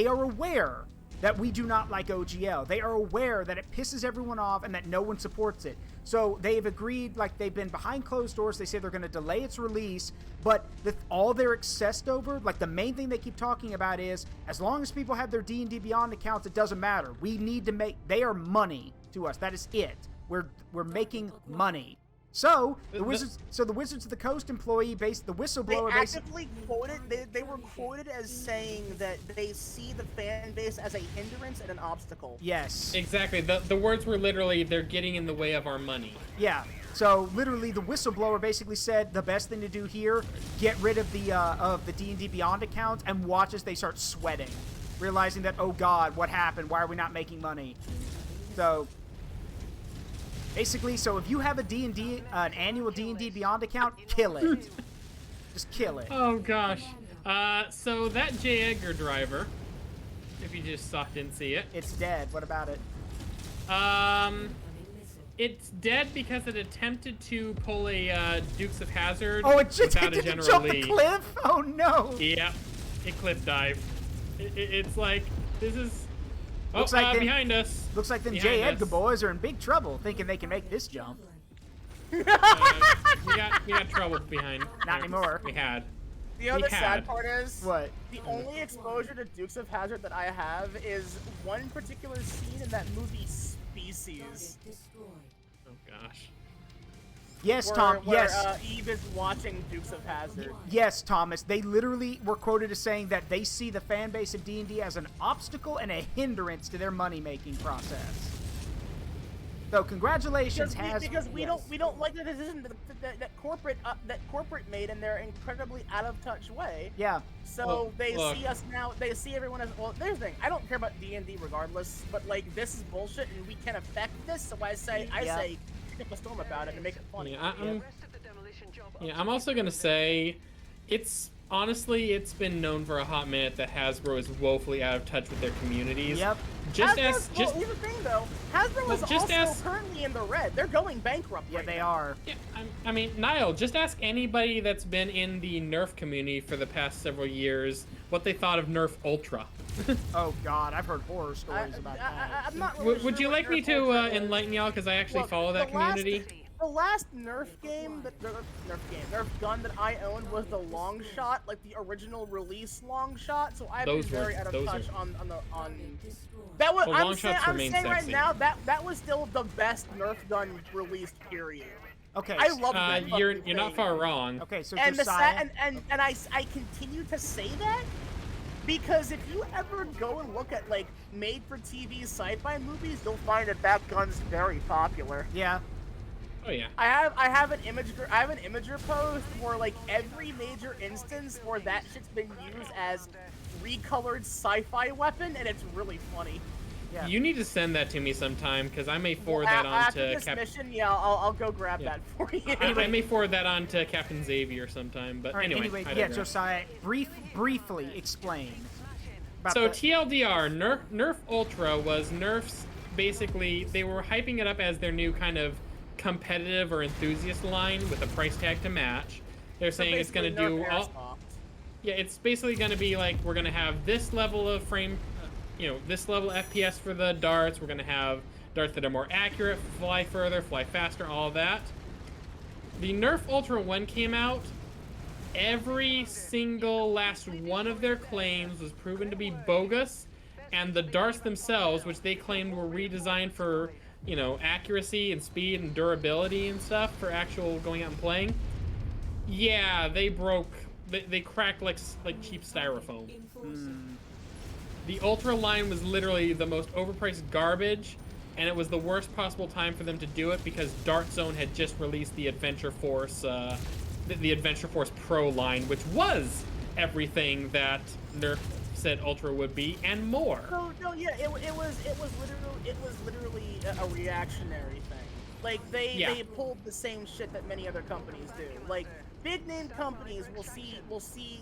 are aware that we do not like OGL. They are aware that it pisses everyone off and that no one supports it. So they've agreed, like they've been behind closed doors. They say they're going to delay its release, but all they're obsessed over, like the main thing they keep talking about is, as long as people have their D&D Beyond accounts, it doesn't matter. We need to make, they are money to us. That is it. We're making money. So the Wizards of the Coast employee based the whistleblower. They actively quoted. They were quoted as saying that they see the fan base as a hindrance and an obstacle. Yes. Exactly. The words were literally, they're getting in the way of our money. Yeah. So literally, the whistleblower basically said the best thing to do here: get rid of the D&D Beyond accounts and watch as they start sweating, realizing that, oh God, what happened? Why are we not making money? So. Basically, so if you have an annual D&D Beyond account, kill it. Just kill it. Oh gosh. So that J. Edgar driver, if you just didn't see it. It's dead. What about it? It's dead because it attempted to pull a Dukes of Hazzard it just without a did general jump lead. the cliff? Oh no. Yeah, it cliff dived. It's like, this is... Looks like behind us. Looks like them J. Edgar boys are in big trouble, thinking they can make this jump. We got trouble behind. Not anymore. We had. You know the sad part is? What? The only exposure to Dukes of Hazzard that I have is one particular scene in that movie Species. Oh gosh. Yes, Tom. Yes. Eve is watching Dukes of Hazzard. Yes, Thomas. They literally were quoted as saying that they see the fan base of D&D as an obstacle and a hindrance to their money-making process. So congratulations, because we don't like the decision that corporate made in their incredibly out of touch way. Yeah. So they see us now. They see everyone as, well. There's the thing. I don't care about D&D regardless, but like this is bullshit and we can affect this. So I say pick up a storm about it and make it funny. I'm also gonna say, honestly, it's been known for a hot minute that Hasbro is woefully out of touch with their communities. Yep. Here's the thing though. Hasbro is also currently in the red. They're going bankrupt. Yeah, they are. Yeah, I mean, Nile, just ask anybody that's been in the Nerf community for the past several years what they thought of Nerf Ultra. Oh God, I've heard horror stories about that. I'm not really Would you like me to enlighten y'all, because I actually follow that community? The last Nerf gun that I owned was the long shot, like the original release long shot. So I've been very out of touch on that was. I'm saying right now that was still the best Nerf gun released. Period. Okay. I love that. You're not far wrong. Okay, so and Josiah... I continue to say that because if you ever go and look at like made-for-TV sci-fi movies, you'll find that gun's very popular. Yeah. Oh yeah. I have an imager post where like every major instance where that shit's been used as recolored sci-fi weapon, and it's really funny. Yeah. You need to send that to me sometime, because I may forward that on after to this mission. Yeah, I'll go grab that for you. I may forward that on to Captain Xavier sometime. But anyway, yeah, Josiah, briefly explain. So TLDR, Nerf Ultra was Nerf's. Basically, they were hyping it up as their new kind of competitive or enthusiast line with a price tag to match. They're saying it's going to do all. Yeah, it's basically going to be like, we're going to have this level of frame, this level of FPS for the darts. We're going to have darts that are more accurate, fly further, fly faster, all of that. The Nerf Ultra 1 came out. Every single last one of their claims was proven to be bogus, and the darts themselves, which they claimed were redesigned for accuracy and speed and durability and stuff for actual going out and playing. Yeah, they broke. They cracked like cheap styrofoam. The Ultra line was literally the most overpriced garbage, and it was the worst possible time for them to do it because Dart Zone had just released the Adventure Force, the Adventure Force Pro line, which was everything that Nerf said Ultra would be and more. No, yeah, it was literally a reactionary thing. Like they pulled the same shit that many other companies do. Like big name companies will see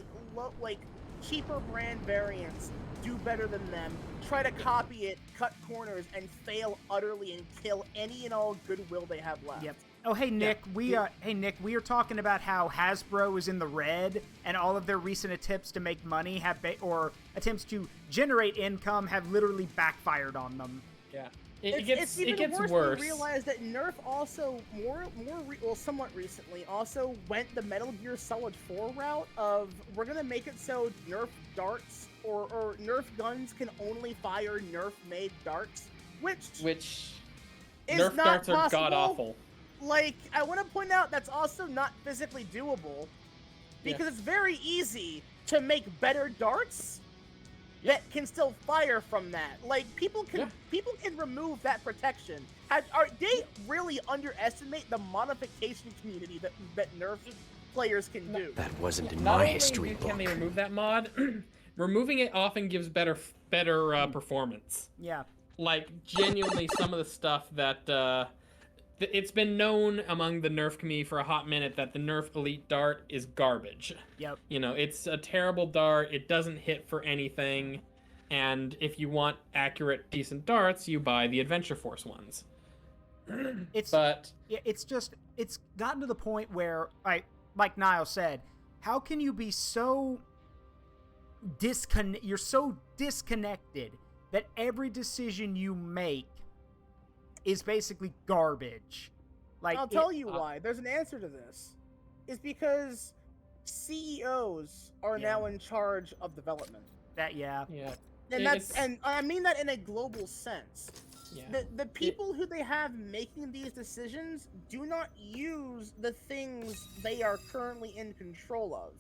like cheaper brand variants do better than them, try to copy it, cut corners, and fail utterly and kill any and all goodwill they have left. Yep. Oh, hey Nick, we are talking about how Hasbro is in the red, and all of their recent attempts to make money or attempts to generate income have literally backfired on them. Yeah, it gets worse. We realize that Nerf also somewhat recently also went the Metal Gear Solid 4 route of we're gonna make it so Nerf darts or Nerf guns can only fire Nerf-made darts, which is Nerf not darts are possible. god-awful. Like, I want to point out that's also not physically doable because it's very easy to make better darts that can still fire from that. Like, people can remove that protection. They really underestimate the modification community that Nerf players can do. That wasn't in Not my only history book. can they remove that mod, removing it often gives better performance. Yeah. Like, genuinely, some of the stuff that it's been known among the Nerf community for a hot minute that the Nerf Elite Dart is garbage. Yep. You know, it's a terrible dart. It doesn't hit for anything. And if you want accurate, decent darts, you buy the Adventure Force ones. It's gotten to the point where, like Nile said, how can you be so you're so disconnected that every decision you make is basically garbage. Like, I'll tell you why. There's an answer to this. It's because CEOs are now in charge of development. Yeah. And I mean that in a global sense. Yeah. The people who they have making these decisions do not use the things they are currently in control of.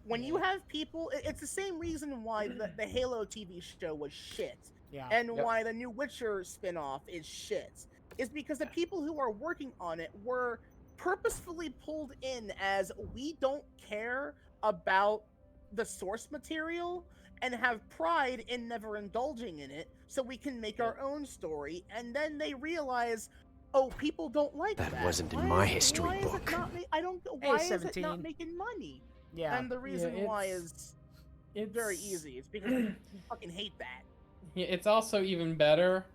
When you have people, it's the same reason why the Halo TV show was shit. Yeah. And why the new Witcher spin-off is shit. Is because the people who are working on it were purposefully pulled in as we don't care about the source material and have pride in never indulging in it so we can make our own story, and then they realize, oh, people don't like that. That wasn't in my history book. Why is it not making money? Yeah. And the reason why is it's very easy. It's because we fucking hate that. Yeah, it's also even better.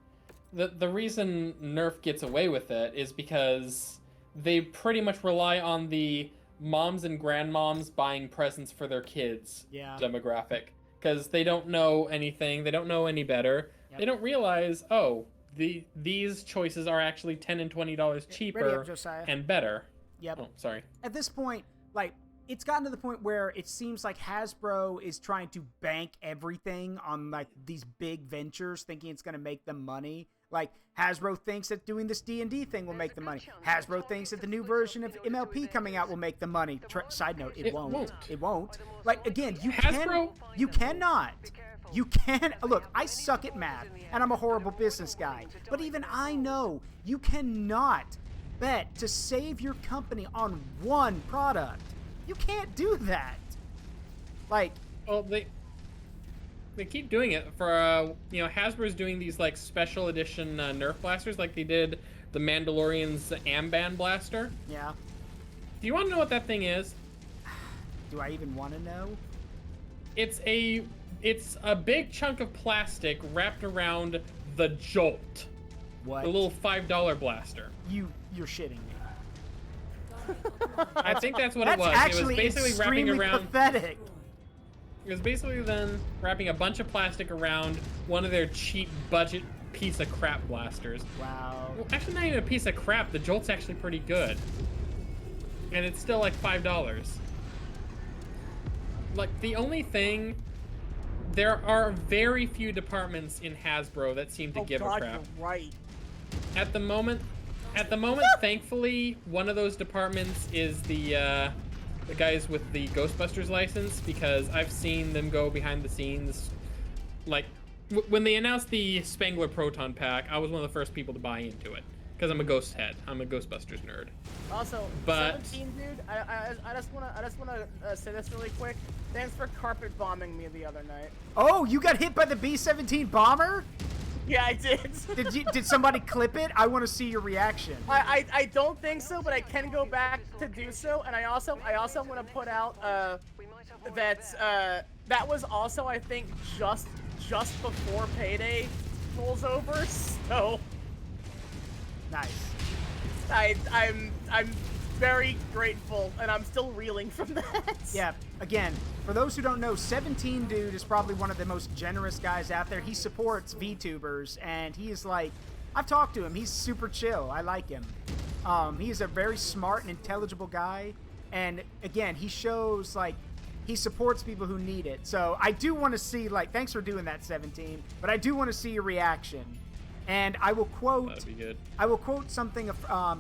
The reason Nerf gets away with it is because they pretty much rely on the moms and grandmoms buying presents for their kids demographic. Because they don't know anything, they don't know any better. Yep. They don't realize, these choices are actually $10 and $20 cheaper and better. Yep. Oh, sorry. At this point, it's gotten to the point where it seems like Hasbro is trying to bank everything on these big ventures, thinking it's going to make them money. Like, Hasbro thinks that doing this D&D thing will make them money. Hasbro thinks that the new version of MLP coming out will make them money. Side note, it won't. It won't. Like, again, you cannot. Look, I suck at math, and I'm a horrible business guy. But even I know you cannot bet to save your company on one product. You can't do that. They keep doing it for Hasbro's doing these special edition Nerf blasters, like they did the Mandalorian's Amban blaster. Yeah. Do you want to know what that thing is? Do I even want to know? It's a big chunk of plastic wrapped around the Jolt. What? The little $5 blaster. You're shitting me. I think that's what it was. Actually, it was basically wrapping around. Pathetic. It was basically then wrapping a bunch of plastic around one of their cheap budget piece of crap blasters. Wow. Well, actually, not even a piece of crap. The Jolt's actually pretty good, and it's still like $5. Like, the only thing, there are very few departments in Hasbro that seem to give a crap. You're right. At the moment, thankfully, one of those departments is the guys with the Ghostbusters license, because I've seen them go behind the scenes. Like, when they announced the Spangler Proton Pack, I was one of the first people to buy into it, because I'm a Ghost head. I'm a Ghostbusters nerd. Also, 17, dude, I just wanna say this really quick. Thanks for carpet bombing me the other night. Oh, you got hit by the B-17 bomber? Yeah, I did. Did somebody clip it? I want to see your reaction. I don't think so, but I can go back to do so, and I also want to put out that that was also, I think, just before payday rolls over. So nice. I'm very grateful, and I'm still reeling from that. Yeah, again, for those who don't know, 17 Dude is probably one of the most generous guys out there. He supports VTubers, and he is like, I've talked to him. He's super chill. I like him. He is a very smart and intelligible guy, and again, he shows, like, he supports people who need it. So I do want to see, like, thanks for doing that, 17, but I do want to see your reaction. And I will quote, That'd be good. I will quote something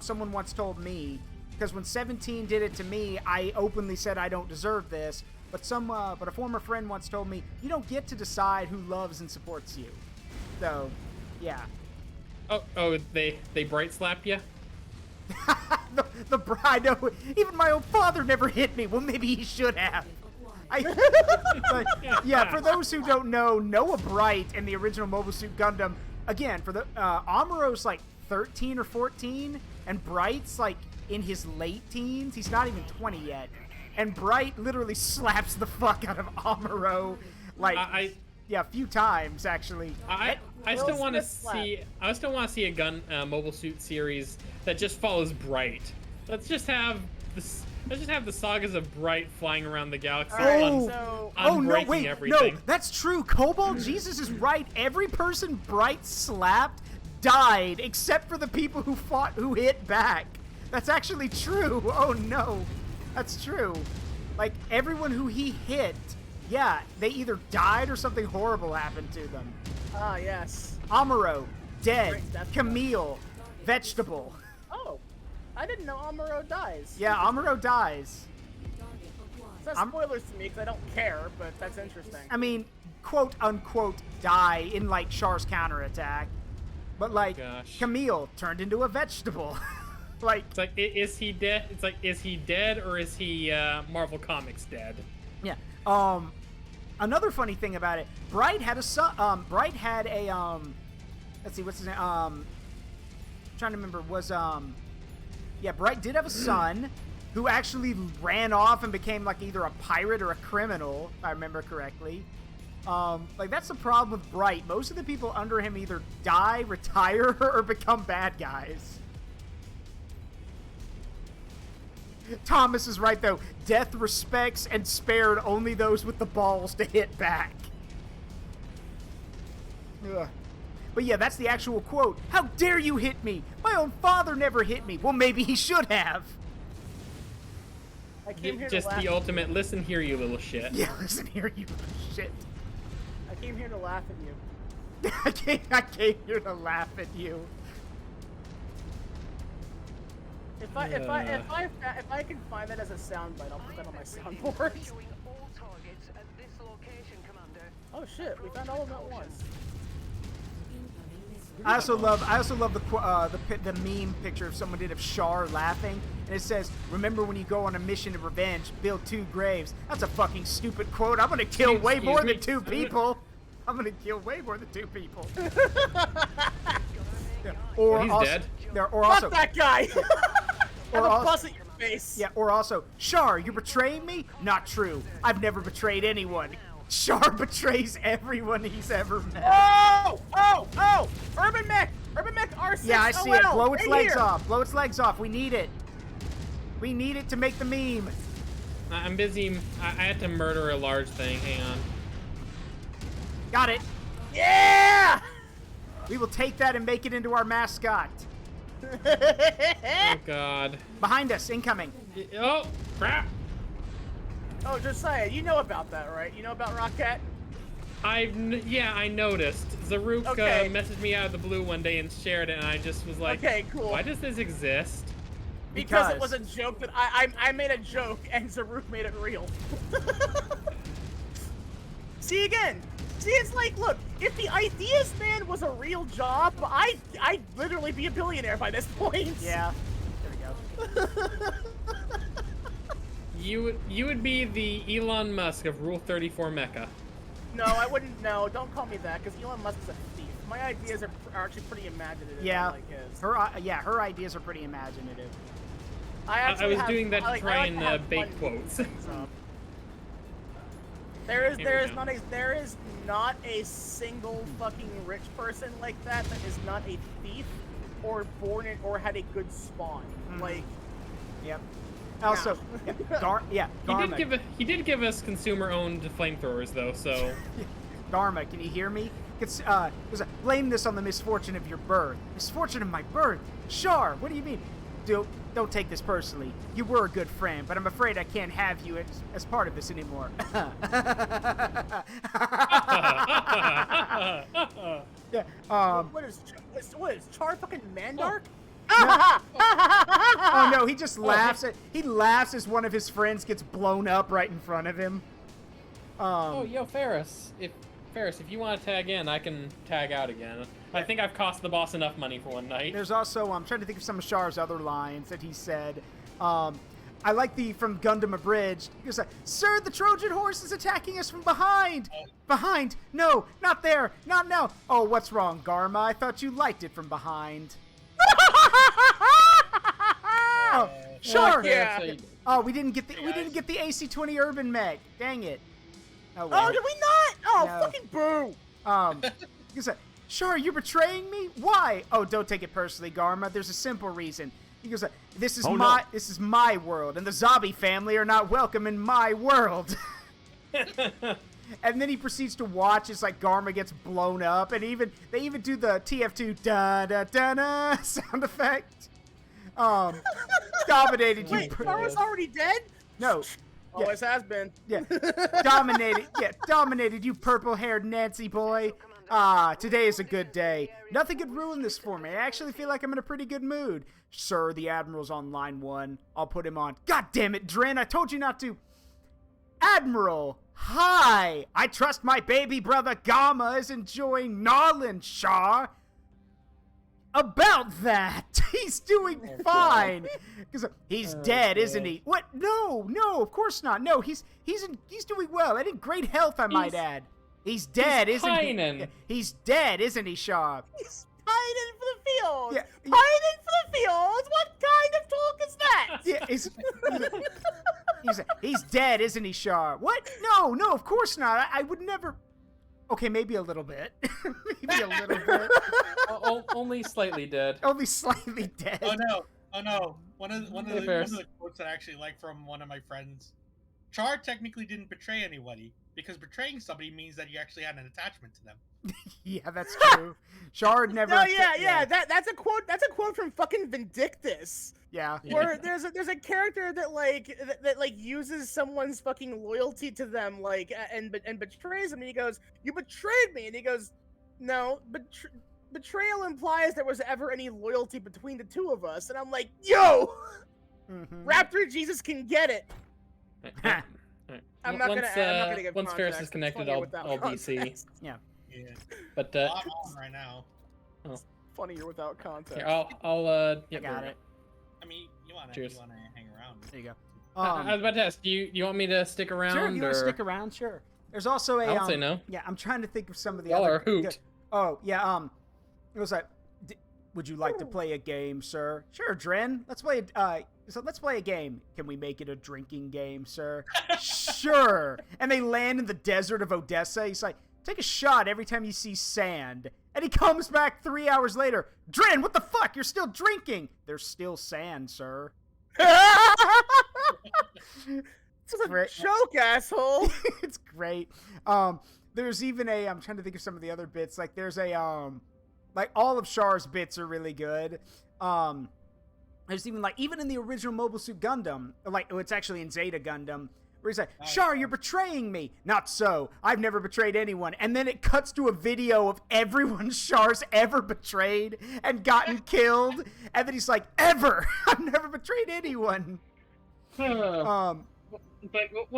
someone once told me, because when 17 did it to me, I openly said I don't deserve this. But a former friend once told me, you don't get to decide who loves and supports you. So, yeah. Oh, they bright slapped you? the bride, no, even my own father never hit me. Well, maybe he should have. But, yeah, for those who don't know, Noah Bright in the original Mobile Suit Gundam, again, for the Amuro's like 13 or 14, and Bright's like in his late teens. He's not even 20 yet. And Bright literally slaps the fuck out of Amuro, like, a few times, actually. I still want to see a Mobile Suit series that just follows Bright. Let's just have the sagas of Bright flying around the galaxy, unbreaking everything. No, that's true. Cobalt Jesus is right. Every person Bright slapped died, except for the people who hit back. That's actually true. Oh no, that's true. Like, everyone who he hit, yeah, they either died or something horrible happened to them. Ah, yes. Amuro, dead. Camille, vegetable. Oh, I didn't know Amuro dies. Yeah, Amuro dies. It's not spoilers to me because I don't care, but that's interesting. I mean, quote unquote, die in like Char's counterattack, but like Camille turned into a vegetable. Like, it's like, is he dead? It's like, is he dead or is he Marvel Comics dead? Yeah. Another funny thing about it, Bright had a son. Bright had a let's see, what's his name? I'm trying to remember. Yeah, Bright did have a son who actually ran off and became like either a pirate or a criminal, if I remember correctly. Like, that's the problem with Bright. Most of the people under him either die, retire, or become bad guys. Thomas is right, though. Death respects and spared only those with the balls to hit back. Ugh. But yeah, that's the actual quote. How dare you hit me? My own father never hit me. Well, maybe he should have. I came here Just to laugh the ultimate, listen here, you little shit. Yeah, listen here, you little shit. I came here to laugh at you. I came here to laugh at you. If I can find that as a soundbite, I'll put that on my soundboard. Oh shit, we found all of them at once. I also love the meme picture of someone did of Char laughing, and it says, "Remember when you go on a mission of revenge, build 2 graves." That's a fucking stupid quote. I'm gonna kill way more than 2 people. I'm gonna kill way more than 2 people. Yeah. Or he's also, dead. Or also, fuck that guy. Or have a buzz at your face. Yeah, or also, Char, you're betraying me? Not true. I've never betrayed anyone. Char betrays everyone he's ever met. Oh! Urban Mech R6. Yeah, I see it. Blow its legs here. off. Blow its legs off. We need it. We need it to make the meme. I'm busy. I had to murder a large thing. Hang on. Got it. Yeah! We will take that and make it into our mascot. Oh god. Behind us, incoming. Oh, crap. Oh, Josiah, you know about that, right? You know about Rocket? Yeah, I noticed. Zaruk messaged me out of the blue one day and shared it, and I just was like, okay, cool. Why does this exist? Because it was a joke that I made a joke and Zaruk made it real. See again. See, it's like, look, if the Ideas Man was a real job, I'd literally be a billionaire by this point. Yeah. There we go. You would be the Elon Musk of Rule 34 Mecha. No, I wouldn't. No, don't call me that, because Elon Musk is a thief. My ideas are actually pretty imaginative. Yeah. Like his. Her ideas are pretty imaginative. I was doing that to try and bait quotes. There is not a single fucking rich person like that is not a thief. or born it or had a good spawn. Like, yep. Also, Garma. He did give us consumer-owned flamethrowers though, so. Garma, can you hear me? Blame this on the misfortune of your birth. Misfortune of my birth? Char, what do you mean? Don't take this personally. You were a good friend, but I'm afraid I can't have you as part of this anymore. Yeah. What is Char fucking Mandark? Oh no, he just laughs he laughs as one of his friends gets blown up right in front of him. Yo, Ferrus. If you want to tag in, I can tag out again. I think I've cost the boss enough money for one night. There's also, I'm trying to think of some of Char's other lines that he said. I like from Gundam Abridged. He was like, "Sir, the Trojan horse is attacking us from behind." Behind? No, not there. Not now. Oh, what's wrong, Garma? I thought you liked it from behind. Oh, Char. Yeah. Oh, we didn't get the AC-20 Urban Mech. Dang it. Oh, well. Oh, did we not? Oh, no. Fucking boo. He's like, "Char, you're betraying me? Why?" "Oh, don't take it personally, Garma. There's a simple reason." He goes, this is my world, and the Zabi family are not welcome in my world." And then he proceeds to watch as Garma gets blown up, and they even do the TF2 da da da da sound effect. Dominated you. Wait, Ferrus already dead? No. Always has been. Yeah. Dominated you purple-haired Nancy boy. Today is a good day. Nothing could ruin this for me. I actually feel like I'm in a pretty good mood. Sir, the Admiral's on line 1. I'll put him on. God damn it, Dren, I told you not to. Admiral, hi. I trust my baby brother Gamma is enjoying Nolan, Char. About that, he's doing fine. Because he's dead, isn't he? What? No, of course not. No, he's doing well and in great health, I might add. He's dead, isn't he? Yeah, he's dead, isn't he, Sharp? He's pining for the fields. Yeah, pining for the fields. What kind of talk is that? Yeah, he's dead, isn't he, Sharp? What? No, of course not. I would never. Okay, maybe a little bit. Maybe a little bit. Only slightly dead. Only slightly dead. Oh no. One of the quotes that I actually like from one of my friends. Char technically didn't betray anybody, because betraying somebody means that you actually had an attachment to them. Yeah, that's true. Char never. No, yeah. That's a quote. That's a quote from fucking Vindictus. Yeah. Where there's a character that uses someone's fucking loyalty to them and betrays them, and he goes, "You betrayed me," and he goes, "No, betrayal implies there was ever any loyalty between the two of us," and I'm like, "Yo, Raptor Jesus can get it." I'm not gonna give once context. Ferrus is connected, I'll DC. Yeah. But I'm on right now. Funnier without context. Here, I'll I got it. I mean, you wanna hang around? There you go. I was about to ask, do you want me to stick around? Sure, if you want to stick around, sure. There's also a. I would say no. Yeah, I'm trying to think of some of the Y'all other. are hoot. Oh yeah. It was like, would you like to play a game, sir? Sure, Dren. Let's play. Let's play a game. Can we make it a drinking game, sir? Sure. And they land in the desert of Odessa. He's like, take a shot every time you see sand. And he comes back 3 hours later. Dren, what the fuck? You're still drinking. There's still sand, sir. It's a joke, asshole. It's great. There's even I'm trying to think of some of the other bits. Like there's like all of Char's bits are really good. There's even in the original Mobile Suit Gundam, it's actually in Zeta Gundam, where he's like, Char, you're betraying me. Not so. I've never betrayed anyone. And then it cuts to a video of everyone Char's ever betrayed and gotten killed. And then he's like, ever. I've never betrayed anyone. Well,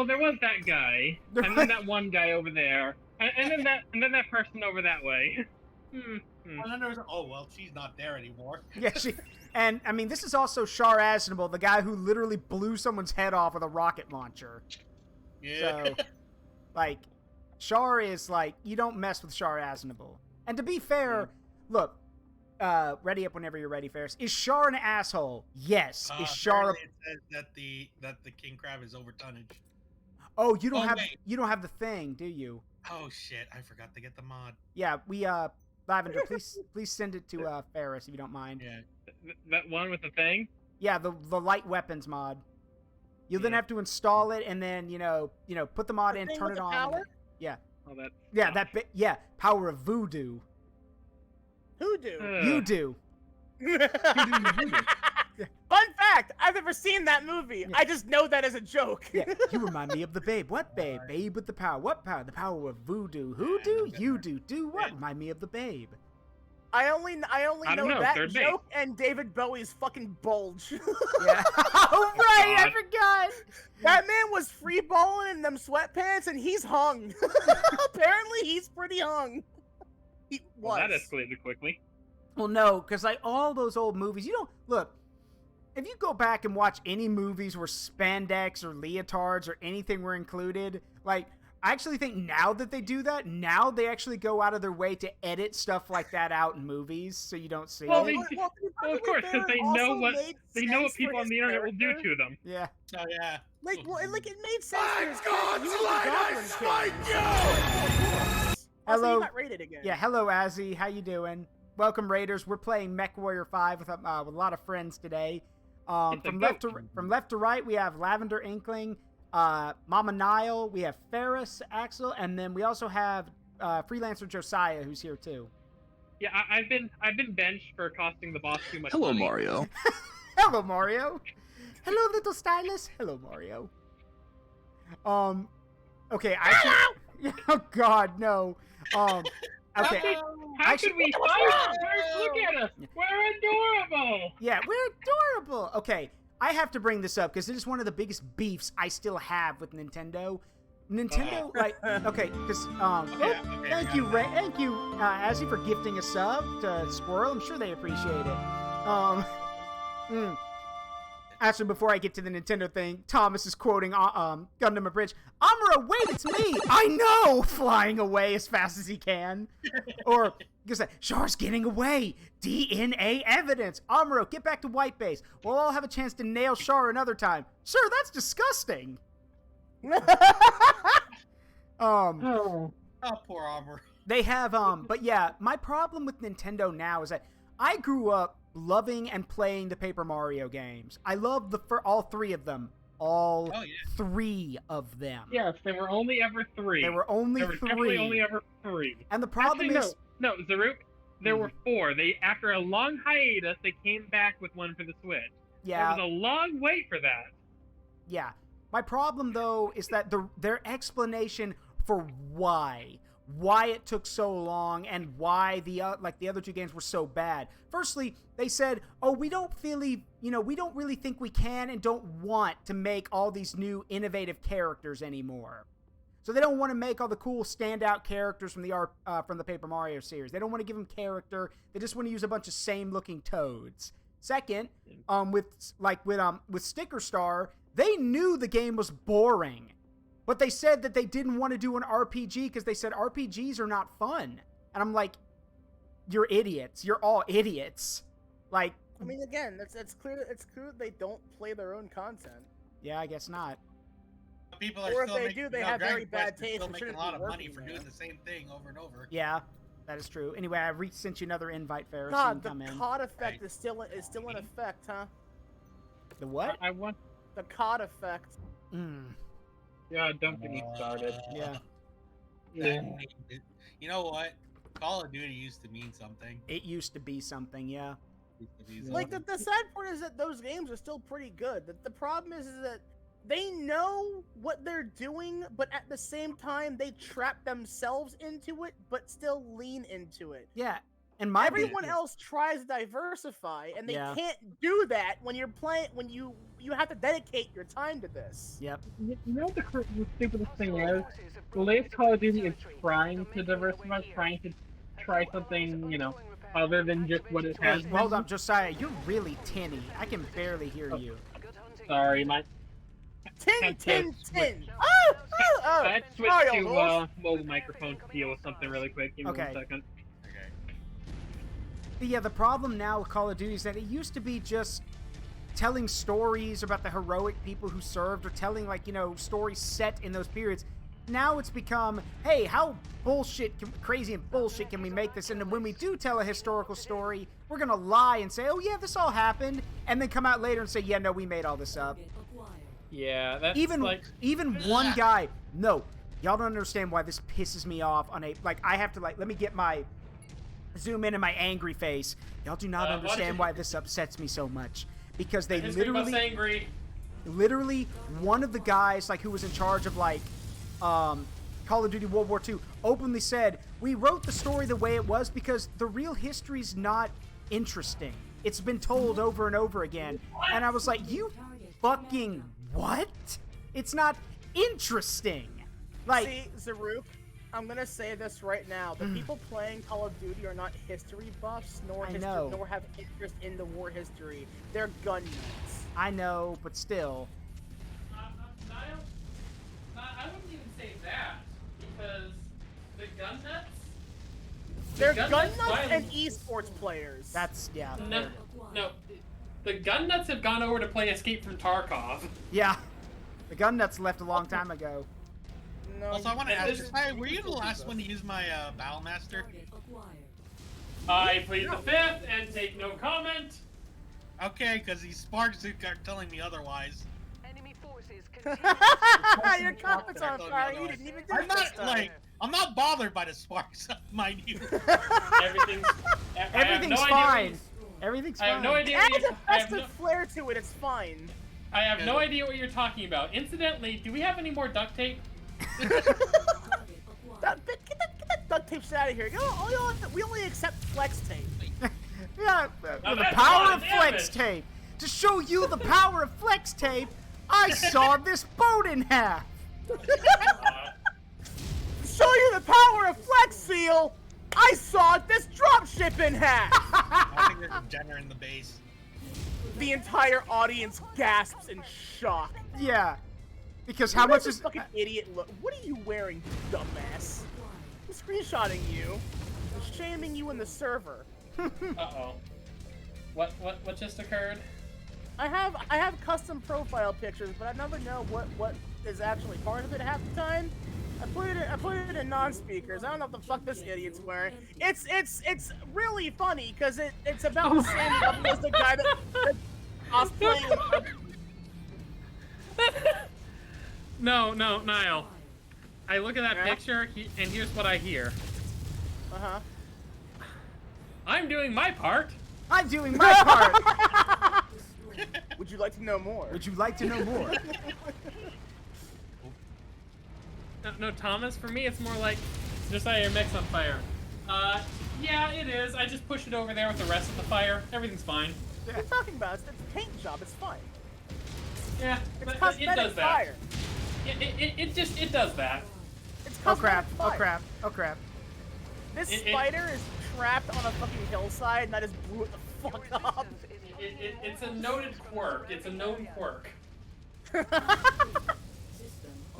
there was that guy, and then that one guy over there, and then that person over that way. And then there was, she's not there anymore. Yeah, and I mean, this is also Char Aznable, the guy who literally blew someone's head off with a rocket launcher. Yeah. So, Char is you don't mess with Char Aznable. And to be fair, look, ready up whenever you're ready, Ferrus. Is Char an asshole? Yes. Is Char? It says that the king crab is over tonnage. Oh, you don't have the thing, do you? Oh shit! I forgot to get the mod. Yeah, we Lavender, please send it to Ferrus if you don't mind. Yeah. That one with the thing? Yeah, the light weapons mod. You'll then have to install it and then put the mod in, turn it on. Power? Yeah. Oh, that. Yeah, power of voodoo. Hoodoo. You do. Fun fact, I've never seen that movie. Yeah. I just know that as a joke. Yeah, you remind me of the babe. What babe? Babe with the power. What power? The power of voodoo. Hoodoo? You do what? Remind me of the babe. I only know that third joke and David Bowie's fucking bulge. Yeah. Oh, right, I forgot. That man was free balling in them sweatpants and he's hung. Apparently he's pretty hung. He was. Well, that escalated quickly. Well, no, because like all those old movies, look, if you go back and watch any movies where spandex or leotards or anything were included, like, I actually think now that they do that, now they actually go out of their way to edit stuff like that out in movies so you don't see it. Well, of course, because they know what people on the internet will do to them. Yeah. Oh yeah. Like it made sense. My for his God, character. He was the Slide, I Goblin smite King. you! Hello. Also, he got rated again. Yeah, hello, Azzy. How you doing? Welcome, Raiders. We're playing Mechwarrior 5 with a lot of friends today. From left to right, we have Lavender Inkling, Mama Nile, we have Ferrus, Axel, and then we also have freelancer Josiah, who's here too. Yeah, I've been benched for costing the boss too much. Hello, money. Mario. Hello, Mario. Hello, little stylus. Hello, Mario. Okay, oh God, no. Okay. How could we fight? Look at us. We're adorable. Yeah, we're adorable. Okay, I have to bring this up because it is one of the biggest beefs I still have with Nintendo. Nintendo, okay, because thank you, Azzy, for gifting a sub to Squirrel. I'm sure they appreciate it. Actually, before I get to the Nintendo thing, Thomas is quoting Gundam Abridged. Amuro, wait, it's me! I know! Flying away as fast as he can. Or, because Char's getting away! DNA evidence! Amuro, get back to White Base. We'll all have a chance to nail Char another time. Sir, that's disgusting! Oh, poor Amuro. They have, but yeah, my problem with Nintendo now is that I grew up loving and playing the Paper Mario games. I love all three of them. Three of them. Yes, there were only ever three. There were only three. Definitely only ever three. And the problem is... No, Zaruk, there were four. After a long hiatus, they came back with one for the Switch. Yeah. There was a long wait for that. Yeah. My problem, though, is that their explanation for why it took so long and why the other two games were so bad. Firstly, they said, "Oh, we don't really think we can and don't want to make all these new innovative characters anymore." So they don't want to make all the cool standout characters from the Paper Mario series. They don't want to give them character. They just want to use a bunch of same-looking toads. Second, with Sticker Star, they knew the game was boring. But they said that they didn't want to do an RPG because they said RPGs are not fun. And I'm like, you're idiots. You're all idiots. Like, I mean, again, it's clear that they don't play their own content. Yeah, I guess not. People are or still if they making, do, they have very bad taste. Still making a lot of money for doing the same thing over and over. Yeah, that is true. Anyway, I sent you another invite, Ferrus. God, the COD effect is still in effect, huh? The what? I want the COD effect. Yeah, don't get me started. Yeah. You know what? Call of Duty used to mean something. It used to be something, yeah. Like, the sad part is that those games are still pretty good. The problem is that they know what they're doing, but at the same time, they trap themselves into it, but still lean into it. Yeah. And everyone else tries to diversify, and they can't do that when you're playing. When you have to dedicate your time to this. Yep. You know the stupidest thing is, the latest Call of Duty is trying to diversify, trying to try something, other than just what it has. Hold up, Josiah, you're really tinny. I can barely hear you. Sorry, my. Tin. I switched to mobile microphone to deal with something really quick. Give me 1 second. But yeah, the problem now with Call of Duty is that it used to be just telling stories about the heroic people who served, or telling stories set in those periods. now it's become, hey, how crazy and bullshit can we make this? And then when we do tell a historical story, we're gonna lie and say, oh yeah, this all happened, and then come out later and say, yeah, no, we made all this up. Yeah, that's even like... one guy. No, y'all don't understand why this pisses me off on a, like, I have to, like, let me get my zoom in my angry face. Y'all do not understand why this upsets me so much, because they literally one of the guys, like, who was in charge of, like, Call of Duty World War II, openly said, we wrote the story the way it was because the real history's not interesting. It's been told over and over again. And I was like, you fucking what? It's not interesting. Like, see, Zaruk, I'm gonna say this right now. The people playing Call of Duty are not history buffs, nor have interest in the war history. They're gun nuts. I know, but still. I wouldn't even say that, because the gun nuts... They're gun nuts and esports players. That's, yeah. No. The gun nuts have gone over to play Escape from Tarkov. Yeah. The gun nuts left a long time ago. No, also, I want to ask, were you the last one to use my Battlemaster? I plead the fifth and take no comment. Okay, because these sparks are telling me otherwise. Your comments are fire. You didn't even do it. I'm not bothered by the sparks, mind you. Everything's fine. Everything's fine. I have no idea. Add a festive flair to it. It's fine. I have no idea what you're talking about. Incidentally, do we have any more duct tape? Get that duct tape shit out of here. We only accept flex tape. Yeah, the power of flex tape. To show you the power of flex tape, I sawed this boat in half. Show you the power of Flex Seal, I sawed this dropship in half. I think there's a Jenner in the base. The entire audience gasps in shock. Yeah, because how much is fucking idiot look? What are you wearing, dumbass? I'm screenshotting you, I'm shaming you in the server. Uh-oh. What just occurred? I have custom profile pictures, but I never know what is actually part of it half the time. I put it in non-speakers. I don't know what the fuck this idiot's wearing. It's really funny because it's about the same level as the guy that I was playing with. No, Nile. I look at that picture and here's what I hear. Uh-huh. I'm doing my part. I'm doing my part. Would you like to know more? Would you like to know more? No, Thomas, for me it's more like Josiah, your mech's on fire. Yeah, it is. I just push it over there with the rest of the fire. Everything's fine. What are you talking about? It's a paint job. It's fine. Yeah, it's but it does that. Fire. It does that. It's oh crap! Fire. Oh crap! Oh crap! This spider is trapped on a fucking hillside, and I just blew it the fuck up. It's a noted quirk. It's a known quirk.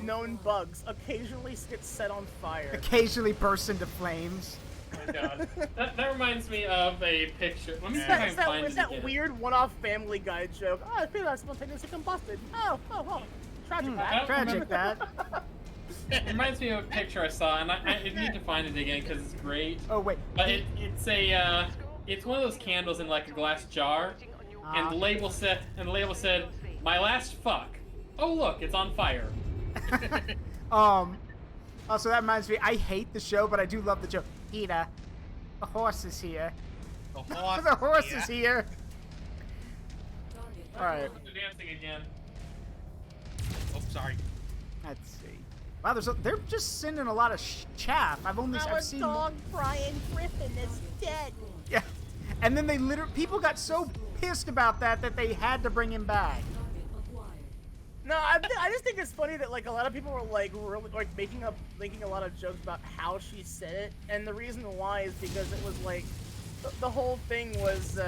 Known bugs occasionally get set on fire. Occasionally burst into flames. Oh my god. That reminds me of a picture. Let me see if I can find it. It's that weird one-off Family Guy joke. Oh, I feel like spontaneously combusted. Oh. Tragic that. Tragic that. It reminds me of a picture I saw, and I need to find it again because it's great. Oh wait. But it's one of those candles in like a glass jar, and the label said, "My last fuck." Oh look, it's on fire. Also that reminds me, I hate the show, but I do love the joke. Ida, the horse is here. The horse is here. Alright. They're dancing again. Oh, sorry. Let's see. Wow, they're just sending a lot of chaff. I've seen dog Brian Griffin is dead. Yeah. And then people got so pissed about that they had to bring him back. No, I just think it's funny that like a lot of people were like really like making a lot of jokes about how she said it, and the reason why is because it was like the whole thing was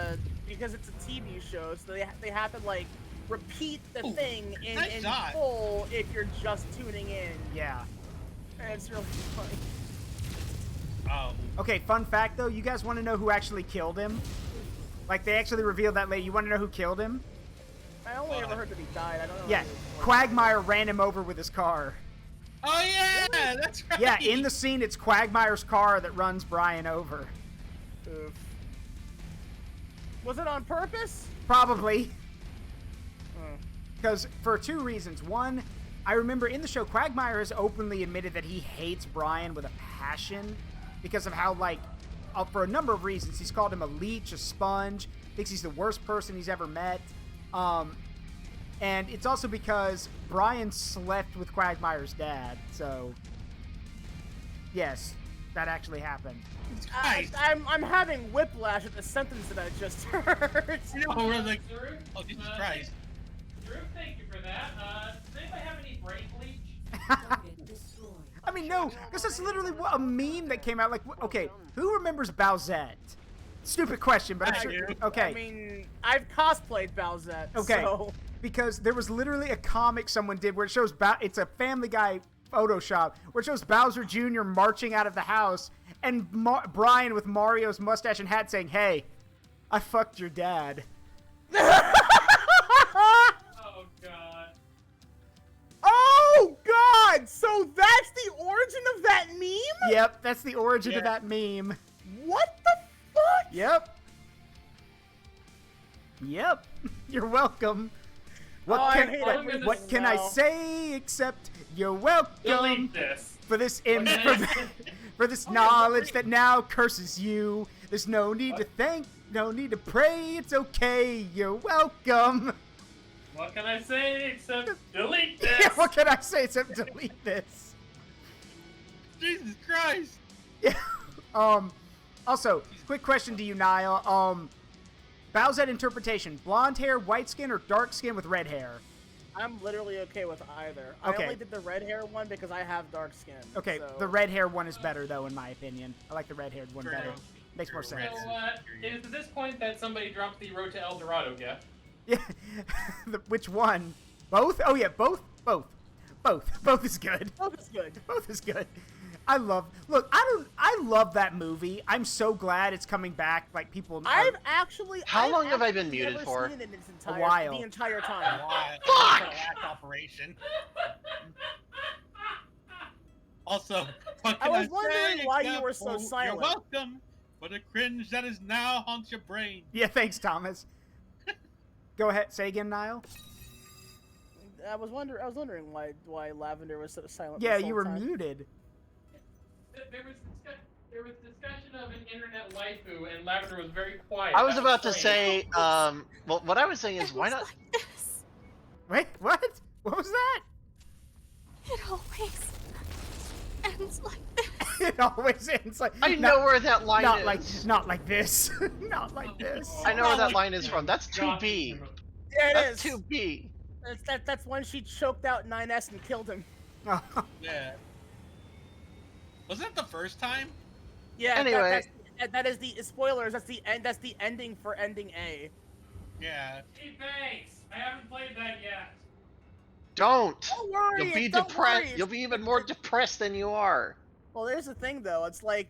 because it's a TV show, so they have to like repeat the thing in full if you're just tuning in. Yeah. And it's really funny. Oh. Okay, fun fact though, you guys want to know who actually killed him? Like they actually revealed that later. You want to know who killed him? I only ever heard that he died. I don't know. Yeah, Quagmire ran him over with his car. Oh yeah, that's right. Yeah, in the scene, it's Quagmire's car that runs Brian over. Oof. Was it on purpose? Probably. Because for 2 reasons. One, I remember in the show, Quagmire has openly admitted that he hates Brian with a passion because of how, like, for a number of reasons. He's called him a leech, a sponge, thinks he's the worst person he's ever met. And it's also because Brian slept with Quagmire's dad, so yes, that actually happened. I'm having whiplash at the sentence that I just heard. No, we're like, oh, Jesus Christ. Drew, thank you for that. Does anybody have any brain bleach? I mean, no, because that's literally a meme that came out. Like, okay, who remembers Bowsette? Stupid question, but I'm sure. Okay. I mean, I've cosplayed Bowsette. Okay. So. Because there was literally a comic someone did where it shows it's a Family Guy Photoshop where it shows Bowser Jr. marching out of the house and Brian with Mario's mustache and hat saying, "Hey, I fucked your dad." Oh god. Oh god! So that's the origin of that meme? Yep, that's the origin of that meme. What the fuck? Yep. Yep. You're welcome. What can I say except you're welcome Delete this. for this for this knowledge that now curses you. There's no need to thank, no need to pray. It's okay. You're welcome. What can I say except delete this? Yeah, what can I say except delete this? Jesus Christ. Yeah. Also, quick question to you, Nile. Bowsette interpretation: blonde hair, white skin, or dark skin with red hair? I'm literally okay with either. Okay. I only did the red hair one because I have dark skin. Okay, so. the red hair one is better, though, in my opinion. I like the red haired one better. Makes more sense. So, it is at this point that somebody dropped the Road to El Dorado gift. Yeah. Which one? Both? Oh, yeah, both. Both is good. Both is good. Both is good. I love that movie. I'm so glad it's coming back. Like, people. How long have I been muted for? Seen it in its A while. The entire time. Fuck! Operation. Also, I was wondering why you were so silent. You're welcome for the cringe that is now haunts your brain. Yeah, thanks, Thomas. Go ahead. Say again, Nile. I was wondering why Lavender was so silent. Yeah, this you whole were time. muted. There was discussion of an internet waifu, and Lavender was very quiet. I was about to say, well, what I was saying is, why not? Like this. Wait, what? What was that? It always ends like this. It always ends like. I know where that line not is. Not like this. Not like this. I know where that line is from. That's 2B. Yeah, That's 2B. That's when she choked out 9S and killed him. Yeah. Wasn't that the first time? Yeah. Anyway. That is the spoilers. That's the end. That's the ending for ending A. Yeah. Hey, thanks. I haven't played that yet. Don't. Don't worry. You'll be don't depressed. worry. You'll be even more depressed than you are. Well, there's the thing though. It's like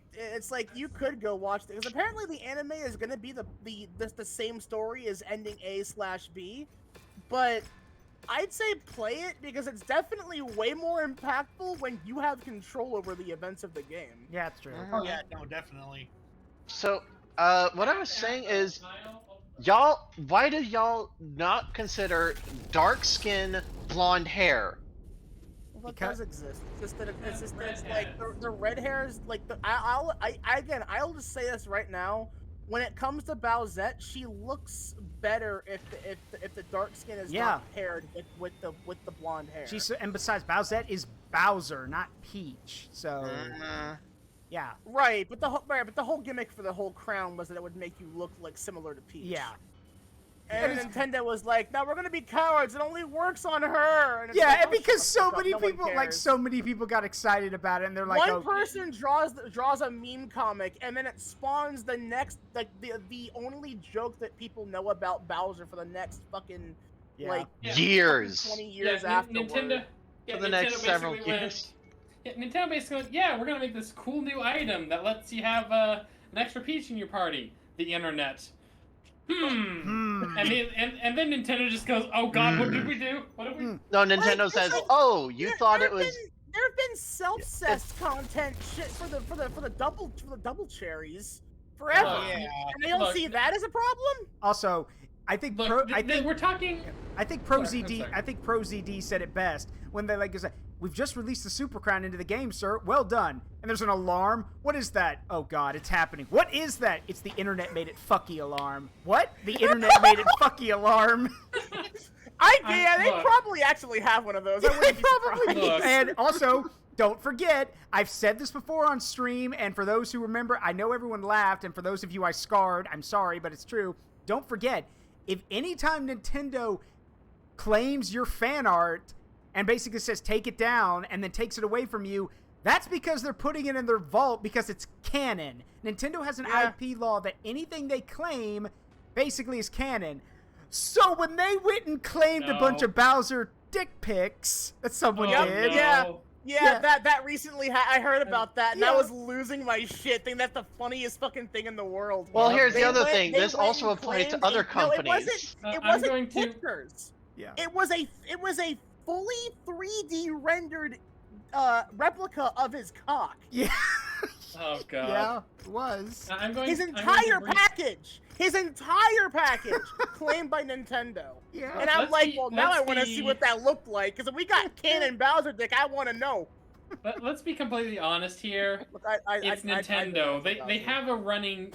you could go watch because apparently the anime is gonna be the same story as ending A/B, but I'd say play it because it's definitely way more impactful when you have control over the events of the game. Yeah, it's true. Oh yeah, no, definitely. So, what I was saying is, y'all, why do y'all not consider dark skin blonde hair? Well, that does exist. It's just that it's like the red hairs. Like I'll just say this right now. When it comes to Bowsette, she looks better if the dark skin is not paired with the blonde hair. And besides, Bowsette is Bowser, not Peach. So yeah. Right, but the whole gimmick for the whole crown was that it would make you look like similar to Peach. Yeah. And Nintendo was like, "No, we're gonna be cowards. It only works on her." And yeah, and because so many people got excited about it, and they're like, one person draws a meme comic, and then it spawns the next, like the only joke that people know about Bowser for the next fucking years, 20 years afterward. For the next several years. Nintendo basically went, yeah, we're gonna make this cool new item that lets you have an extra Peach in your party. The internet. And then Nintendo just goes, oh god, what did we do? What did we? No, Nintendo says, oh, you thought it was. There have been self-cessed content shit for the double cherries forever, and they don't see that as a problem. Also, I think we're talking. I think ProZD said it best when they we've just released the Super Crown into the game, sir. Well done. And there's an alarm. What is that? Oh God, it's happening. What is that? It's the internet made it fucky alarm. What? The internet made it fucky alarm. They probably actually have one of those. I wouldn't be surprised. And also, don't forget, I've said this before on stream, and for those who remember, I know everyone laughed, and for those of you I scarred, I'm sorry, but it's true. Don't forget, if anytime Nintendo claims your fan art and basically says take it down and then takes it away from you, that's because they're putting it in their vault because it's canon. Nintendo has an IP law that anything they claim basically is canon. So when they went and claimed a bunch of Bowser dick pics that someone did. Yeah, that recently, I heard about that, and I was losing my shit, thinking that's the funniest fucking thing in the world. Well, here's the other thing. This also applies to other companies. It wasn't pictures. Yeah. It was a fully 3D rendered replica of his cock. Yeah. Oh God. Yeah, it was. His entire package claimed by Nintendo. Yeah. And I'm now I want to see what that looked like, because if we got canon Bowser dick, I want to know. But let's be completely honest here. Look, it's Nintendo. They have a running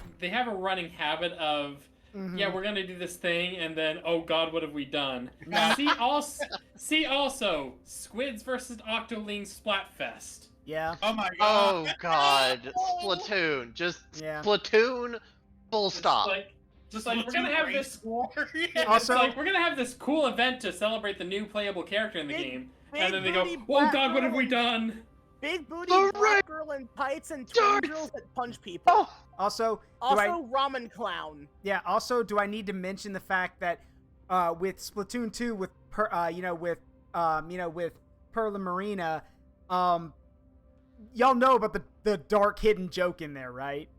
habit of we're gonna do this thing, and then oh God, what have we done? See also Squids versus Octoling Splatfest. Yeah. Oh my God. Oh God. Splatoon. Just Splatoon. Full stop. Just like we're gonna have this. Also, we're gonna have this cool event to celebrate the new playable character in the game, and then they go, "Oh God, what have we done?" Big booty black girl in tights and twin girls that punch people. Also, ramen clown. Yeah. Also, do I need to mention the fact that with Splatoon 2, with Pearl and Marina, y'all know about the dark hidden joke in there, right?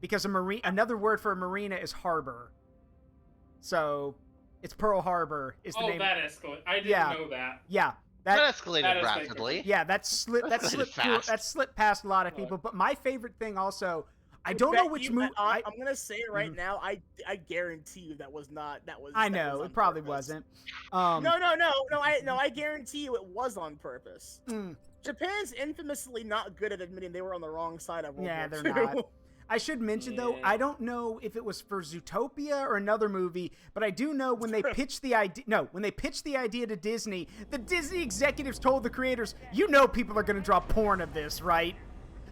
Because another word for a marina is harbor. So, it's Pearl Harbor is the name. Oh, that escalated. I didn't know that. Yeah. That escalated rapidly. Yeah, that slipped past a lot of people. But my favorite thing also, I don't know which movie. I'm gonna say it right now. I guarantee you that was not. I know it probably wasn't. No. I guarantee you it was on purpose. Japan's infamously not good at admitting they were on the wrong side of World War II. They're not. I should mention though, I don't know if it was for Zootopia or another movie, but I do know when they pitched the idea. No, when they pitched the idea to Disney, the Disney executives told the creators, "You know, people are going to draw porn of this, right?"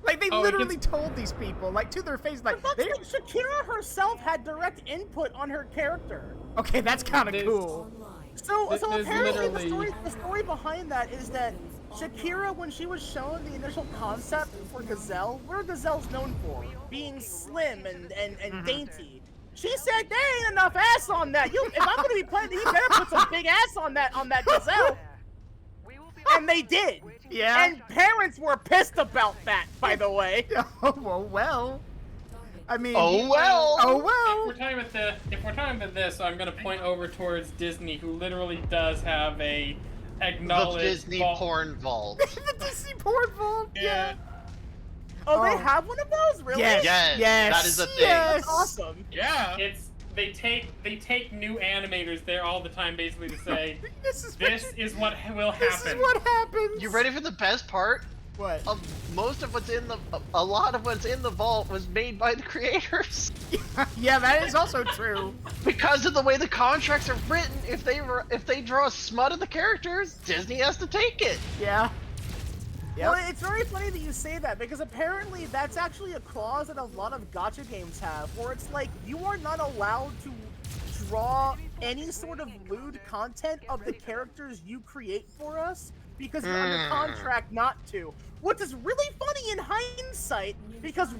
Like they literally told these people, like to their face, like Shakira herself had direct input on her character. Okay, that's kind of cool. So apparently the story behind that is that Shakira, when she was shown the initial concept for Gazelle, what are gazelles known for? Being slim and dainty. She said there ain't enough ass on that. If I'm gonna be playing, you better put some big ass on that Gazelle. And they did. Yeah. And parents were pissed about that, by the way. Oh well. I mean. Oh well. If we're talking about this, I'm gonna point over towards Disney, who literally does have a acknowledged the Disney porn vault. The Disney porn vault. Yeah. Oh, they have one of those, really? Yes. That is a thing. That's awesome. Yeah. They take new animators there all the time, basically to say this is what will happen. This is what happens. You ready for the best part? What? A lot of what's in the vault was made by the creators. Yeah, that is also true. Because of the way the contracts are written, if they draw a smut of the characters, Disney has to take it. Yeah. Yep. Well, it's very funny that you say that, because apparently that's actually a clause that a lot of gacha games have, where it's like, you are not allowed to draw any sort of lewd content of the characters you create for us, because you're under contract not to. Which is really funny in hindsight, because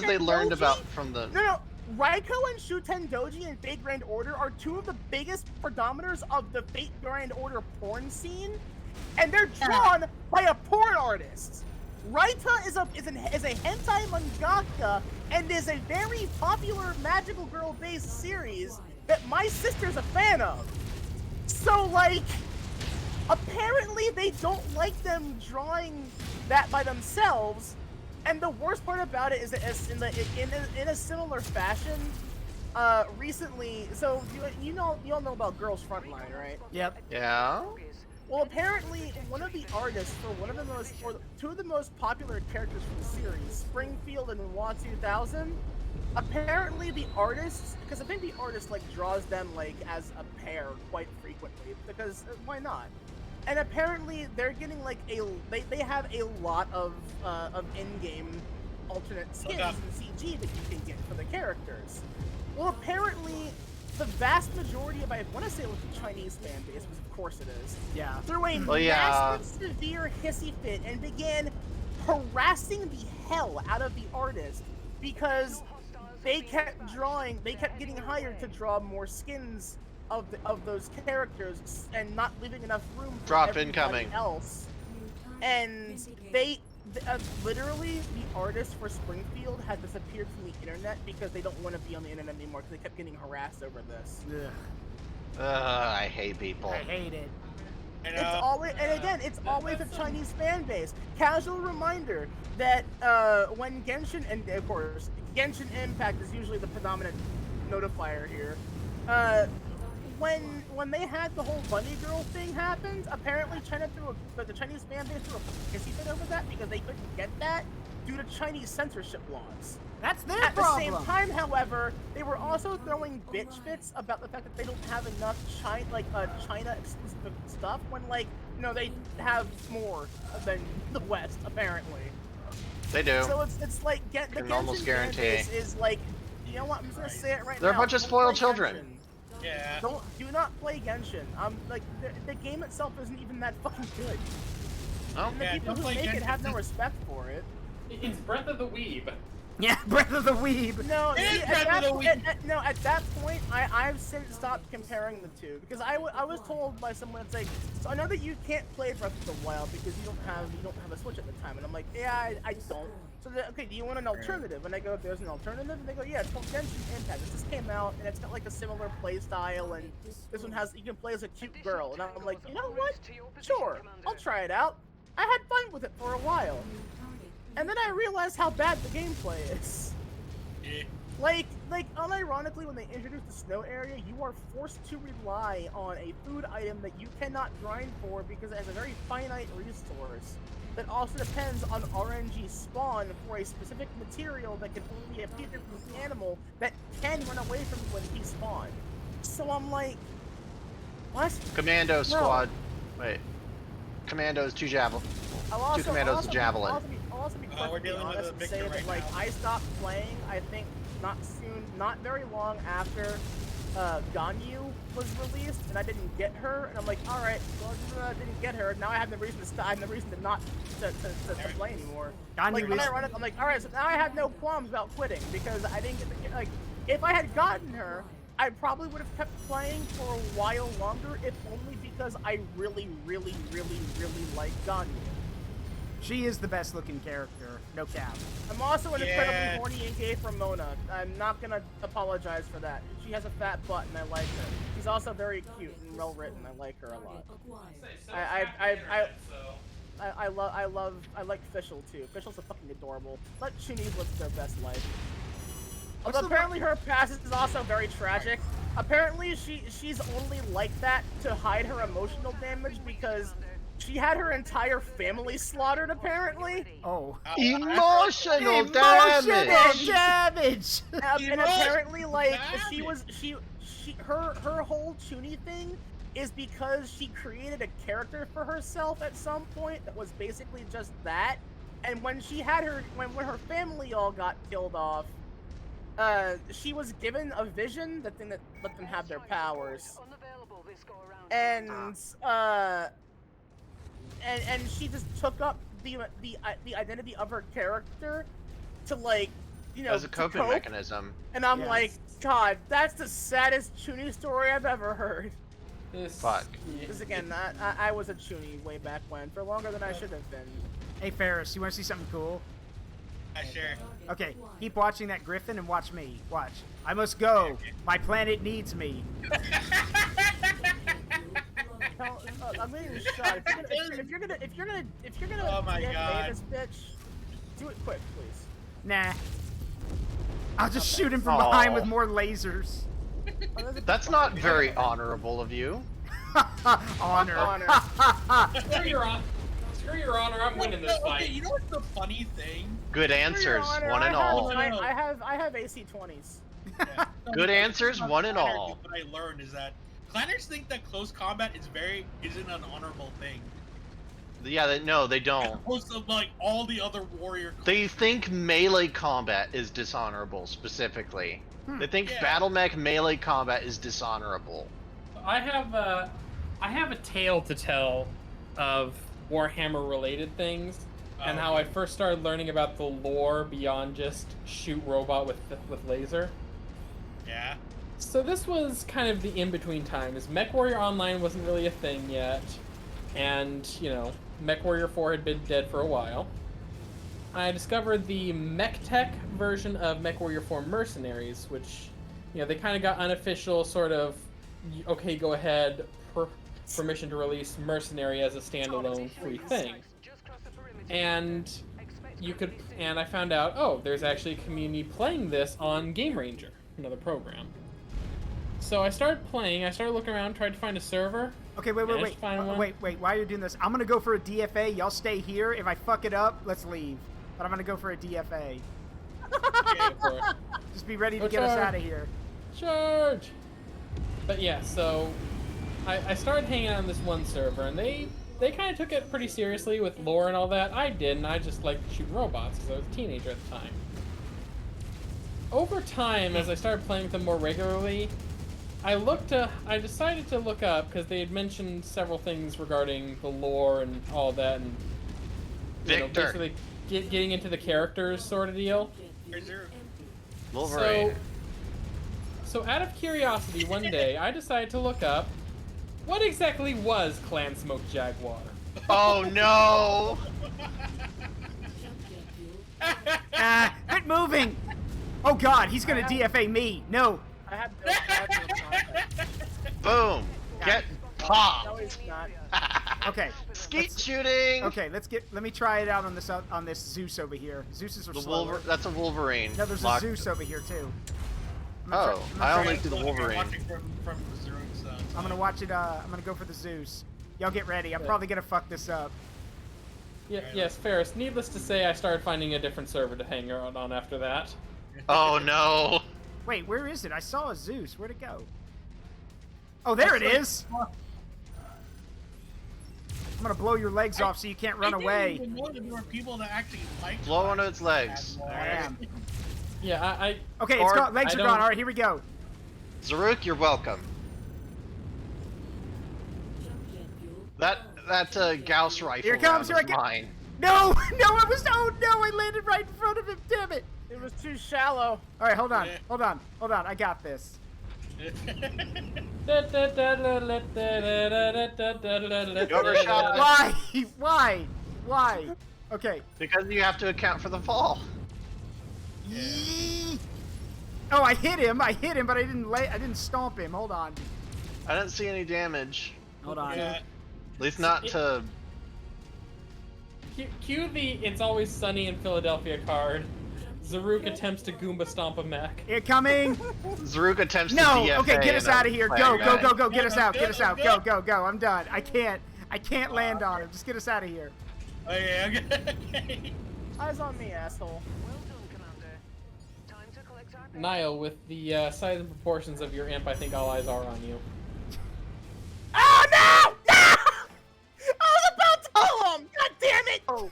they learned about from the... No, Raiko and Shuten Doji and Fate Grand Order are two of the biggest predominators of the Fate Grand Order porn scene, and they're drawn by a porn artist. Raita is a hentai mangaka and is a very popular magical girl-based series that my sister's a fan of. So, like, apparently apparently they don't like them drawing that by themselves. And the worst part about it is that in a similar fashion, recently, so you all know about Girls Frontline, right? Yep. Yeah. Well, apparently, one of the artists for two of the most popular characters from the series, Springfield and WA 2000, apparently the artists, because I think the artist like draws them like as a pair quite frequently, because why not? And apparently they're getting like they have a lot of in-game alternate skins and CG that you can get for the characters. Well, apparently the vast majority of, I want to say it was the Chinese fan base, because of course it is, Yeah. threw a massive severe hissy fit and began harassing the hell out of the artist because they kept getting hired to draw more skins of those characters and not leaving enough room for Drop everybody incoming. else. And literally, the artist for Springfield had disappeared from the internet because they don't want to be on the internet anymore because they kept getting harassed over this. I hate people. I hate it. It's always, and again, it's always a Chinese fan base. Casual reminder that when Genshin, and of course, Genshin Impact is usually the predominant notifier here. When they had the whole bunny girl thing happened, apparently the Chinese fan base threw a hissy fit over that because they couldn't get that due to Chinese censorship laws. That's their At problem. the same time, however, they were also throwing bitch fits about the fact that they don't have enough China exclusive stuff when they have more than the West apparently. They do. So it's like the Genshin fan base is like, you know what? I'm just gonna say it right now. They're a bunch of Don't spoiled play children. Genshin. Yeah. Do not play Genshin. The game itself isn't even that fucking good. Oh. And the people who make it have no respect for it. It's Breath of the Weeb. Yeah, Breath of the Weeb. No, see, at that point, I've since stopped comparing the two because I was told by someone, it's like, so I know that you can't play Breath of the Wild because you don't have a Switch at the time, and I'm like, yeah, I don't. So okay, do you want an alternative? And I go, there's an alternative, and they go, yeah, it's called Genshin Impact. It just came out, and it's got like a similar play style, and this one you can play as a cute girl, and I'm like, you know what? Sure, I'll try it out. I had fun with it for a while. And then I realized how bad the gameplay is. Like unironically, when they introduced the snow area, you are forced to rely on a food item that you cannot grind for because it has a very finite resource that also depends on RNG spawn for a specific material that can only appear from the animal that can run away from you when he spawns. So I'm like, what? Commando squad. Wait. Commandos, 2 javelin. Two commandos, a javelin. I'll also be perfectly honest and say that I stopped playing, I think, not very long after Ganyu was released, and I didn't get her, and I'm like, alright, well, I didn't get her, now I have no reason to stop, I have no reason to not to play anymore. Like, when I run it, I'm like, alright, so now I have no qualms about quitting, because I didn't get the, like, if I had gotten her, I probably would have kept playing for a while longer, if only because I really, really, really, really like Ganyu. She is the best looking character, no cap. I'm also an incredibly horny and gay for Mona. I'm not gonna apologize for that. She has a fat butt and I like her. She's also very cute and well written. I like her a lot. I like Fischl too. Fischl's a fucking adorable. Let Chunies live their best life. Although apparently her past is also very tragic. Apparently she's only like that to hide her emotional damage because she had her entire family slaughtered, apparently. Oh. Emotional damage! And apparently, like, her whole Chuny thing is because she created a character for herself at some point that was basically just that. And when when her family all got killed off, she was given a vision, the thing that let them have their powers. And she just took up the identity of her character to, like, you know, as a coping mechanism. And I'm like, God, that's the saddest Chuny story I've ever heard. Fuck. Because again, I was a Chuny way back when, for longer than I should have been. Hey Ferrus, you want to see something cool? Sure. Okay, keep watching that Griffin and watch me. Watch. I must go. My planet needs me. I'm getting shot. If you're gonna Oh my God. this bitch, do it quick, please. Nah. I'll just shoot him from behind with more lasers. That's not very honorable of you. Honor. Screw your honor. Screw your honor. I'm winning this fight. Okay, you know what's the funny thing? Good answers, one and all. I have AC 20s. Yeah. Good answers, one and all. What I learned is that Clanners think that close combat isn't an honorable thing. Yeah, no, they don't. Most of like all the other warrior. They think melee combat is dishonorable, specifically. They think battle mech melee combat is dishonorable. I have a tale to tell of Warhammer related things and how I first started learning about the lore beyond just shoot robot with laser. Yeah. So this was kind of the in-between times. Mechwarrior Online wasn't really a thing yet, and you know, Mechwarrior 4 had been dead for a while. I discovered the MechTech version of Mechwarrior 4 Mercenaries, which, you know, they kind of got unofficial sort of, okay, go ahead, permission to release Mercenary as a standalone free thing. And I found out, oh, there's actually a community playing this on Game Ranger, another program. So I started playing, I started looking around, tried to find a server. Okay, wait. While you're doing this, I'm gonna go for a DFA. Y'all stay here. If I fuck it up, let's leave. But I'm gonna go for a DFA. Just be ready to get us out of here. Charge! But yeah, so I started hanging out on this one server, and they kind of took it pretty seriously with lore and all that. I didn't. I just liked shooting robots because I was a teenager at the time. Over time, as I started playing with them more regularly, I decided to look up, because they had mentioned several things regarding the lore and all that, and you know, basically getting into the characters sort of deal. Wolverine. So out of curiosity, one day, I decided to look up, what exactly was Clan Smoke Jaguar? Oh no! Quit moving! Oh god, he's gonna DFA me. No. I have no contact. Boom! Get popped! No, he's not. Okay. Skeet shooting! Okay, let me try it out on this Zeus over here. Zeus's are slower. That's a Wolverine. No, there's a Zeus over here too. I only do the Wolverine. I'm gonna watch it. I'm gonna go for the Zeus. Y'all get ready. I'm probably gonna fuck this up. Yeah, yes, Ferrus. Needless to say, I started finding a different server to hang out on after that. Oh no! Wait, where is it? I saw a Zeus. Where'd it go? Oh, there it is! I'm gonna blow your legs off so you can't run away. I didn't even know that there were people that actually liked Blow one of its legs. I am. Yeah, Okay, it's gone. Legs are gone. All right, here we go. Zaruk, you're welcome. That Gauss rifle. Here it comes. Here I go. Mine. No, I was. Oh no, I landed right in front of him. Damn it. It was too shallow. All right, hold on. I got this. Why? Okay. Because you have to account for the fall. Oh, I hit him, but I didn't stomp him. Hold on. I didn't see any damage. Hold on. At least not to... Cue the It's Always Sunny in Philadelphia card. Zaruk attempts to Goomba stomp a mech. Here coming. Zaruk attempts to No, DFA. okay, get us out of here. Go. Get us out. Go. Go. I'm done. I can't land on him. Just get us out of here. Okay. Eyes on me, asshole. Nile, with the size and proportions of your imp, I think all eyes are on you. Oh no! I was about to kill him! God damn it! Oh,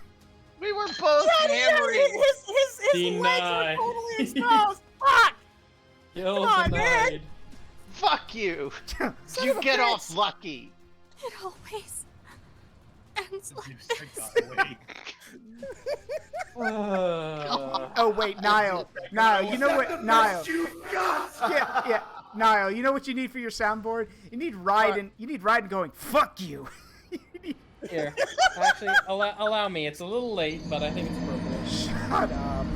we were both hammering. His legs are totally exposed. Fuck! Come on, man. Fuck you! You get off lucky. It always ends like Oh wait, Nile, you know what, Nile? Yeah, Nile, you know what you need for your soundboard? You need Raiden going, fuck you. Here, actually, allow me. It's a little late, but I think it's appropriate. Shut up.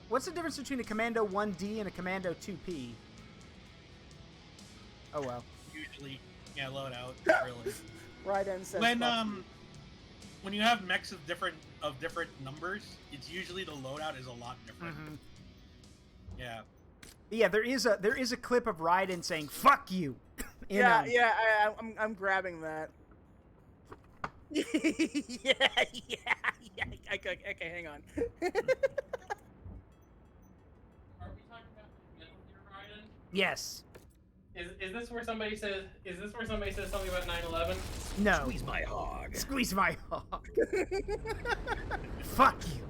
What's the difference between a Commando 1D and a Commando 2P? Oh well. Usually, yeah, loadout. Really. Raiden says. When you have mechs of different numbers, it's usually the loadout is a lot different. Mm-hmm. Yeah. Yeah, there is a clip of Raiden saying "fuck you." I'm grabbing that. yeah. Okay, hang on. Are we talking about Metal Gear Raiden? Yes. Is this where somebody says something about 9/11? No. Squeeze my hog. Squeeze my hog. Fuck you.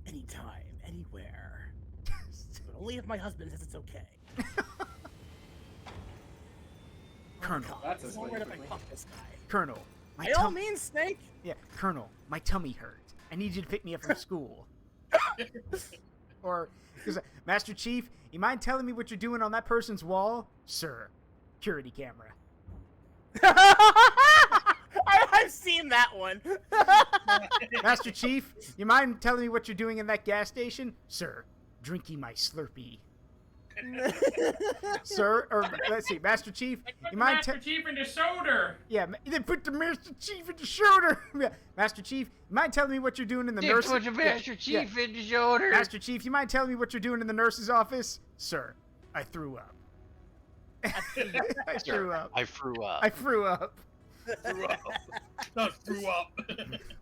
Anytime, anywhere. But only if my husband says it's okay. Colonel. That's a Don't worry if I fuck this guy. Colonel. By all means, Snake. Yeah, Colonel. My tummy hurts. I need you to pick me up from school. Or, Master Chief, you mind telling me what you're doing on that person's wall? Sir. Security camera. I've seen that one. Master Chief, you mind telling me what you're doing in that gas station? Sir. Drinking my Slurpee. Sir, or let's see, Master Chief, you mind Master Chief in the shoulder. Yeah, they put the Master Chief in the shoulder. Yeah. Master Chief, you mind telling me what you're doing in the nurse's? Put the Master Chief in the shoulder. Master Chief, you mind telling me what you're doing in the nurse's office? Sir, I threw up. I threw up. I threw up. I threw up. Threw up.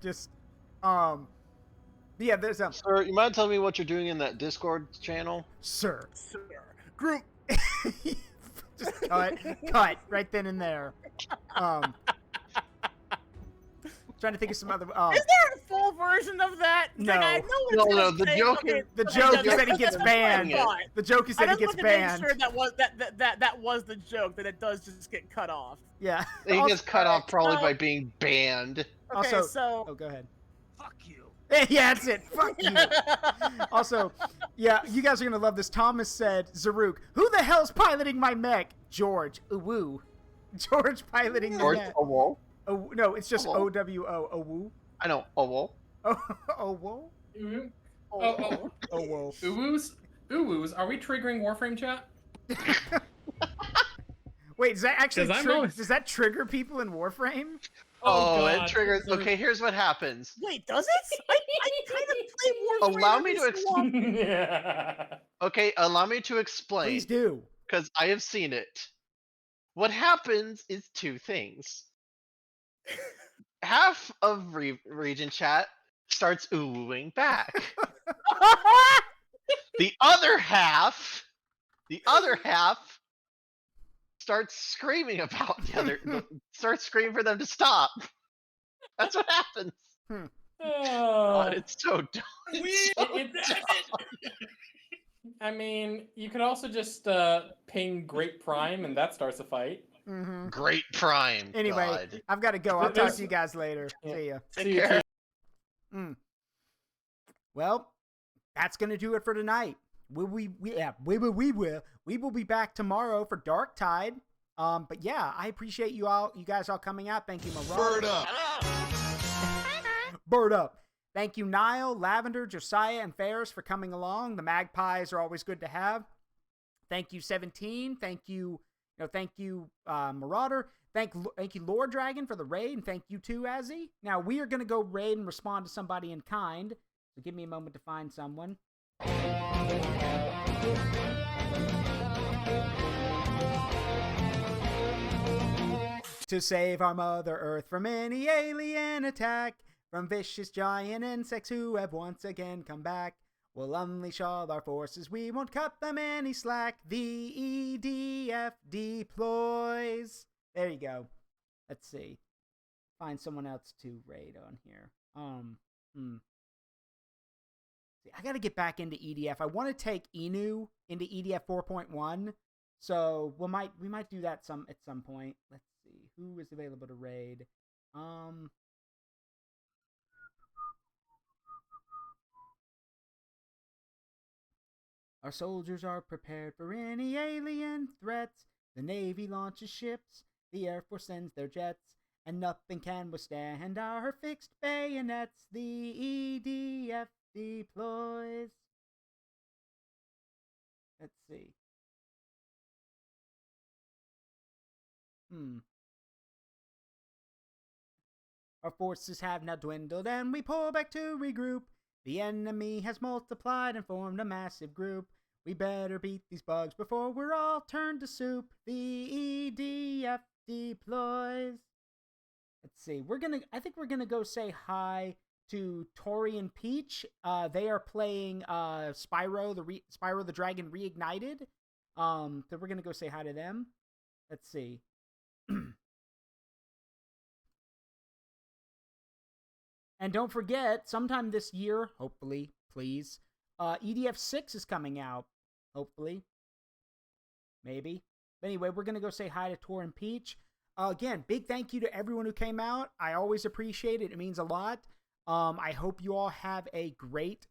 Just, yeah, there's Sir, you mind telling me what you're doing in that Discord channel? Sir. Group. Just cut right then and there. Trying to think of some other. Is there a full version of that? No. No. The joke is the joke is that he gets banned. The joke is that he gets banned. Sure that was the joke, that it does just get cut off. Yeah. He gets cut off probably by being banned. Okay, also, so go ahead. fuck you. Yeah, that's it. Fuck you. Also, yeah, you guys are gonna love this. Thomas said, Zaruk, who the hell's piloting my mech? George. Woo. George piloting the mech. Owo. Oh no, it's just Owo. OWO. Owo. I know. Owo. Owo. Oh. Owo. Uwoos. Are we triggering Warframe chat? Wait, does that actually Because does that trigger people in Warframe? Oh, God. it triggers. Okay, here's what happens. Wait, does it? I kind of play Warframe. Allow me to every so often. explain. Yeah. Okay, allow me to explain. Please do. Because I have seen it. What happens is two things. Half of region chat starts oohing back. The other half starts screaming about the other. Starts screaming for them to stop. That's what happens. God, it's so dumb. It's so dumb. I mean, you could also just ping Great Prime, and that starts a fight. Mm-hmm. Great Prime. Anyway, God. I've got to go. I'll talk to you guys later. Yeah. See ya. See you. Well, that's gonna do it for tonight. We will be back tomorrow for Dark Tide. But yeah, I appreciate you guys all coming out. Thank you, Marauder. Bird up. Bird up. Thank you, Nile, Lavender, Josiah, and Ferrus for coming along. The Magpies are always good to have. Thank you, 17. Thank you, Marauder. Thank you, Lord Dragon, for the raid, and thank you too, Azzy. Now we are gonna go raid and respond to somebody in kind. So give me a moment to find someone. To save our Mother Earth from any alien attack, from vicious giant insects who have once again come back, we'll unleash all our forces, we won't cut them any slack. The EDF deploys. There you go. Let's see. Find someone else to raid on here. See, I gotta get back into EDF. I want to take Inu into EDF 4.1. So we might do that at some point. Let's see who is available to raid. Our soldiers are prepared for any alien threats. The Navy launches ships, the Air Force sends their jets, and nothing can withstand our fixed bayonets. The EDF deploys. Let's see. Our forces have now dwindled and we pull back to regroup. The enemy has multiplied and formed a massive group. We better beat these bugs before we're all turned to soup. The EDF deploys. Let's see. I think we're gonna go say hi to Tori and Peach. They are playing Spyro the Dragon Reignited. So we're gonna go say hi to them. Let's see. And don't forget, sometime this year, hopefully, please, EDF 6 is coming out. Hopefully. Maybe. But anyway, we're going to go say hi to Tor and Peach. Again, big thank you to everyone who came out. I always appreciate it. It means a lot. I hope you all have a great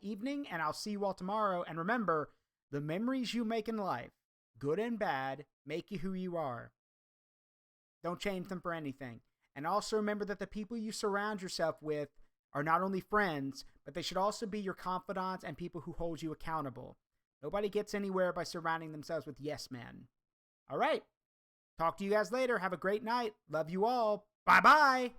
evening, and I'll see you all tomorrow. And remember, the memories you make in life, good and bad, make you who you are. Don't change them for anything. And also remember that the people you surround yourself with are not only friends, but they should also be your confidants and people who hold you accountable. Nobody gets anywhere by surrounding themselves with yes men. All right. Talk to you guys later. Have a great night. Love you all. Bye-bye.